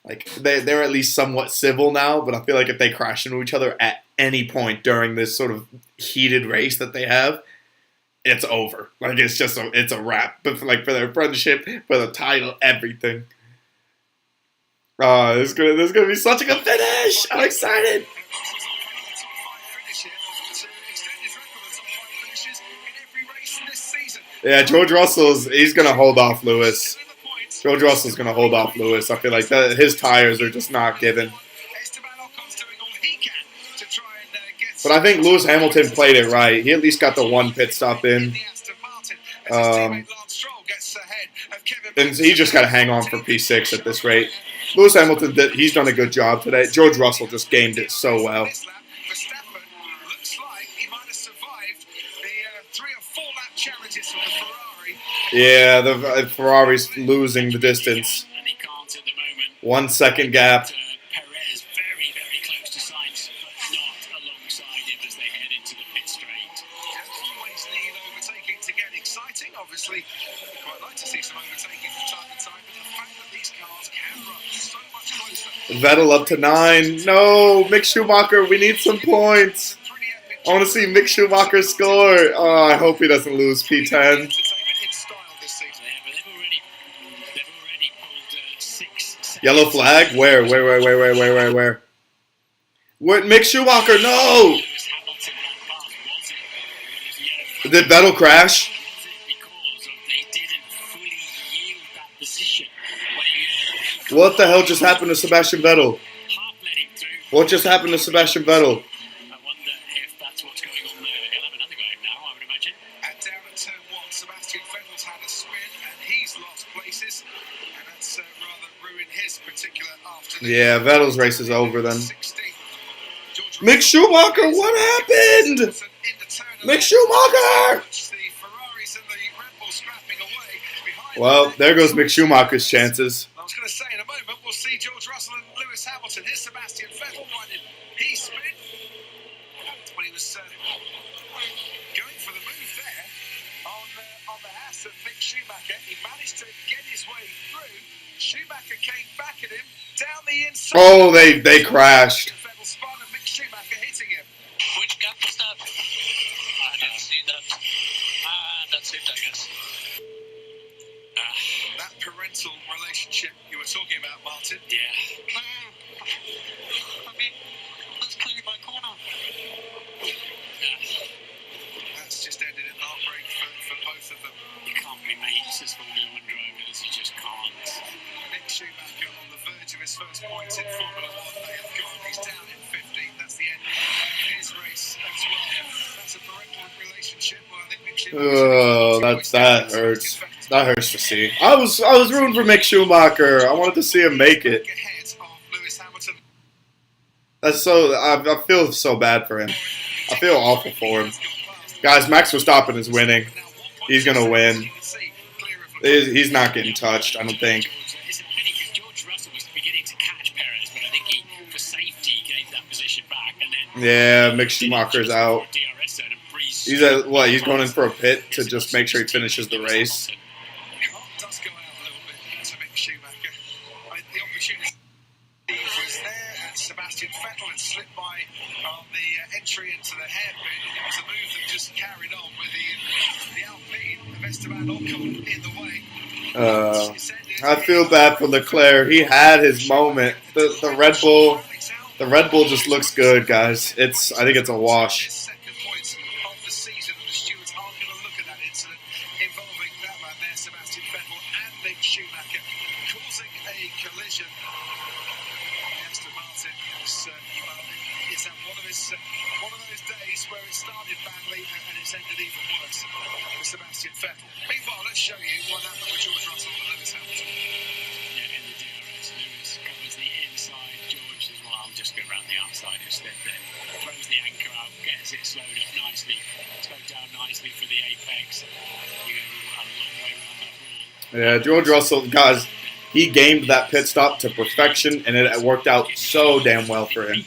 Like, they're at least somewhat civil now, but I feel like if they crash into each other at any point during this sort of heated race that they have, it's over. Like, it's a wrap. But for their friendship, for the title, everything. Oh, this is gonna be such a good finish. I'm excited. Yeah, George he's gonna hold off Lewis. George Russell's gonna hold off Lewis. I feel like that his tires are just not given. But I think Lewis Hamilton played it right. He at least got the one pit stop in. And he just got to hang on for P6 at this rate. Lewis Hamilton, he's done a good job today. George Russell just gamed it so well. Verstappen looks like he might have survived the 3 or 4 lap challenges from the Ferrari. Yeah, the Ferrari's losing the distance. 1 second gap. Perez very, very close to Sainz, but not alongside him as they head into the pit straight. Always need overtaking to get exciting. Obviously, we'd quite like to see some overtaking from time to time, but the fact that these cars can run so much closer. Vettel up to 9. No, Mick Schumacher, we need some points. I want to see Mick Schumacher score. Oh, I hope he doesn't lose P10. Yellow flag? Where? Where? Mick Schumacher, no! Did Vettel crash? What the hell just happened to Sebastian Vettel? What just happened to Sebastian Vettel? I wonder if that's what's going on there. He'll have another go now, I would imagine. And down at turn 1, Sebastian Vettel's had a spin and he's lost places. And that's rather ruined his particular afternoon. Yeah, Vettel's race is over then. Mick Schumacher, what happened? Mick Schumacher! Well, there goes Mick Schumacher's chances. I was going to say in a moment we'll see George Russell and Lewis Hamilton. Here's Sebastian Vettel. Why did he spin? When he was going for the move there on the ass of Mick Schumacher, he managed to get his way through. Schumacher came back at him down the inside. Oh, they crashed. Vettel spun and Mick Schumacher hitting him. Which gap was that? I didn't see that. That's it, I guess. That parental relationship you were talking about, Martin. Yeah. I mean, that's clearly my corner. That's just ended in heartbreak for both of them. You can't be mates as Formula 1 drivers, you just can't. Mick Schumacher on the verge of his first points in Formula 1. They have gone. He's down in 15th. That's the end of his race as well. That's a parental relationship. Well, I think Mick Schumacher. Oh, that hurts. That hurts to see. I was rooting for Mick Schumacher. I wanted to see him make it. That's so. I feel so bad for him. I feel awful for him. Guys, Max Verstappen is winning. He's gonna win. He's not getting touched, I don't think. It's a pity because George Russell was beginning to catch Perez, but I think he, for safety, gave that position back. And then Yeah, Mick Schumacher's out. He's at what? He's going in for a pit to just make sure he finishes the race. Does go out a little bit to Mick Schumacher. The opportunity was there, and Sebastian Vettel had slipped by on the entry into the hairpin, and it was a move that just carried on with the Alpine of Esteban Ocon in the way. I feel bad for Leclerc. He had his moment. The Red Bull just looks good, guys. I think it's a wash. Second points of the season, and the stewards aren't going to look at that incident involving that man there, Sebastian Vettel and Mick Schumacher, causing a collision. Aston Martin is at one of those days where it started badly and it's ended even worse for Sebastian Vettel. Meanwhile, let's show you what happened with George Russell and Lewis Hamilton. Yeah, in the DRS, Lewis covers the inside. George as well, just go around the outside instead then. Throws the anchor out, gets it slowed up nicely, slowed down nicely for the apex. You go a long way around that wall. Yeah, George Russell, guys, he gamed that pit stop to perfection, and it worked out so damn well for him.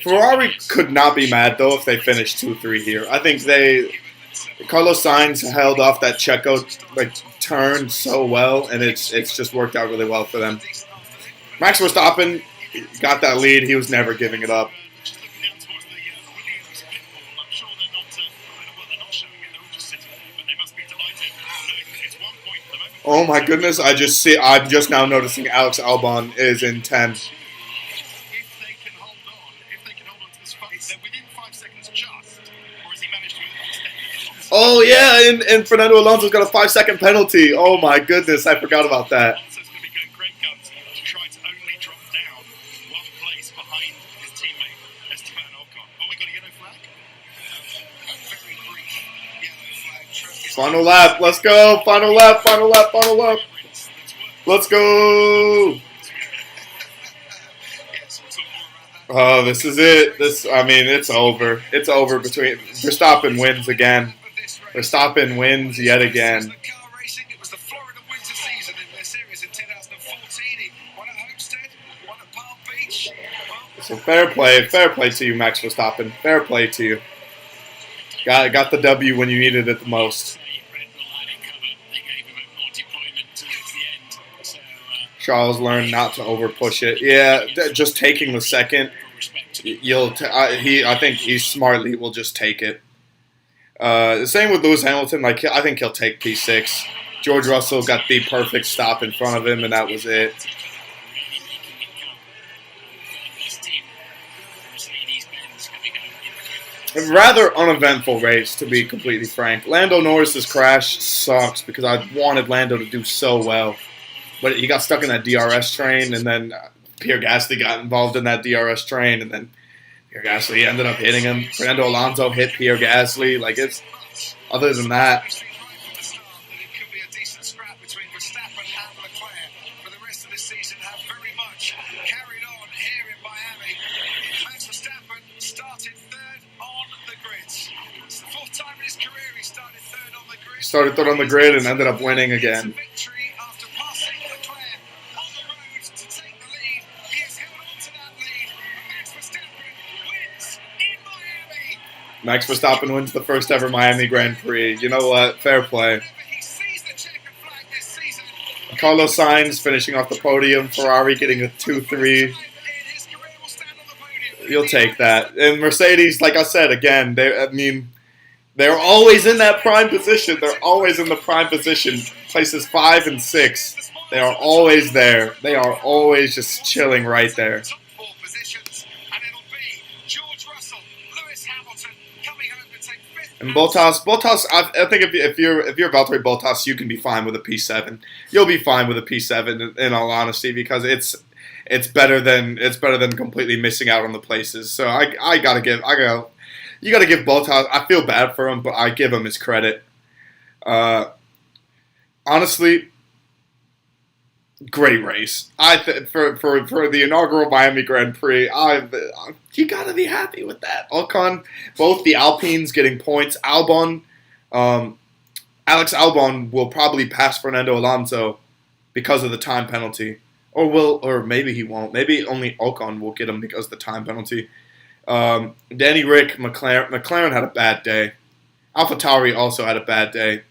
Ferrari could not be mad, though, if they finished 2-3 here. I think Carlos Sainz held off that Checo turn so well, and it's just worked out really well for them. Max Verstappen got that lead. He was never giving it up. Oh my goodness! I'm just now noticing Alex Albon is in 10. If they can hold on to this fight, they're within 5 seconds just, or has he managed to extend it? Oh yeah, and Fernando Alonso's got a 5-second penalty. Oh my goodness, I forgot about that. Alonso's going to be going great guns to try to only drop down one place behind his teammate Esteban Ocon. Oh, we got a yellow flag. A very brief yellow flag. Final lap, let's go. Final lap, final lap, final lap. Let's go. Oh, this is it. It's over. It's over between Verstappen wins again. Verstappen wins yet again. It was the Florida Winter season in their series in 2014. He won at Homestead, won at Palm Beach. So fair play to you, Max Verstappen. Fair play to you. Got the W when you needed it the most. Charles learned not to over push it. Yeah, just taking the second. I think he smartly will just take it. The same with Lewis Hamilton. Like I think he'll take P6. George Russell got the perfect stop in front of him, and that was it. A rather uneventful race, to be completely frank. Lando Norris's crash sucks because I wanted Lando to do so well. But he got stuck in that DRS train, and then Pierre Gasly got involved in that DRS train, and then Pierre Gasly ended up hitting him. Fernando Alonso hit Pierre Gasly. Like, it's other than that. It could be a decent scrap between Verstappen and Leclerc for the rest of this season. Have very much carried on here in Miami. Max Verstappen started third on the grid. It's the 4th time in his career he started third on the grid. Started third on the grid and ended up winning again. Victory after passing Leclerc on the road to take the lead. He has held on to that lead. Max Verstappen wins in Miami. Max Verstappen wins the first ever Miami Grand Prix. You know what? Fair play. He sees the checkered flag this season. Carlos Sainz finishing off the podium. Ferrari getting a 2-3. You'll take that. And Mercedes, like I said, again, they're always in that prime position. They're always in the prime position. Places 5 and 6. They are always there. They are always just chilling right there. Top 4 positions, and it'll be George Russell, Lewis Hamilton coming home to take 5th. And Bottas. I think if you're Valtteri Bottas, you can be fine with a P7. You'll be fine with a P7 in all honesty because it's better than completely missing out on the places. So you gotta give Bottas. I feel bad for him, but I give him his credit. Honestly, great race. For the inaugural Miami Grand Prix, you gotta be happy with that. Ocon, both the Alpines getting points. Alex Albon will probably pass Fernando Alonso because of the time penalty. Or maybe he won't. Maybe only Ocon will get him because of the time penalty. Danny Rick, McLaren had a bad day. AlphaTauri also had a bad day.